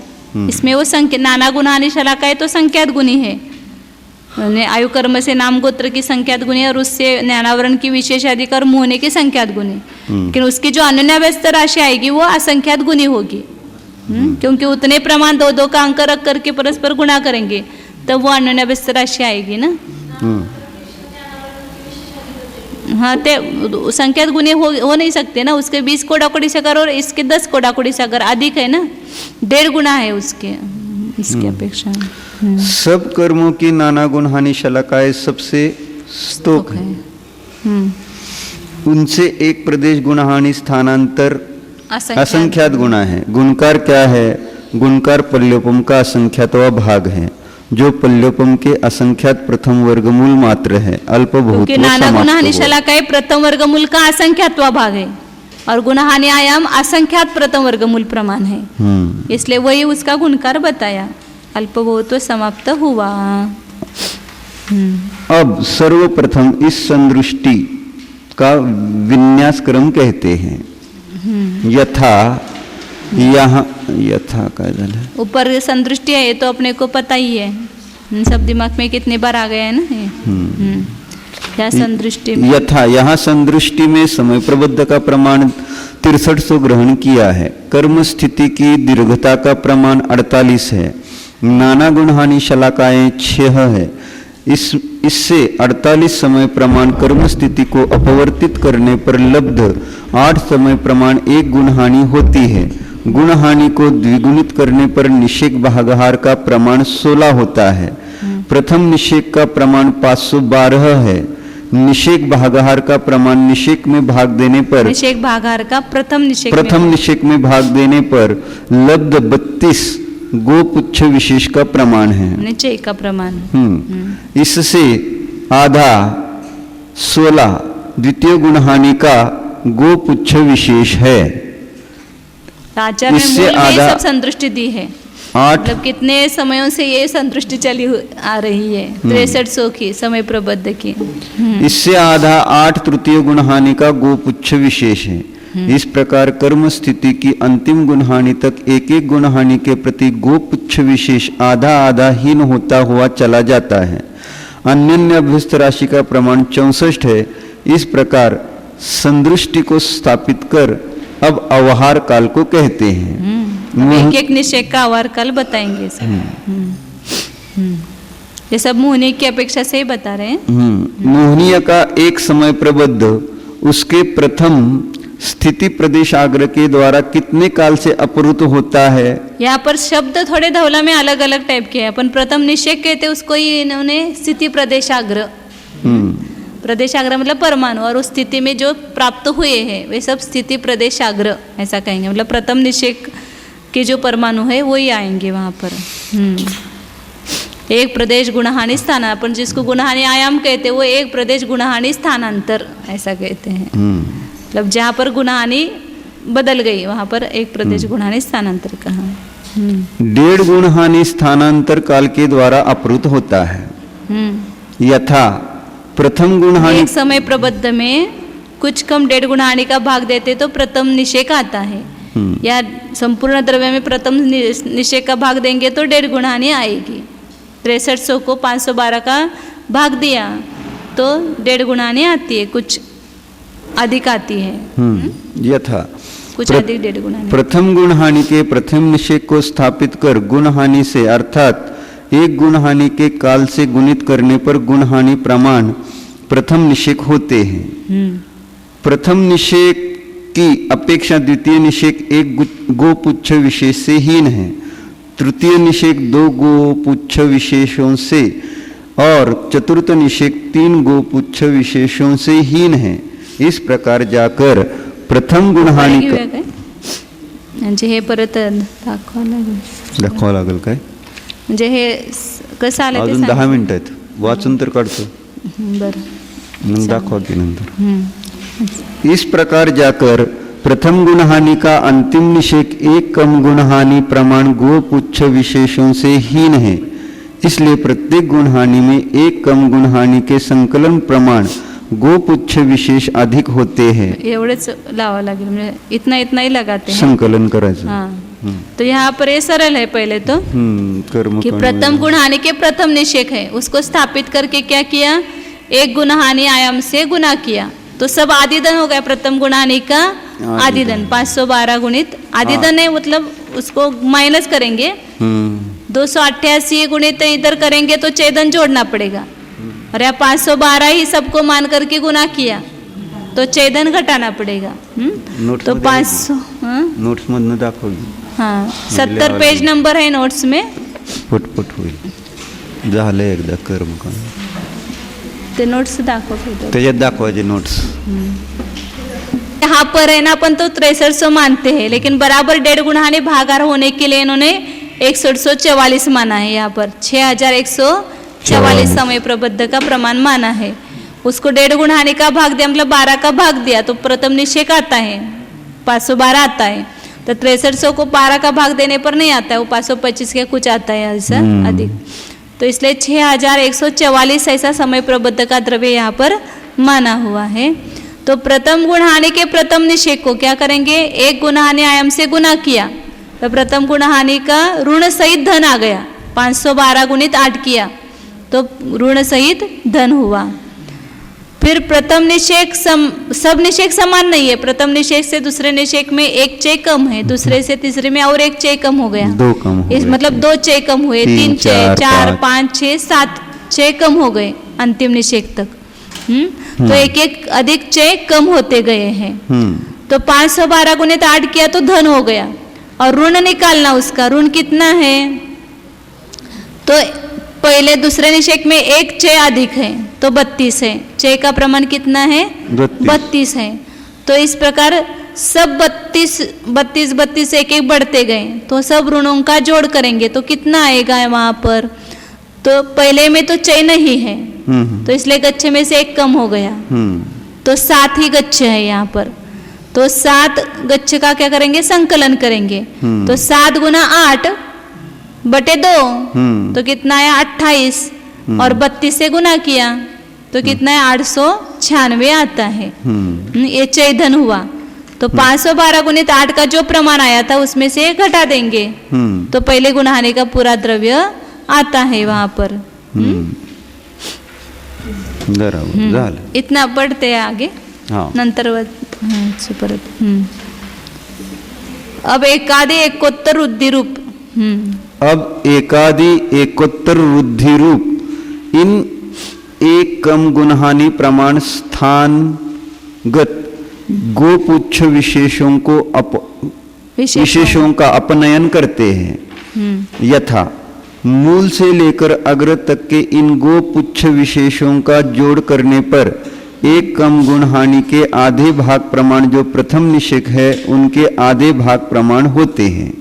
Speaker 1: इसमें वो नाना गुणानि शलाका है तो संख्यात गुणी है, आयु कर्म से नाम गोत्र की संख्यात गुणी और उससे ज्ञानावरण की विशेष अधिकार होने की संख्यात गुणी, लेकिन उसकी जो अन्यन्यव्यस्त राशि आएगी वो असंख्यात गुणी होगी। क्योंकि उतने प्रमाण दो दो का अंक रख करके परस्पर गुणा करेंगे तब वो अन्यन्यव्यस्त राशि आएगी ना। हाँ, ते संख्यात गुणी हो नहीं सकते ना, उसके 20 कोड़ा कोड़ी सागर और इसके 10 कोड़ा कोड़ी सागर अधिक है ना, 1.5 गुना है उसके इसके अपेक्षा।
Speaker 2: सब कर्मों की नाना गुण हानि शलाकाएं सबसे स्तोक है। उनसे एक प्रदेश गुण हानि स्थानांतर असंख्यात गुना है। गुणकार क्या है? गुणकार पल्योपम का असंख्यातवा भाग है, जो पल्योपम के असंख्यात प्रथम वर्गमूल मात्र है, अल्पभूत व
Speaker 1: नाना
Speaker 2: समाप्त
Speaker 1: गुणहानि शलाकाएं प्रथम वर्गमूल का असंख्यातवा भाग है और गुणहानि आयाम असंख्यात प्रथम वर्गमूल प्रमाण है, इसलिए वही उसका गुणकार बताया, अल्पभूत व समाप्त हुआ।
Speaker 2: अब सर्वप्रथम इस संदृष्टि का विन्यास क्रम कहते हैं। यथा, यहाँ यथा का
Speaker 1: ऊपर संदृष्टि है, ये तो अपने को पता ही है, सब दिमाग में कितने बार आ गया है ना ये। संदृष्टि में
Speaker 2: यथा, यहाँ संदृष्टि में समय प्रबद्ध का प्रमाण 6300 ग्रहण किया है। कर्म स्थिति की दीर्घता का प्रमाण 48 है। नाना गुणहानि शलाकाएं 6 है। इससे 48 समय प्रमाण कर्म स्थिति को अपवर्तित करने पर लब्ध 8 समय प्रमाण 1 गुणहानि होती है। गुणहानि को द्विगुणित करने पर निषेक भागहार का प्रमाण 16 होता है। प्रथम निषेक का प्रमाण 512 है। निषेक भागहार का प्रमाण निषेक में भाग देने पर
Speaker 1: निषेक भागहार का प्रथम निषेक में भाग
Speaker 2: देने पर लब्ध 32 गोपुच्छ विशेष का प्रमाण है,
Speaker 1: निश्चय का प्रमाण।
Speaker 2: इससे आधा 16 द्वितीय गुणहानि का गोपुच्छ विशेष है।
Speaker 1: आचार्य में मूल में सब संदृष्टि दी है,
Speaker 2: 8
Speaker 1: मतलब कितने समयों से ये संदृष्टि चली आ रही है, 6300 की समय प्रबद्ध की।
Speaker 2: इससे आधा 8 तृतीय गुणहानि का गोपुच्छ विशेष है। इस प्रकार कर्म स्थिति की अंतिम गुणहानि तक एक एक गुणहानि के प्रति गोपुच्छ विशेष आधा आधा हीन होता हुआ चला जाता है। अन्यन्य अभ्यस्त राशि का प्रमाण 64 है। इस प्रकार संदृष्टि को स्थापित कर अब अवहार काल को कहते हैं।
Speaker 1: एक एक निषेक का अवहार काल बताएंगे सब। ये सब मोहनीय की अपेक्षा से ही बता रहे हैं।
Speaker 2: मोहनीय का एक समय प्रबद्ध उसके प्रथम स्थिति प्रदेश आग्रह के द्वारा कितने काल से अपहृत होता है।
Speaker 1: यहाँ पर शब्द थोड़े धवला में अलग अलग टाइप के हैं। अपन प्रथम निषेक कहते उसको ही इन्होंने स्थिति प्रदेशाग्र, प्रदेशाग्र मतलब परमाणु, और उस स्थिति में जो प्राप्त हुए हैं वे सब स्थिति प्रदेशाग्र ऐसा कहेंगे। मतलब प्रथम निषेक के जो परमाणु है वही आएंगे वहाँ पर। एक प्रदेश गुणहानि स्थान, अपन जिसको गुणहानि आयाम कहते हैं वो एक प्रदेश गुणहानि स्थानांतर ऐसा कहते हैं। मतलब जहाँ पर गुणहानि बदल गई वहाँ पर एक प्रदेश गुणहानि स्थानांतर कहा।
Speaker 2: 1.5 गुणहानि स्थानांतर काल के द्वारा अपहृत होता है। यथा प्रथम गुणहानि
Speaker 1: एक समय प्रबद्ध में कुछ कम 1.5 गुणहानि का भाग देते तो प्रथम निषेक आता है, या संपूर्ण द्रव्य में प्रथम निषेक का भाग देंगे तो 1.5 गुणहानि आएगी। 6300 को 512 का भाग दिया तो 1.5 गुणहानि आती है, कुछ अधिक आती है।
Speaker 2: यथा
Speaker 1: कुछ अधिक 1.5 गुणहानि।
Speaker 2: प्रथम गुणहानि के प्रथम निषेक को स्थापित कर गुणहानि से अर्थात एक गुणहानि के काल से गुणित करने पर गुणहानि प्रमाण प्रथम निषेक होते हैं। प्रथम निषेक की अपेक्षा द्वितीय निषेक एक गोपुच्छ विशेष से हीन है। तृतीय निषेक 2 गोपुच्छ विशेषों से और चतुर्थ निषेक 3 गोपुच्छ विशेषों से हीन है। इस प्रकार जाकर प्रथम गुणहानि का
Speaker 1: म्हणजे हे परत दाखवावं लागेल.
Speaker 2: दाखवावं लागेल काय?
Speaker 1: म्हणजे हे कसं आलं ते
Speaker 2: अजून
Speaker 1: सांगा.
Speaker 2: 10 मिनिटं आहेत, वाचून तर काढतो,
Speaker 1: बरं.
Speaker 2: मग दाखवा की नंतर. इस प्रकार जाकर प्रथम गुणहानि का अंतिम निषेक एक कम गुणहानि प्रमाण गोपुच्छ विशेषों से हीन है, इसलिए प्रत्येक गुणहानि में एक कम गुणहानि के संकलन प्रमाण गोपुच्छ विशेष अधिक होते हैं.
Speaker 1: एवढेच लावा लागेल, म्हणजे इतना इतना ही लगाते हैं.
Speaker 2: संकलन करायचं.
Speaker 1: हाँ. तो यहाँ पर ये सरल है पहले तो
Speaker 2: कर्म
Speaker 1: कि प्रथम गुणहानि के प्रथम निषेक है, उसको स्थापित करके क्या किया, एक गुणहानि आयाम से गुना किया, तो सब आदिधन हो गया. प्रथम गुणहानि का आदिधन 512 गुणित आदिधन है, मतलब उसको माइनस करेंगे. 288 गुणित इधर करेंगे तो छेदन जोड़ना पड़ेगा, और यहाँ 512 ही सबको मान करके गुना किया तो छेदन घटाना पड़ेगा. तो 500
Speaker 2: नोट्स मधनं दाखवली.
Speaker 1: हाँ 70 पेज नंबर है नोट्स में.
Speaker 2: पटपट होईल. झालं एकदा कर्म का
Speaker 1: ते नोट्स दाखवतो.
Speaker 2: त्याच्यात दाखवायचे नोट्स.
Speaker 1: यहाँ पर है ना, अपन तो 6300 मानते हैं, लेकिन बराबर 1.5 गुणहानि भागाहार होने के लिए इन्होंने 6144 माना है. यहाँ पर 6144 समय प्रबद्ध का प्रमाण माना है. उसको 1.5 गुणहानि का भाग दिया, मतलब 12 का भाग दिया, तो प्रथम निषेक आता है 512 आता है. तो 6300 को 12 का भाग देने पर नहीं आता है, वो 525 के कुछ आता है ऐसा अधिक. तो इसलिए 6144 ऐसा समय प्रबद्ध का द्रव्य यहाँ पर माना हुआ है. तो प्रथम गुणहानि के प्रथम निषेक को क्या करेंगे, एक गुणहानि आयाम से गुना किया तो प्रथम गुणहानि का ऋण सहित धन आ गया. 512 गुणित 8 किया तो ऋण सहित धन हुआ. फिर प्रथम निषेक सब निषेक समान नहीं है. प्रथम निषेक से दूसरे निषेक में एक चय कम है, दूसरे से तीसरे में और एक चय कम हो गया.
Speaker 2: 2 कम हो
Speaker 1: इस
Speaker 2: गए.
Speaker 1: मतलब 2 चय कम हुए, 3 चय, 4, 5, 6, 7 चय कम हो गए अंतिम निषेक तक. तो एक एक अधिक चय कम होते गए हैं. तो 512 गुणित 8 किया तो धन हो गया, और ऋण निकालना उसका. ऋण कितना है, तो पहले दूसरे निषेक में एक चय अधिक है तो 32 है. चय का प्रमाण कितना है, 32 है. तो इस प्रकार सब 32 एक एक बढ़ते गए, तो सब ऋणों का जोड़ करेंगे तो कितना आएगा वहां पर. तो पहले में तो चय नहीं है, तो इसलिए गच्छ में से एक कम हो गया, तो 7 ही गच्छ है यहाँ पर. तो 7 गच्छ का क्या करेंगे, संकलन करेंगे. तो 7 गुना 8 बटे 2 तो कितना है 28, और 32 से गुना किया तो कितना है 896 आता है. ये चय धन हुआ. तो 512 गुणित 8 का जो प्रमाण आया था उसमें से घटा देंगे तो पहले गुणहानि का पूरा द्रव्य आता है वहां पर.
Speaker 2: झालं.
Speaker 1: इतना पढ़ते हैं आगे.
Speaker 2: हाँ.
Speaker 1: नंतर परत. अब एकादि एकोत्तर वृद्धि रूप.
Speaker 2: अब एकादि एकोत्तर वृद्धि रूप इन एक कम गुणहानि प्रमाण स्थानगत गोपुच्छ विशेषों को विशेषों का अपनयन करते हैं. यथा मूल से लेकर अग्र तक के इन गोपुच्छ विशेषों का जोड़ करने पर एक कम गुणहानि के आधे भाग प्रमाण जो प्रथम निषेक है उनके आधे भाग प्रमाण होते हैं.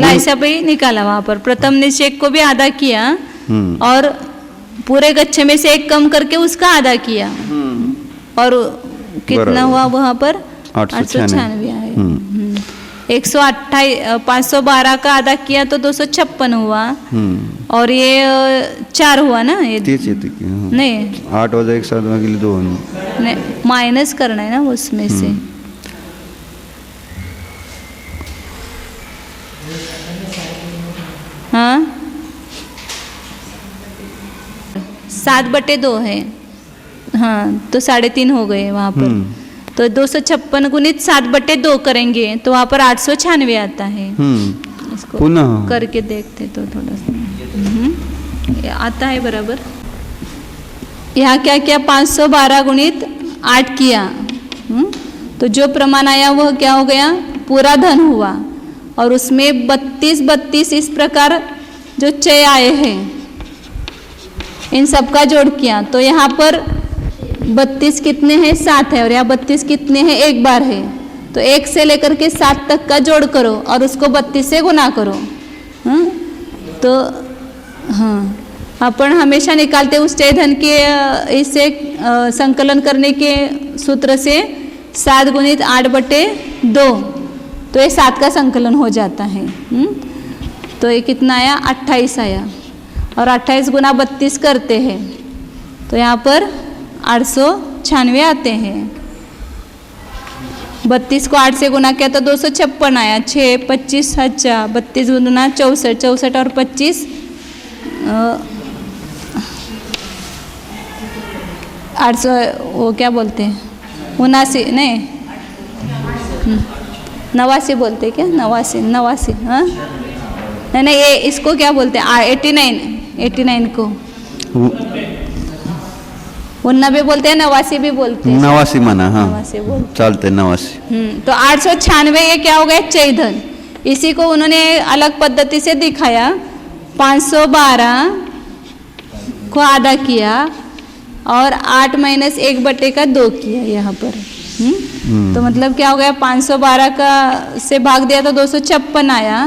Speaker 1: ऐसा भी निकाला वहां पर. प्रथम निषेक को भी आधा किया और पूरे गच्छ में से एक कम करके उसका आधा किया, और कितना हुआ वहां पर 896 आए. 512 का आधा किया तो 256 हुआ, और ये 4 हुआ ना, ये नहीं
Speaker 2: 8 वजा 1 7 भागिले 2
Speaker 1: नहीं, माइनस करना है ना उसमें से. हाँ 7/2 है. हाँ तो 3.5 हो गए वहाँ पर. तो 256 गुणित 7/2 करेंगे तो वहाँ पर 896 आता है. इसको पुनः करके देखते तो थोड़ा सा आता है बराबर. यहाँ क्या किया, 512 गुणित 8 किया, तो जो प्रमाण आया वह क्या हो गया, पूरा धन हुआ. और उसमें 32 इस प्रकार जो चय आए हैं इन सबका जोड़ किया, तो यहाँ पर 32 कितने हैं, 7 है, और यहाँ 32 कितने हैं, एक बार है, तो 1 से लेकर के 7 तक का जोड़ करो और उसको 32 से गुना करो। तो हाँ, अपन हमेशा निकालते उच्चय धन के इससे संकलन करने के सूत्र से 7 गुणित 8/2, तो ये 7 का संकलन हो जाता है। तो ये कितना आया? 28 आया। और 28 गुना 32 करते हैं तो यहाँ पर 896 आते हैं। 32 को 8 से गुना किया तो 256 आया। 6 25 अच्छा 32 गुना 64, 64 और 25 800, वो क्या बोलते हैं 79, नहीं 89 बोलते हैं क्या? 89 हाँ, नहीं ये इसको क्या बोलते हैं? 89 को 89 बोलते हैं, 89 भी बोलते हैं।
Speaker 2: 89 माना, हाँ
Speaker 1: 89 बोलते।
Speaker 2: चलते 89।
Speaker 1: तो 896 ये क्या हो गया? चय धन। इसी को उन्होंने अलग पद्धति से दिखाया। 512 को आधा किया और 8 माइनस 1/2 किया यहाँ पर। तो मतलब क्या हो गया? 512 का से भाग दिया तो 256 आया।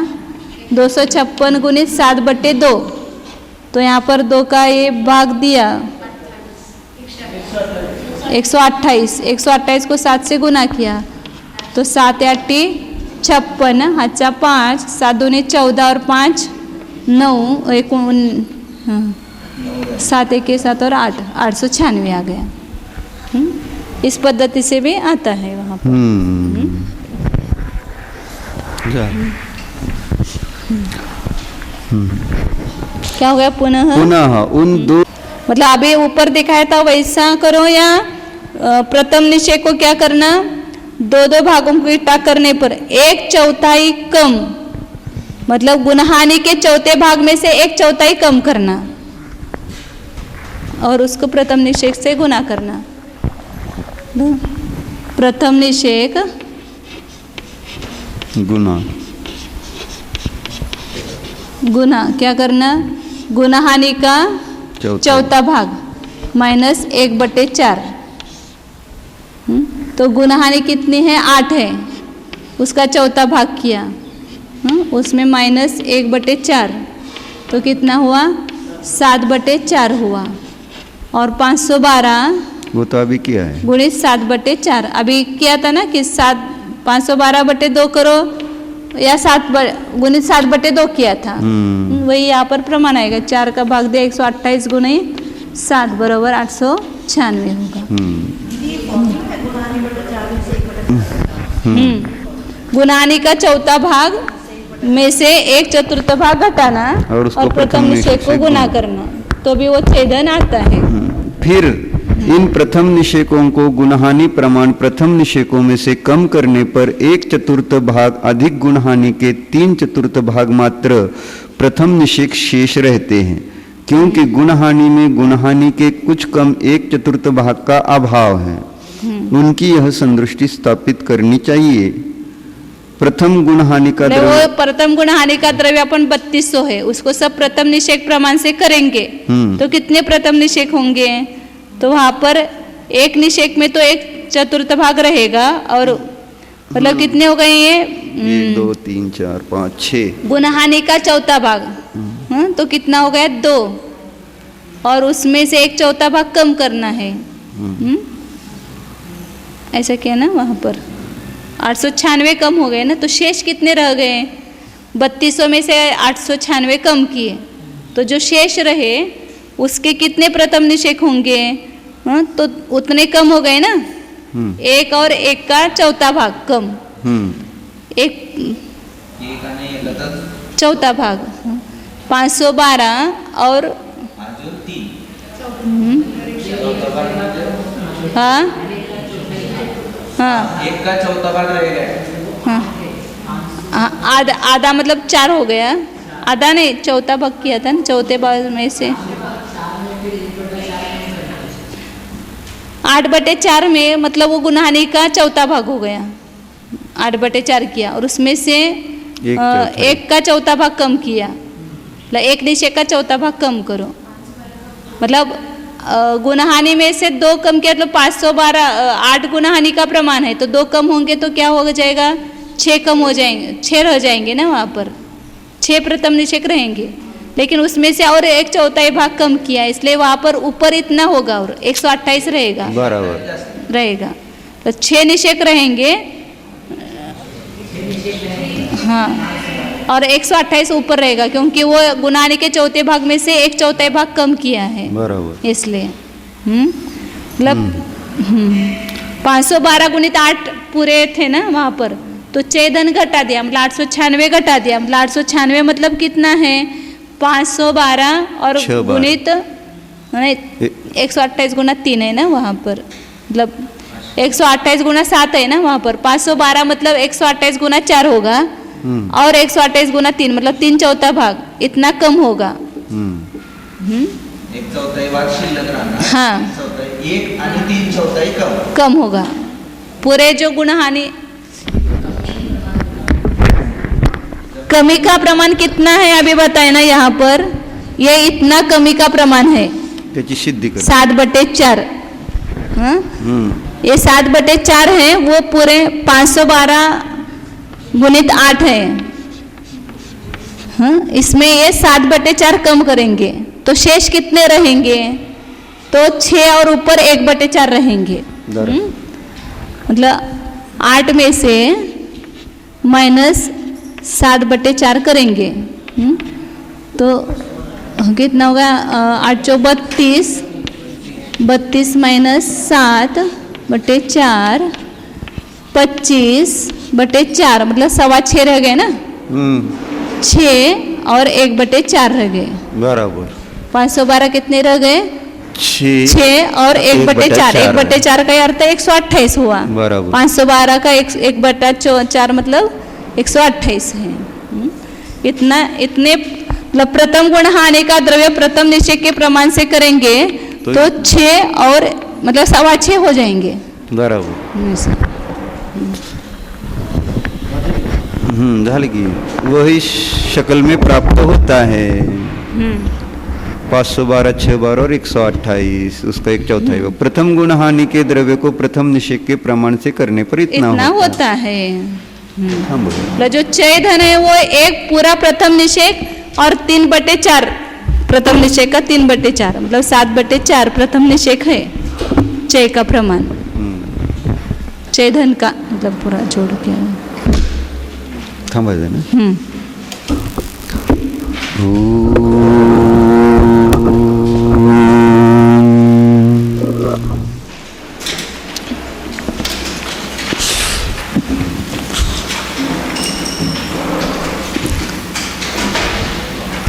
Speaker 1: 256 गुणित 7/2, तो यहाँ पर 2 का ये भाग दिया 128। 128 को 7 से गुना किया तो 7 × 8 = 56, हाचा 5, 7 दूनी 14 और 5 9, 7 1 7 और 8, 896 आ गया। इस पद्धति से भी आता है वहाँ पर। क्या हो गया? पुनः
Speaker 2: उन दो,
Speaker 1: मतलब अभी ऊपर दिखाया था वैसा करो या प्रथम निषेध को क्या करना? 2 भागों को इकट्ठा करने पर 1/4 कम, मतलब गुणहानि के चौथे भाग में से 1/4 कम करना और उसको प्रथम निषेध से गुना करना। प्रथम निषेध गुना क्या करना? गुणहानि का चौथा भाग माइनस 1/4। तो गुणहानि कितनी है? 8 है, उसका चौथा भाग किया, उसमें माइनस 1/4, तो कितना हुआ? 7/4 हुआ। और 512
Speaker 2: वो तो अभी किया है
Speaker 1: गुणित 7/4, अभी किया था ना कि 512/2 करो या 7 गुणित 7/2 किया था। वही यहाँ पर प्रमाण आएगा। 4 का भाग दिया 128 गुणित 7 बराबर 896 होगा। गुणानि का चौथा भाग में से 1/4 भाग घटाना और प्रथम निषेध को गुना करना, तो भी वो छेदन आता है।
Speaker 2: फिर इन प्रथम निषेकों को गुणहानि प्रमाण प्रथम निषेकों में से कम करने पर 1/4 भाग अधिक गुणहानि के 3/4 भाग मात्र प्रथम निषेक शेष रहते हैं, क्योंकि गुणहानि में गुणहानि के कुछ कम 1/4 भाग का अभाव है। उनकी यह संदृष्टि स्थापित करनी चाहिए। प्रथम गुणहानि का द्रव्य,
Speaker 1: प्रथम गुणहानि का द्रव्य अपन 3200 है, उसको सब प्रथम निषेक प्रमाण से करेंगे तो कितने प्रथम निषेक होंगे? तो वहां पर एक निषेक में तो 1/4 भाग रहेगा और मतलब कितने हो गए ये?
Speaker 2: 1 2 3 4 5 6
Speaker 1: गुणहानि का चौथा भाग, तो कितना हो गया? 2, और उसमें से 1/4 भाग कम करना है। ऐसा किया ना वहां पर। 896 कम हो गए ना, तो शेष कितने रह गए? 3200 में से 896 कम किए, तो जो शेष रहे उसके कितने प्रथम निषेक होंगे? तो उतने कम हो गए ना। 1 और 1 का चौथा भाग कम, 1 चौथा भाग 512 और हाँ हाँ
Speaker 4: 1 का चौथा भाग रहेगा।
Speaker 1: हाँ आधा मतलब 4 हो गया। आधा नहीं, चौथा भाग किया था ना, चौथे भाग में से 8/4 में मतलब वो गुणहानि का चौथा भाग हो गया। 8/4 किया और उसमें से 1 का चौथा भाग कम किया, मतलब 1 निषेक का चौथा भाग कम करो, मतलब गुणहानि में से 2 कम किया तो 512 8 गुणहानि का प्रमाण है, तो 2 कम होंगे तो क्या हो जाएगा, 6 कम हो जाएंगे, 6 रह जाएंगे ना वहाँ पर, 6 प्रथम निषेक रहेंगे। लेकिन उसमें से और 1/4 भाग कम किया, इसलिए वहाँ पर ऊपर इतना होगा और 128 रहेगा,
Speaker 2: बराबर
Speaker 1: रहेगा। तो 6 निषेक रहेंगे, हाँ, और 128 ऊपर रहेगा, क्योंकि वो गुणानि के 1/4 भाग में से 1/4 भाग कम किया है,
Speaker 2: बराबर।
Speaker 1: इसलिए मतलब 512 गुणित 8 पूरे थे ना वहाँ पर, तो 6 धन घटा दिया, मतलब 896 घटा दिया, मतलब 896 मतलब कितना है, 512 और
Speaker 2: 6 बार।
Speaker 1: गुणित 128 गुना 3 है ना वहाँ पर, मतलब 128 गुना 7 है ना वहाँ पर, 512 मतलब 128 गुना 4 होगा, और 128 गुना 3 मतलब 3/4 भाग, इतना कम होगा।
Speaker 4: 1/4 भाग शिल्लक राहणार,
Speaker 1: हाँ।
Speaker 4: 1 आणि 3/4 कम
Speaker 1: कम होगा। पूरे जो गुणहानि कमी का प्रमाण कितना है अभी बताए ना यहाँ पर, ये इतना कमी का प्रमाण है,
Speaker 2: त्याची सिद्धी कर।
Speaker 1: 7/4, हाँ? ये 7/4 है, वो पूरे 512 गुणित 8 है, हाँ? इसमें ये 7/4 कम करेंगे तो शेष कितने रहेंगे, तो 6 और ऊपर 1/4 रहेंगे, मतलब 8 में से माइनस 7/4 करेंगे, तो कितना होगा, 8 चौ 32, 32 माइनस 7/4 25/4 मतलब 6.25 रह गए ना, 6 और 1/4 रह गए,
Speaker 2: बराबर।
Speaker 1: 512 कितने रह गए, 6 और 1/4, 1/4 का अर्थ है 128 हुआ,
Speaker 2: बराबर।
Speaker 1: 512 का 1/4 मतलब 128 है। इतने मतलब प्रथम गुण हानि का द्रव्य प्रथम निषेक के प्रमाण से करेंगे तो 6 और मतलब 6.25 हो जाएंगे,
Speaker 2: बराबर। झालं की वही शक्ल में प्राप्त होता है, 512 6 बार और 128, उसका 1/4 भाग। प्रथम गुण हानि के द्रव्य को प्रथम निषेक के प्रमाण से करने पर इतना
Speaker 1: होता है।
Speaker 2: हाँ बोलो।
Speaker 1: मतलब जो चय धन है वो एक पूरा प्रथम निषेक और 3/4 प्रथम निषेक का 3/4 मतलब 7/4 प्रथम निषेक है चय का प्रमाण, चय धन का मतलब पूरा जोड़ के
Speaker 2: थांबायचं ना।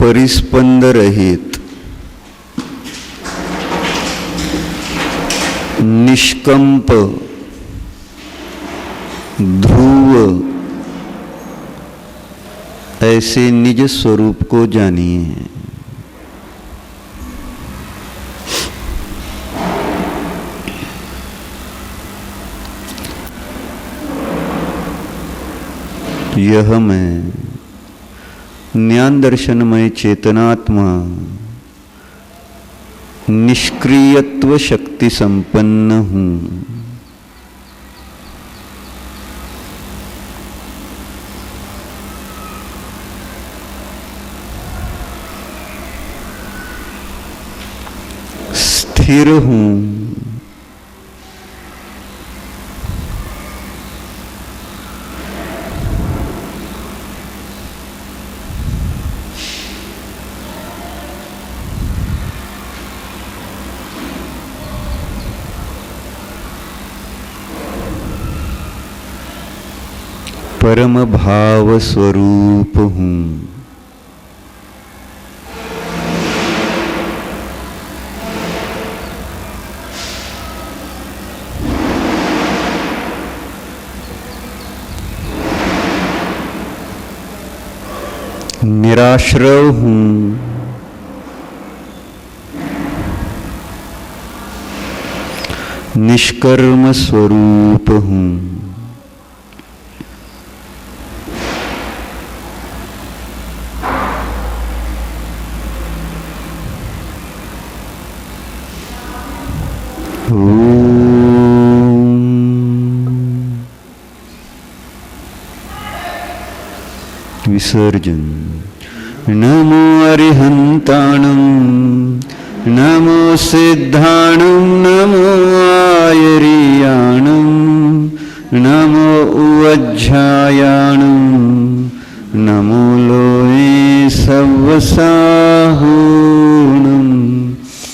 Speaker 2: परिस्पंद रहित निष्कंप ध्रुव ऐसे निज स्वरूप को जानिए। यह मैं ज्ञान दर्शनमय चेतनात्मा निष्क्रियत्व शक्ति संपन्न हूँ। स्थिर हूँ, परम भाव स्वरूप हूँ। निराश्रय हूँ, निष्कर्म स्वरूप हूँ। विसर्जन। नमो अरिहंताणं नमो सिद्धाणं नमो आयरियाणं नमो उवज्झायाणं नमो लोये सवसाहुणं।